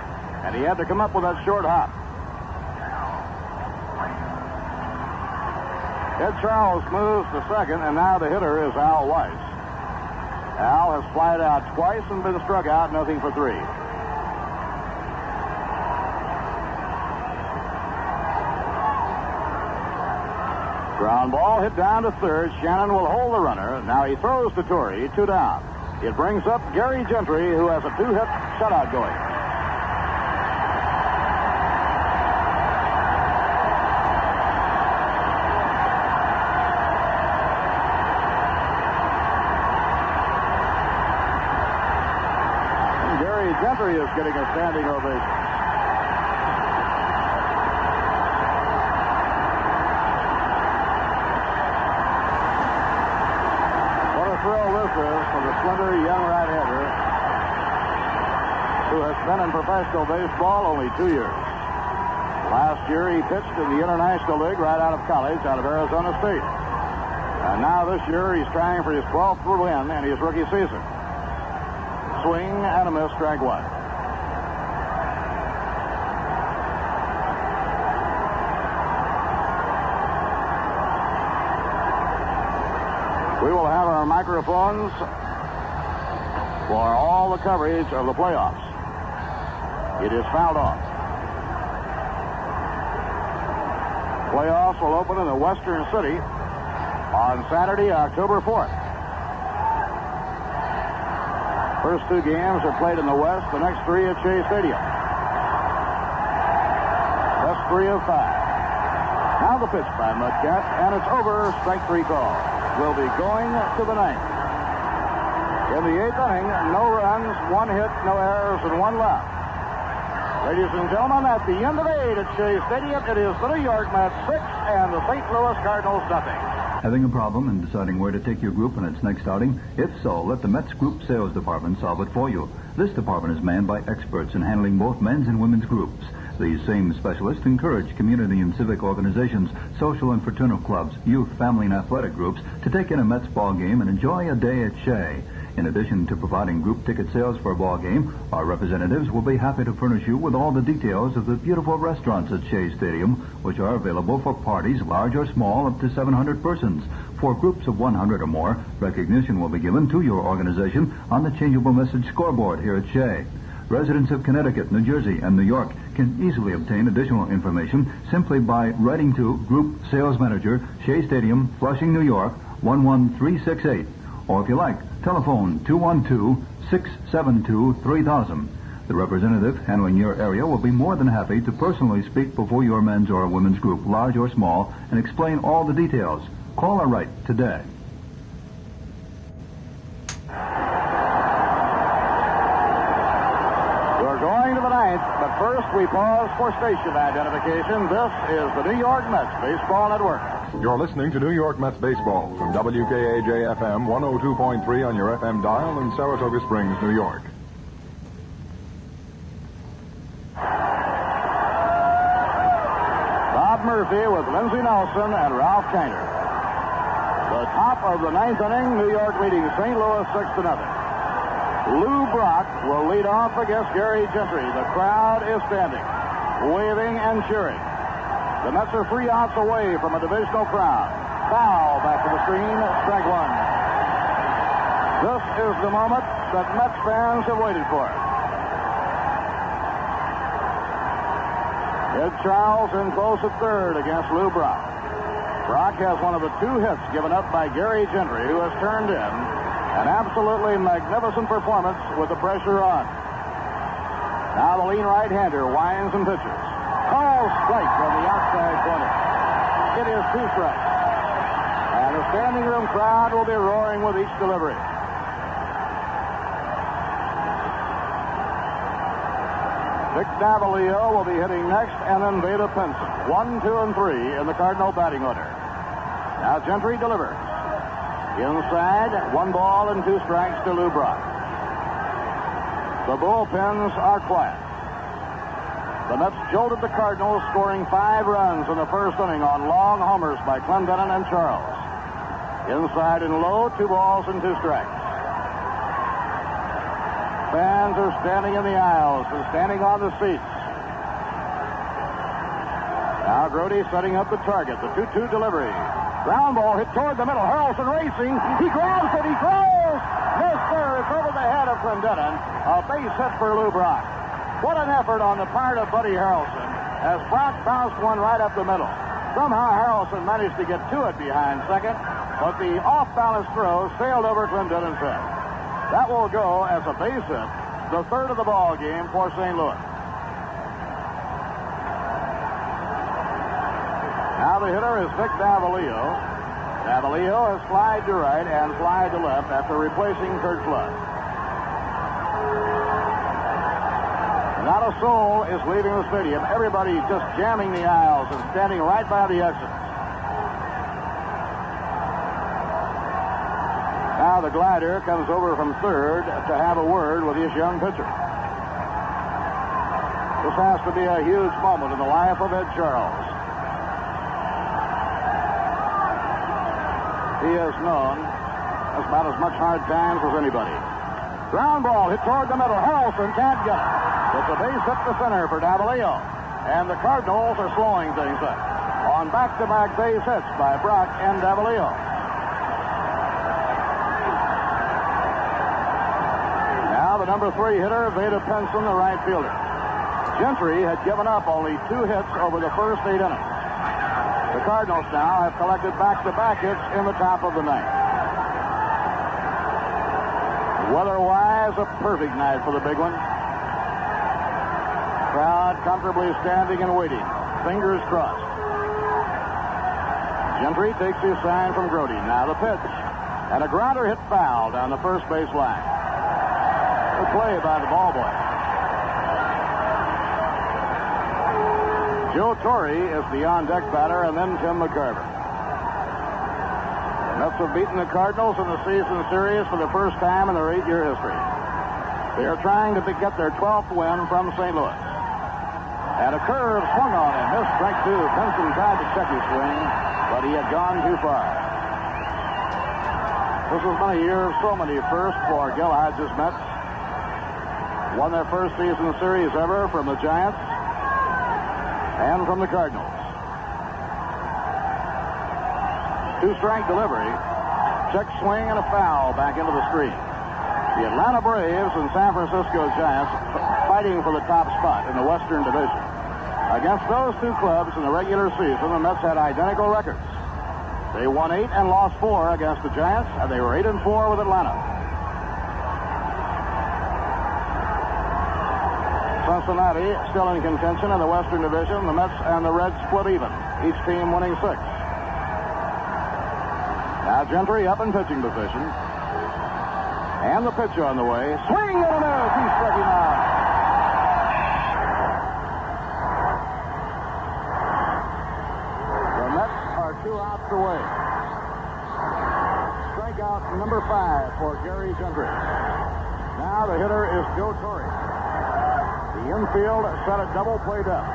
and he had to come up with that short hop. Ed Charles moves to second, and now the hitter is Al Weiss. Al has flied out twice and been struck out, nothing for 3. Ground ball hit down to third. Shannon will hold the runner. Now he throws to Torrey, 2 down. It brings up Gary Gentry, who has a 2-hit shutout going. And Gary Gentry is getting a standing ovation. Thrill this is for the slender young right-hander who has been in professional baseball only 2 years. Last year he pitched in the International League right out of college, out of Arizona State. And now this year he's trying for his 12th win in his rookie season. Swing and a miss, strike 1. We will have our microphones for all the coverage of the playoffs. It is fouled off. Playoffs will open in the Western City on Saturday, October 4th. First 2 games are played in the West, the next 3 at Shea Stadium. Best 3 of 5. Now the pitch by Mudcat, and it's over. Strike 3 call. Will be going to the 9th. In the 8th inning, no runs, 1 hit, no errors, and 1 left. Ladies and gentlemen, at the end of 8 at Shea Stadium, it is the New York Mets 6 and the St. Louis Cardinals nothing. Having a problem in deciding where to take your group in its next outing? If so, let the Mets Group Sales Department solve it for you. This department is manned by experts in handling both men's and women's groups. These same specialists encourage community and civic organizations, social and fraternal clubs, youth, family, and athletic groups to take in a Mets ball game and enjoy a day at Shea. In addition to providing group ticket sales for a ball game, our representatives will be happy to furnish you with all the details of the beautiful restaurants at Shea Stadium, which are available for parties large or small up to 700 persons. For groups of 100 or more, recognition will be given to your organization on the changeable message scoreboard here at Shea. Residents of Connecticut, New Jersey, and New York can easily obtain additional information simply by writing to Group Sales Manager, Shea Stadium, Flushing, New York, 11368. Or if you like, telephone 212-672-3000. The representative handling your area will be more than happy to personally speak before your men's or women's group, large or small, and explain all the details. Call or write today. Going to the 9th, but first we pause for station identification. This is the New York Mets Baseball Network. You're listening to New York Mets Baseball from WKAJ-FM 102.3 on your FM dial in Saratoga Springs, New York. Bob Murphy with Lindsey Nelson and Ralph Kiner. The top of the 9th inning, New York leading St. Louis 6-0. Lou Brock will lead off against Gary Gentry. The crowd is standing, waving and cheering. The Mets are 3 outs away from a divisional crowd. Foul back to the screen, strike 1. This is the moment that Mets fans have waited for. Ed Charles in close at third against Lou Brock. Brock has one of the 2 hits given up by Gary Gentry, who has turned in an absolutely magnificent performance with the pressure on. Now the lean right-hander winds and pitches. Calls strike from the outside corner. It is 2 strikes. And the standing room crowd will be roaring with each delivery. Vic Davalillo will be hitting next, and then Veda Pinson. 1, 2, and 3 in the Cardinal batting order. Now Gentry delivers. Inside, 1 ball and 2 strikes to Lou Brock. The bullpens are quiet. The Mets jolted the Cardinals, scoring 5 runs in the first inning on long homers by Clendenon and Charles. Inside and low, 2 balls and 2 strikes. Fans are standing in the aisles and standing on the seats. Now Grody setting up the target, the 2-2 delivery. Ground ball hit toward the middle. Harrelson racing. He grabs it. He throws. Yes, sir. It's over the head of Clendenon. A base hit for Lou Brock. What an effort on the part of Buddy Harrelson as Brock bounced one right up the middle. Somehow Harrelson managed to get to it behind second, but the off-balance throw sailed over Clendenin's head. That will go as a base hit, the third of the ball game for St. Louis. Now the hitter is Vic Davalillo. Davalillo has flied to right and flied to left after replacing Kurt Flood. Not a soul is leaving the stadium. Everybody just jamming the aisles and standing right by the exits. Now the glider comes over from third to have a word with his young pitcher. This has to be a huge moment in the life of Ed Charles. He has known about as much hard times as anybody. Ground ball hit toward the middle. Harrelson can't get it. It's a base hit to center for Davalillo. And the Cardinals are slowing things up on back-to-back base hits by Brock and Davalillo. Now the number 3 hitter, Vada Pinson, the right fielder. Gentry had given up only 2 hits over the first 8 innings. The Cardinals now have collected back-to-back hits in the top of the ninth. Weather-wise, a perfect night for the big one. Crowd comfortably standing and waiting, fingers crossed. Gentry takes his sign from Grody. Now the pitch, and a grounder hit foul down the first base line. Good play by the ball boy. Joe Torre is the on-deck batter, and then Tim McCarver. The Mets have beaten the Cardinals in the season series for the first time in their 8-year history. They are trying to get their 12th win from St. Louis. And a curve swung on him. Missed strike 2. Benson tried to check his swing, but he had gone too far. This has been a year of so many firsts for Gil Hodges' Mets. Won their first season series ever from the Giants and from the Cardinals. 2-strike delivery, check swing, and a foul back into the screen. The Atlanta Braves and San Francisco Giants fighting for the top spot in the Western Division. Against those two clubs in the regular season, the Mets had identical records. They won 8 and lost 4 against the Giants, and they were 8-4 with Atlanta. Cincinnati still in contention in the Western Division. The Mets and the Reds split even, each team winning 6. Now Gentry up in pitching position. And the pitch on the way. Swing and a miss. He's striking out. The Mets are 2 outs away. Strikeout number 5 for Gary Gentry. Now the hitter is Joe Torre. The infield set a double play depth.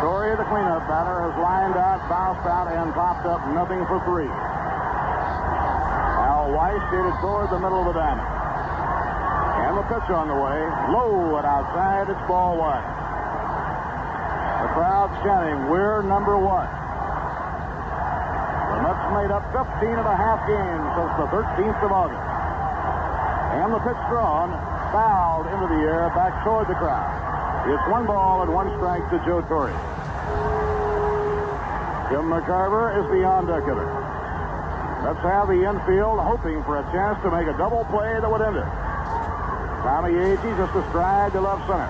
Torre, the cleanup batter, has lined out, bounced out, and popped up nothing for 3. Al Weiss skated toward the middle of the diamond. And the pitch on the way. Low and outside, it's ball 1. The crowd chanting, "We're number 1." The Mets made up 15.5 games since the 13th of August. And the pitch thrown, fouled into the air, back toward the crowd. It's 1 ball and 1 strike to Joe Torre. Tim McCarver is the on-deck hitter. Let's have the infield hoping for a chance to make a double play that would end it. Tommy Agee just a stride to left center.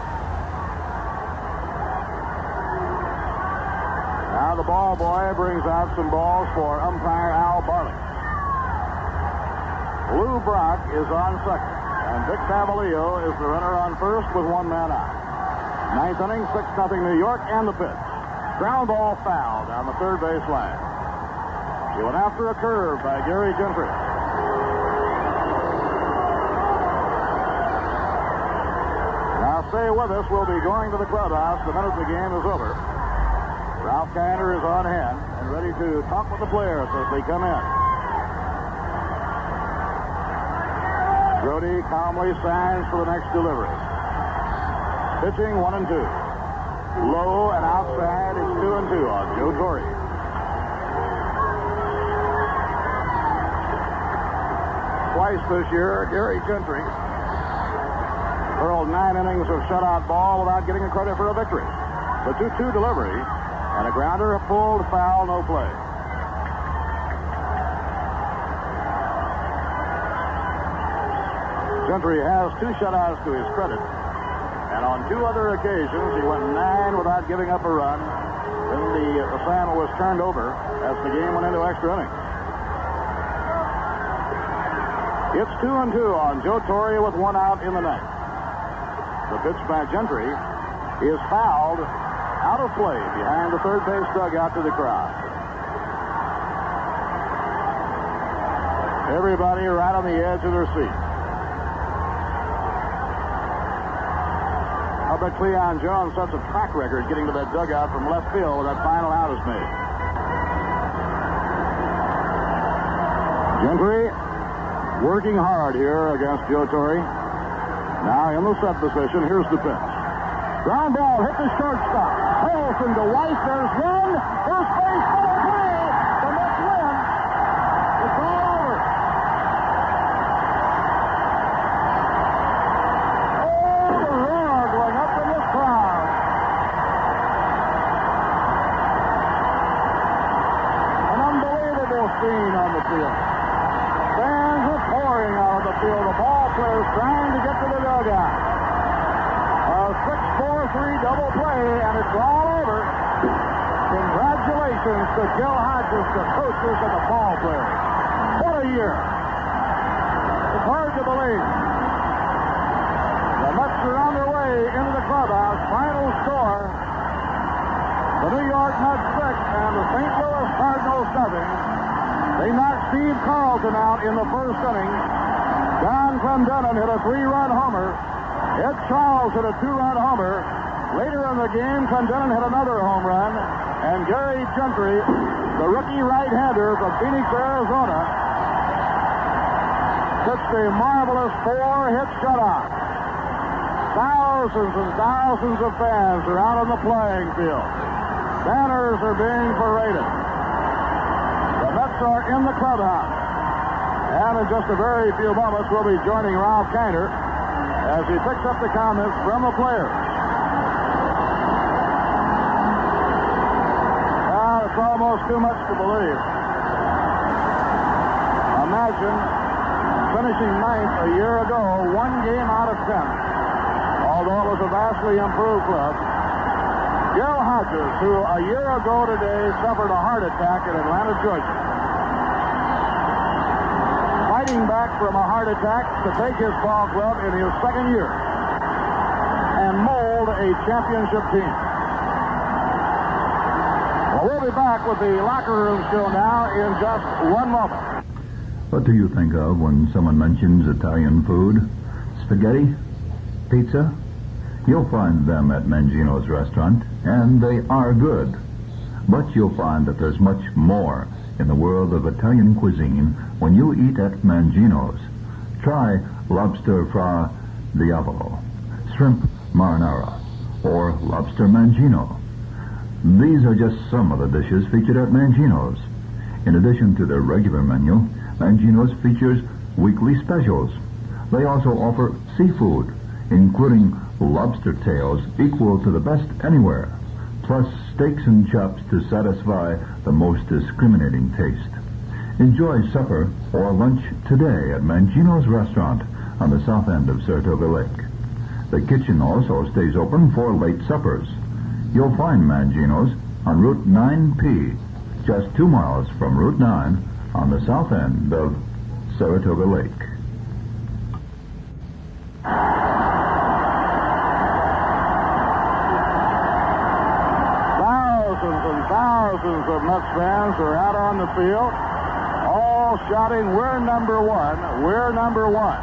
Now the ball boy brings out some balls for umpire Al Barley. Lou Brock is on second, and Vic Davalillo is the runner on first with 1 man out. 9th inning, 6-0 New York, and the pitch. Ground ball foul down the third base line. He went after a curve by Gary Gentry. Now stay with us. We'll be going to the clubhouse the minute the game is over. Ralph Kiner is on hand and ready to talk with the players as they come in. Grody calmly signs for the next delivery. Pitching 1 and 2. Low and outside, it's 2 and 2 on Joe Torre. Twice this year, Gary Gentry hurled 9 innings of shutout ball without getting a credit for a victory. The 2-2 delivery, and a grounder, a pulled foul, no play. Gentry has 2 shutouts to his credit, and on 2 other occasions he went 9 without giving up a run. Then the assignment was turned over as the game went into extra innings. It's 2-2 on Joe Torre with 1 out in the ninth. The pitch by Gentry is fouled out of play behind the third base dugout to the crowd. Everybody right on the edge of their seat. I bet Cleon Jones sets a track record getting to that dugout from left field when that final out is made. Gentry working hard here against Joe Torre. Now in the set position, here's the pitch. Ground ball hit the shortstop. Harrelson to Weiss. There's one. First base ball play. The Mets win. It's all over. Oh, the roar going up in this crowd. An unbelievable scene on the field. Fans are pouring out of the field. The ball players trying to get to the dugout. A 6-4-3 double play, and it's all over. Congratulations to Gil Hodges, the coaches, and the ball players. What a year. It's hard to believe. The Mets are on their way into the clubhouse. Final score, the New York Mets 6 and the St. Louis Cardinals 7. They knocked Steve Carlton out in the first inning. John Clendenin hit a 3-run homer. Ed Charles hit a 2-run homer. Later in the game, Clendenin hit another home run. And Gary Gentry, the rookie right-hander from Phoenix, Arizona, pitched a marvelous 4-hit shutout. Thousands and thousands of fans are out on the playing field. Banners are being paraded. The Mets are in the clubhouse. And in just a very few moments, we'll be joining Ralph Kiner as he picks up the comments from the players. It's almost too much to believe. Imagine finishing ninth a year ago, 1 game out of 10. Although it was a vastly improved club. Gil Hodges, who a year ago today suffered a heart attack in Atlanta, Georgia. Fighting back from a heart attack to take his ball club in his second year and mold a championship team. Well, we'll be back with the locker room show now in just 1 moment. What do you think of when someone mentions Italian food? Spaghetti? Pizza? You'll find them at Mangino's restaurant, and they are good. But you'll find that there's much more in the world of Italian cuisine when you eat at Mangino's. Try lobster fra diavolo, shrimp marinara, or lobster mangino. These are just some of the dishes featured at Mangino's. In addition to their regular menu, Mangino's features weekly specials. They also offer seafood, including lobster tails equal to the best anywhere, plus steaks and chops to satisfy the most discriminating taste. Enjoy supper or lunch today at Mangino's restaurant on the south end of Saratoga Lake. The kitchen also stays open for late suppers. You'll find Mangino's on Route 9P, just 2 miles from Route 9 on the south end of Saratoga Lake. Thousands of Mets fans are out on the field, all shouting, "We're number one, we're number one."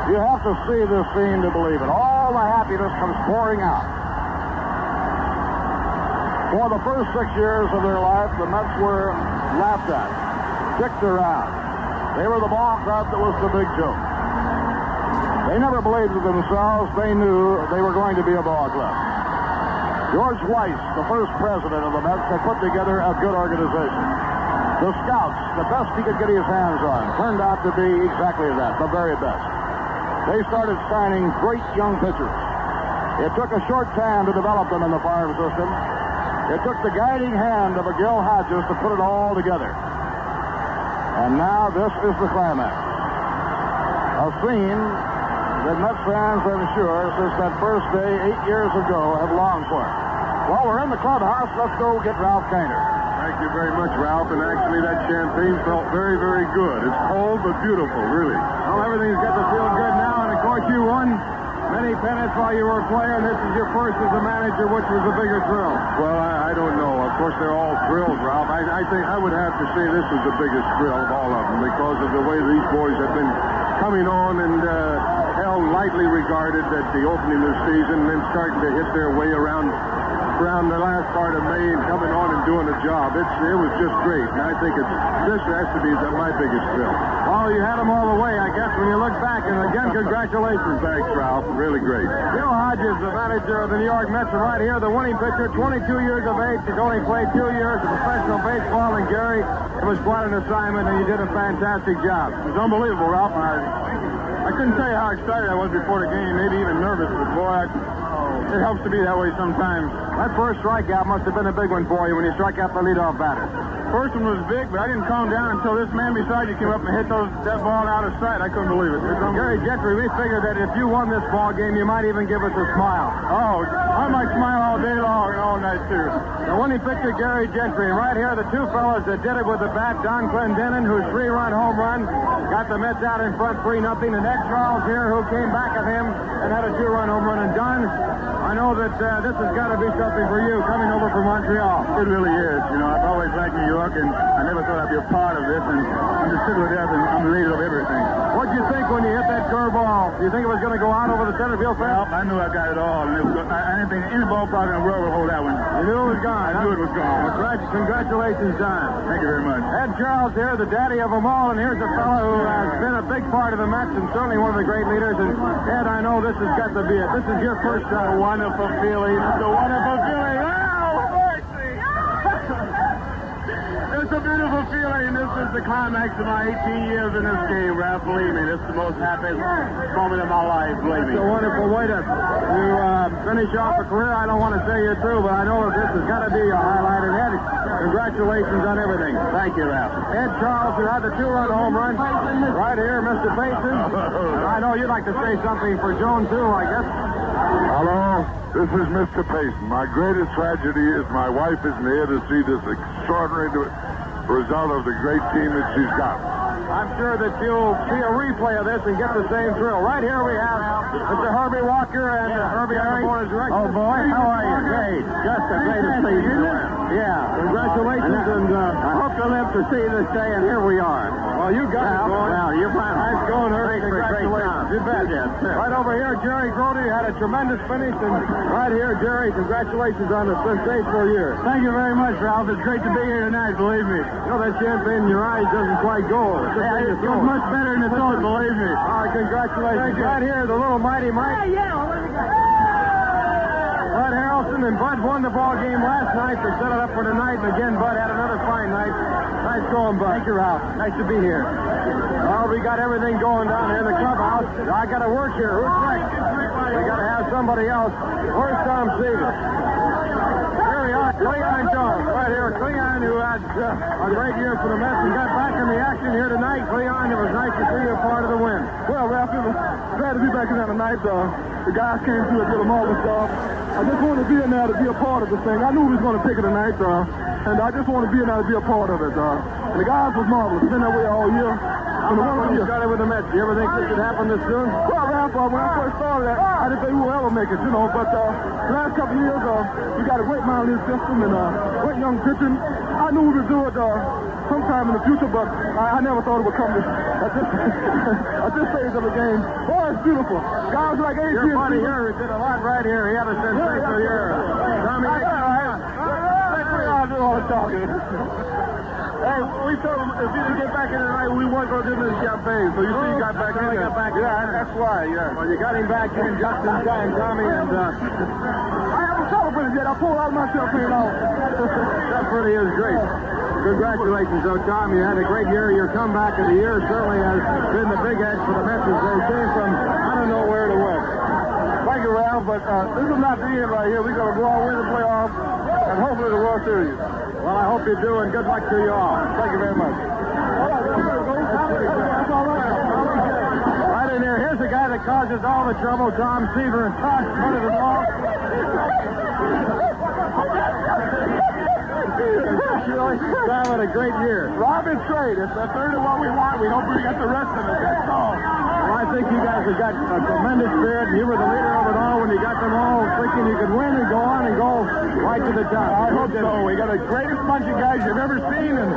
You have to see this scene to believe it. All the happiness comes pouring out. For the first 6 years of their life, the Mets were laughed at, kicked around. They were the ball club that was the big joke. They never believed in themselves. They knew they were going to be a ball club. George Weiss, the first president of the Mets, had put together a good organization. The scouts, the best he could get his hands on, turned out to be exactly that, the very best. They started signing great young pitchers. It took a short time to develop them in the farm system. It took the guiding hand of a Gil Hodges to put it all together. And now this is the climax. A scene that Mets fans, I'm sure, since that first day 8 years ago, have longed for. Well, we're in the clubhouse. Let's go get Ralph Kiner. Thank you very much, Ralph. And actually, that champagne felt very, very good. It's cold but beautiful, really. Well, everything's got to feel good now. And, of course, you won many pennants while you were a player, and this is your first as a manager. Which was the bigger thrill? Well, I don't know. Of course, they're all thrilled, Ralph. I think I would have to say this was the biggest thrill of all of them because of the way these boys have been coming on and held lightly regarded at the opening of the season and then starting to hit their way around the last part of May and coming on and doing a job. It was just great, and I think this has to be my biggest thrill. Well, you had them all the way, I guess, when you look back. And again, congratulations. Thanks, Ralph. Really great. Gil Hodges, the manager of the New York Mets, and right here, the winning pitcher, 22 years of age. He's only played 2 years of professional baseball. And Gary, it was quite an assignment, and you did a fantastic job. It was unbelievable, Ralph. I couldn't tell you how excited I was before the game, maybe even nervous, but boy, it helps to be that way sometimes. That first strikeout must have been a big one for you when you struck out the leadoff batter. First one was big, but I didn't calm down until this man beside you came up and hit that ball out of sight. I couldn't believe it. Gary Gentry, we figured that if you won this ball game, you might even give us a smile. Oh, I might smile all day long and all night, too. The winning pitcher, Gary Gentry, and right here, the two fellas that did it with the bat, Don Clendenin, whose 3-run home run got the Mets out in front 3-0, and Ed Charles here, who came back at him and had a 2-run home run. And Don, I know that this has got to be something for you, coming over from Montreal. It really is. You know, I've always liked New York, and I never thought I'd be a part of this, and I'm just sitting with death, and I'm elated of everything. What'd you think when you hit that curveball? Do you think it was going to go out over the center field fence? Well, I knew I got it all, and I didn't think any ballpark in the world would hold that one. You knew it was gone. I knew it was gone. Congratulations, Don. Thank you very much. Ed Charles here, the daddy of them all, and here's a fellow who has been a big part of the Mets and certainly one of the great leaders. And Ed, I know this has got to be it. This is your first time. Wonderful feeling. It's a wonderful feeling. It's a beautiful feeling. This is the climax of my 18 years in this game, Ralph. Believe me, this is the most happiest moment of my life. Believe me. It's a wonderful way to finish off a career. I don't want to say you're through, but I know that this has got to be a highlight. And Ed, congratulations on everything. Thank you, Ralph. Ed Charles, who had the 2-run home run. Right here, Mr. Payson. I know you'd like to say something for Joan, too, I guess. Hello, this is Mr. Payson. My greatest tragedy is my wife isn't here to see this extraordinary result of the great team that she's got. I'm sure that you'll see a replay of this and get the same thrill. Right here we have Mr. Herbie Walker and Herbie Harris. Oh, boy, how are you? Great. Just a great season. Yeah, congratulations, and I hope to live to see this day, and here we are. Well, you got it going. Well, you're fine. Nice going, Herbie. Thanks for a great Congratulations. job. You bet. Yes, sir. Right over here, Jerry Grody had a tremendous finish, and right here, Jerry, congratulations on a sensational year. Thank you very much, Ralph. It's great to be here tonight, believe me. You know, that champagne in your eyes doesn't quite go. It's much better than the thought, believe me. All right, congratulations. Right here, the little Mighty Mike. Bud Harrelson and Bud won the ball game last night. They set it up for tonight, and again, Bud had another fine night. Nice going, Bud. Thank you, Ralph. Nice to be here. Well, we got everything going down here in the clubhouse. I got to work here. Who's next? We got to have somebody else. Where's Tom Stevens? Here we are, Cleon Jones. Right here, Cleon, who had a great year for the Mets and got back in the action here tonight. Cleon, it was nice to see you a part of the win. Well, Ralph, it was glad to be back in there tonight. The guys came through and did a marvelous job. I just wanted to be in there to be a part of this thing. I knew we was going to pick it tonight, and I just wanted to be in there to be a part of it. And the guys was marvelous. Been that way all year. When you started with the Mets, do you ever think this could happen this soon? Well, Ralph, when I first started, I didn't think we would ever make it, but the last couple of years, we got a great minor league system and great young pitching. I knew we would do it sometime in the future, but I never thought it would come at this stage of the game. Boy, it's beautiful. Guys like AT&T. Your buddy here did a lot right here. He had a sensational year. Tommy, I do all the talking. Hey, we told him if he didn't get back in tonight, we weren't going to give him the champagne. So you see he got back in there. Yeah, that's why, yeah. Well, you got him back in just in time, Tommy, and I haven't celebrated yet. I pulled out my champagne out. That really is great. Congratulations, though, Tom. You had a great year. Your comeback of the year certainly has been the big edge for the Mets as they came from I don't know where to win. Thank you, Ralph, but this is not the end right here. We're going to go on win the playoffs and hopefully the World Series. Well, I hope you do, and good luck to you all. Thank you very much. Right in here. Here's the guy that causes all the trouble, Tom Seaver, and Todd front of the ball. He's having a great year. Rob, it's great. It's a third of what we want. We hope we get the rest of it. That's all. Well, I think you guys have got a tremendous spirit, and you were the leader of it all when you got them all thinking you could win and go on and go right to the top. I hope so. We got the greatest bunch of guys you've ever seen, and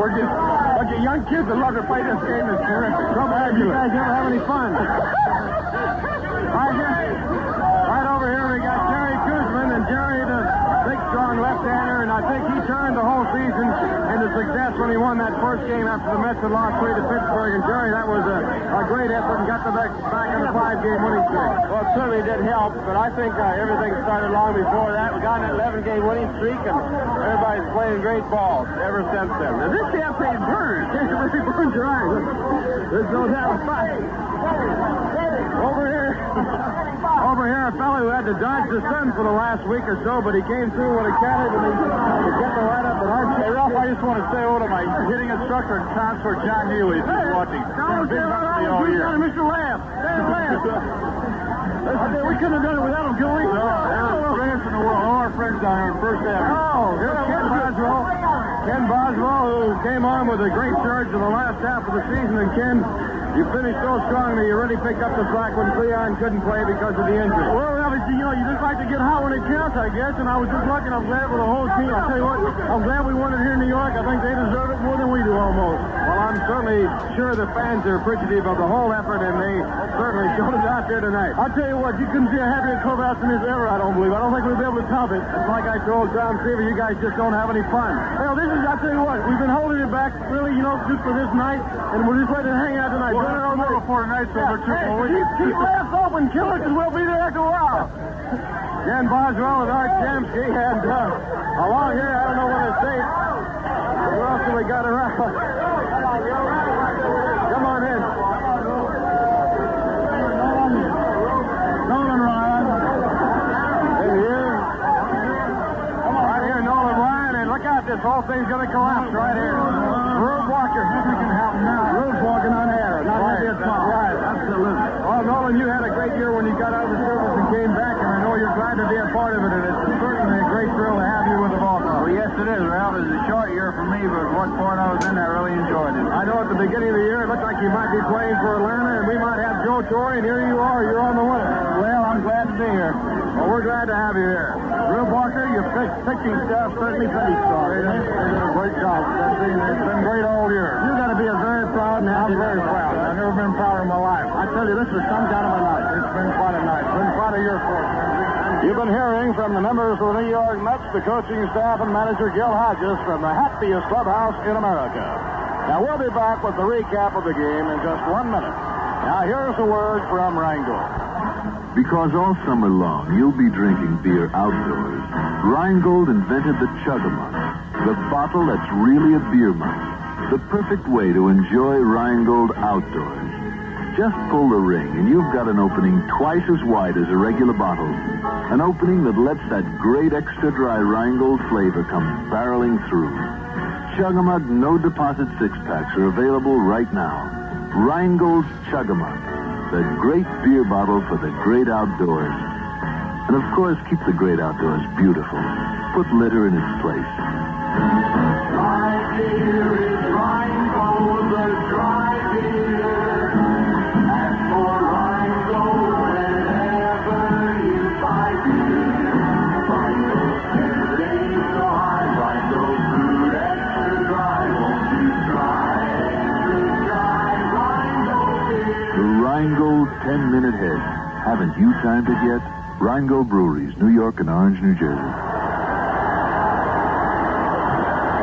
we're just a bunch of young kids that love to play this game. It's terrific. Fabulous. You guys ever have any fun? Right over here we got Jerry Kuzman, and Jerry, the big, strong left-hander, and I think he turned the whole season into success when he won that first game after the Mets had lost 3 to Pittsburgh. And Jerry, that was a great effort and got them back on a 5-game winning streak. Well, it certainly did help, but I think everything started long before that. We got an 11-game winning streak, and everybody's playing great ball ever since then. Now, this champagne burns. It really burns your eyes. There's no doubt about it. Over here, a fellow who had to dodge the sun for the last week or so, but he came through when he counted, and he kept it right up at our. Hey, Ralph, I just want to say hello to my hitting instructor and transfer, John Neely, if he's watching. Mr. Lamb. We couldn't have done it without him, could we? No, friends in the world. All our friends down here in First Avenue. Oh, here's Ken Boswell. Ken Boswell, who came on with a great surge in the last half of the season, and Ken, you finished so strong that you really picked up the slack when Cleon couldn't play because of the injury. Well, obviously, you just like to get hot when it counts, I guess, and I was just lucky, and I'm glad for the whole team. I'll tell you what, I'm glad we won it here in New York. I think they deserve it more than we do almost. Well, I'm certainly sure the fans are appreciative of the whole effort, and they certainly showed it out there tonight. I'll tell you what, you couldn't see a happier clubhouse than this ever, I don't believe. I don't think we'll be able to top it. It's like I told Tom Seaver, you guys just don't have any fun. Well, I'll tell you what, we've been holding it back, really, just for this night, and we're just letting it hang out tonight. Well, more before tonight's over, too. Keep laughs open, killer, because we'll be there after a while. Ken Boswell and Art Jamsky, and along here, I don't know what to say. Who else have we got around? Come on in. Nolan Ryan. In here. Come on. Right here, Nolan Ryan, and look out, this whole thing's going to collapse right here. Rube Walker. Rube's walking on air. Not right. Right, absolutely. Well, Nolan, you had a great year when you got out of the service and came back, and I know you're glad to be a part of it, and it's certainly a great thrill to have you with the ball club. Well, yes, it is, Ralph. It was a short year for me, but at what point I was in, I really enjoyed it. I know at the beginning of the year, it looked like you might be playing for Atlanta, and we might have Joe Torre, and here you are. You're on the way. Well, I'm glad to be here. Well, we're glad to have you here. Rube Walker, your pitching staff certainly pretty strong. They did a great job. It's been great all year. You got to be a very proud and happy. I'm very proud. I've never been prouder in my life. I tell you, this was some kind of a night. It's been quite a night. It's been quite a year for us. You've been hearing from the members of the New York Mets, the coaching staff, and manager Gil Hodges from the happiest clubhouse in America. Now, we'll be back with the recap of the game in just 1 minute. Now, here's a word from Rheingold. Because all summer long, you'll be drinking beer outdoors. Rheingold invented the Chug-a-Mug, the bottle that's really a beer mug. The perfect way to enjoy Rheingold outdoors. Just pull the ring, and you've got an opening twice as wide as a regular bottle. An opening that lets that great extra dry Rheingold flavor come barreling through. Chug-a-Mug no deposit six-packs are available right now. Rheingold's Chug-a-Mug. The great beer bottle for the great outdoors. And of course, keep the great outdoors beautiful. Put litter in its place. My beer is Rheingold, the dry beer. Ask for Rheingold whenever you buy beer. Rheingold tastes so high. Rheingold brewed extra dry. Won't you try extra dry Rheingold beer? The Rheingold 10-minute head. Haven't you timed it yet? Rheingold Breweries, New York and Orange, New Jersey.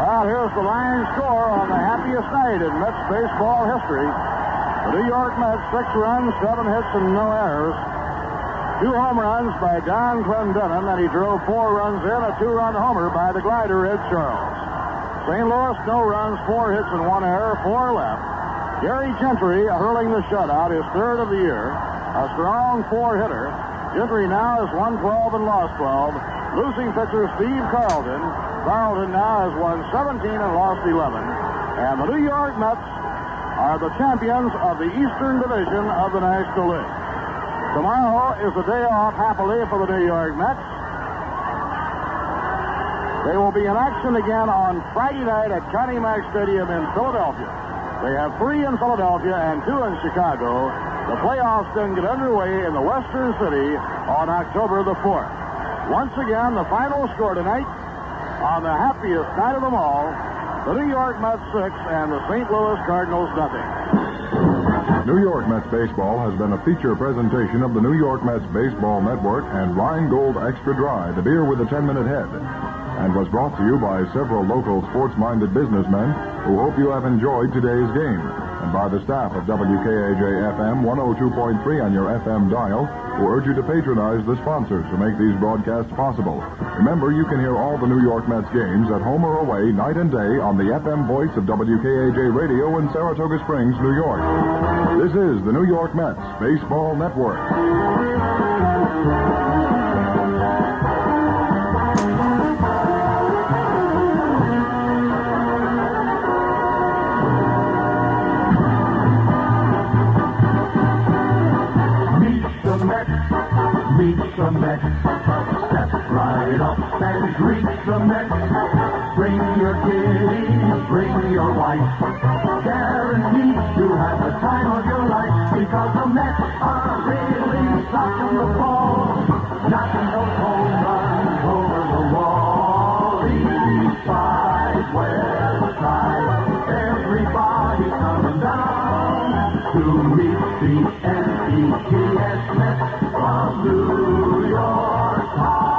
Well, here's the line score on the happiest night in Mets baseball history. The New York Mets, 6 runs, 7 hits, and no errors. 2 home runs by Don Clendenin, and he drove 4 runs in, a 2-run homer by the glider, Ed Charles. St. Louis, no runs, 4 hits, and 1 error, 4 left. Gary Gentry hurling the shutout, his 3rd of the year. A strong 4-hitter. Gentry now has won 12 and lost 12. Losing pitcher Steve Carlton. Carlton now has won 17 and lost 11. And the New York Mets are the champions of the Eastern Division of the National League. Tomorrow is a day off, happily, for the New York Mets. They will be in action again on Friday night at Connie Mack Stadium in Philadelphia. They have 3 in Philadelphia and 2 in Chicago. The playoffs then get underway in the Western City on October the 4th. Once again, the final score tonight on the happiest night of them all, the New York Mets 6 and the St. Louis Cardinals nothing. New York Mets Baseball has been a feature presentation of the New York Mets Baseball Network and Rheingold Extra Dry, the beer with a 10-minute head, and was brought to you by several local sports-minded businessmen who hope you have enjoyed today's game, and by the staff of WKAJ-FM 102.3 on your FM dial, who urge you to patronize the sponsors who make these broadcasts possible. Remember, you can hear all the New York Mets games at home or away, night and day, on the FM voice of WKAJ Radio in Saratoga Springs, New York. This is the New York Mets Baseball Network. Meet the Mets. Step right up and greet the Mets. Bring your kiddies, bring your wife. Guaranteed to have the time of your life, because the Mets are really stocking the ball, knocking those home runs over the wall. East side, west side, everybody coming down to meet the N-E-T-S Mets from New York town.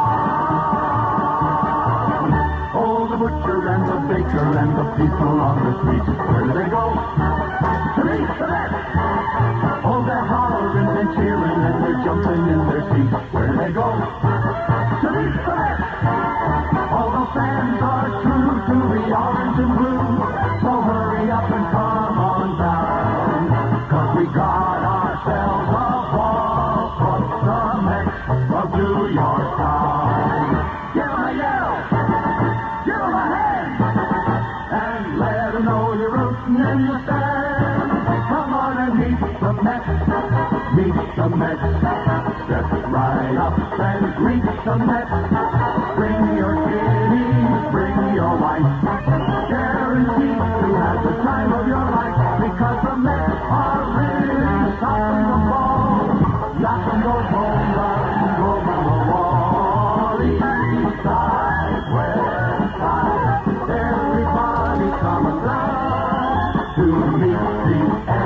Oh, the butcher and the baker and the people on the street, where do they go? To meet the Mets. Oh, they're hollering and cheering and they're jumping in their seats. Where do they go? To meet the Mets. All the fans are true to the orange and blue, so hurry up and come on down, 'cause we got ourselves a ball for the Mets of New York town. Give 'em a yell, give 'em a hand, and let 'em know you're rooting and you stand. Come on and meet the Mets, meet the Mets. Step right up and greet the Mets. Bring your kiddies, bring your wife. Guaranteed to have the time of your life, because the Mets are really stopping the ball, knocking those home runs over the wall. East side, west side, everybody coming down to meet the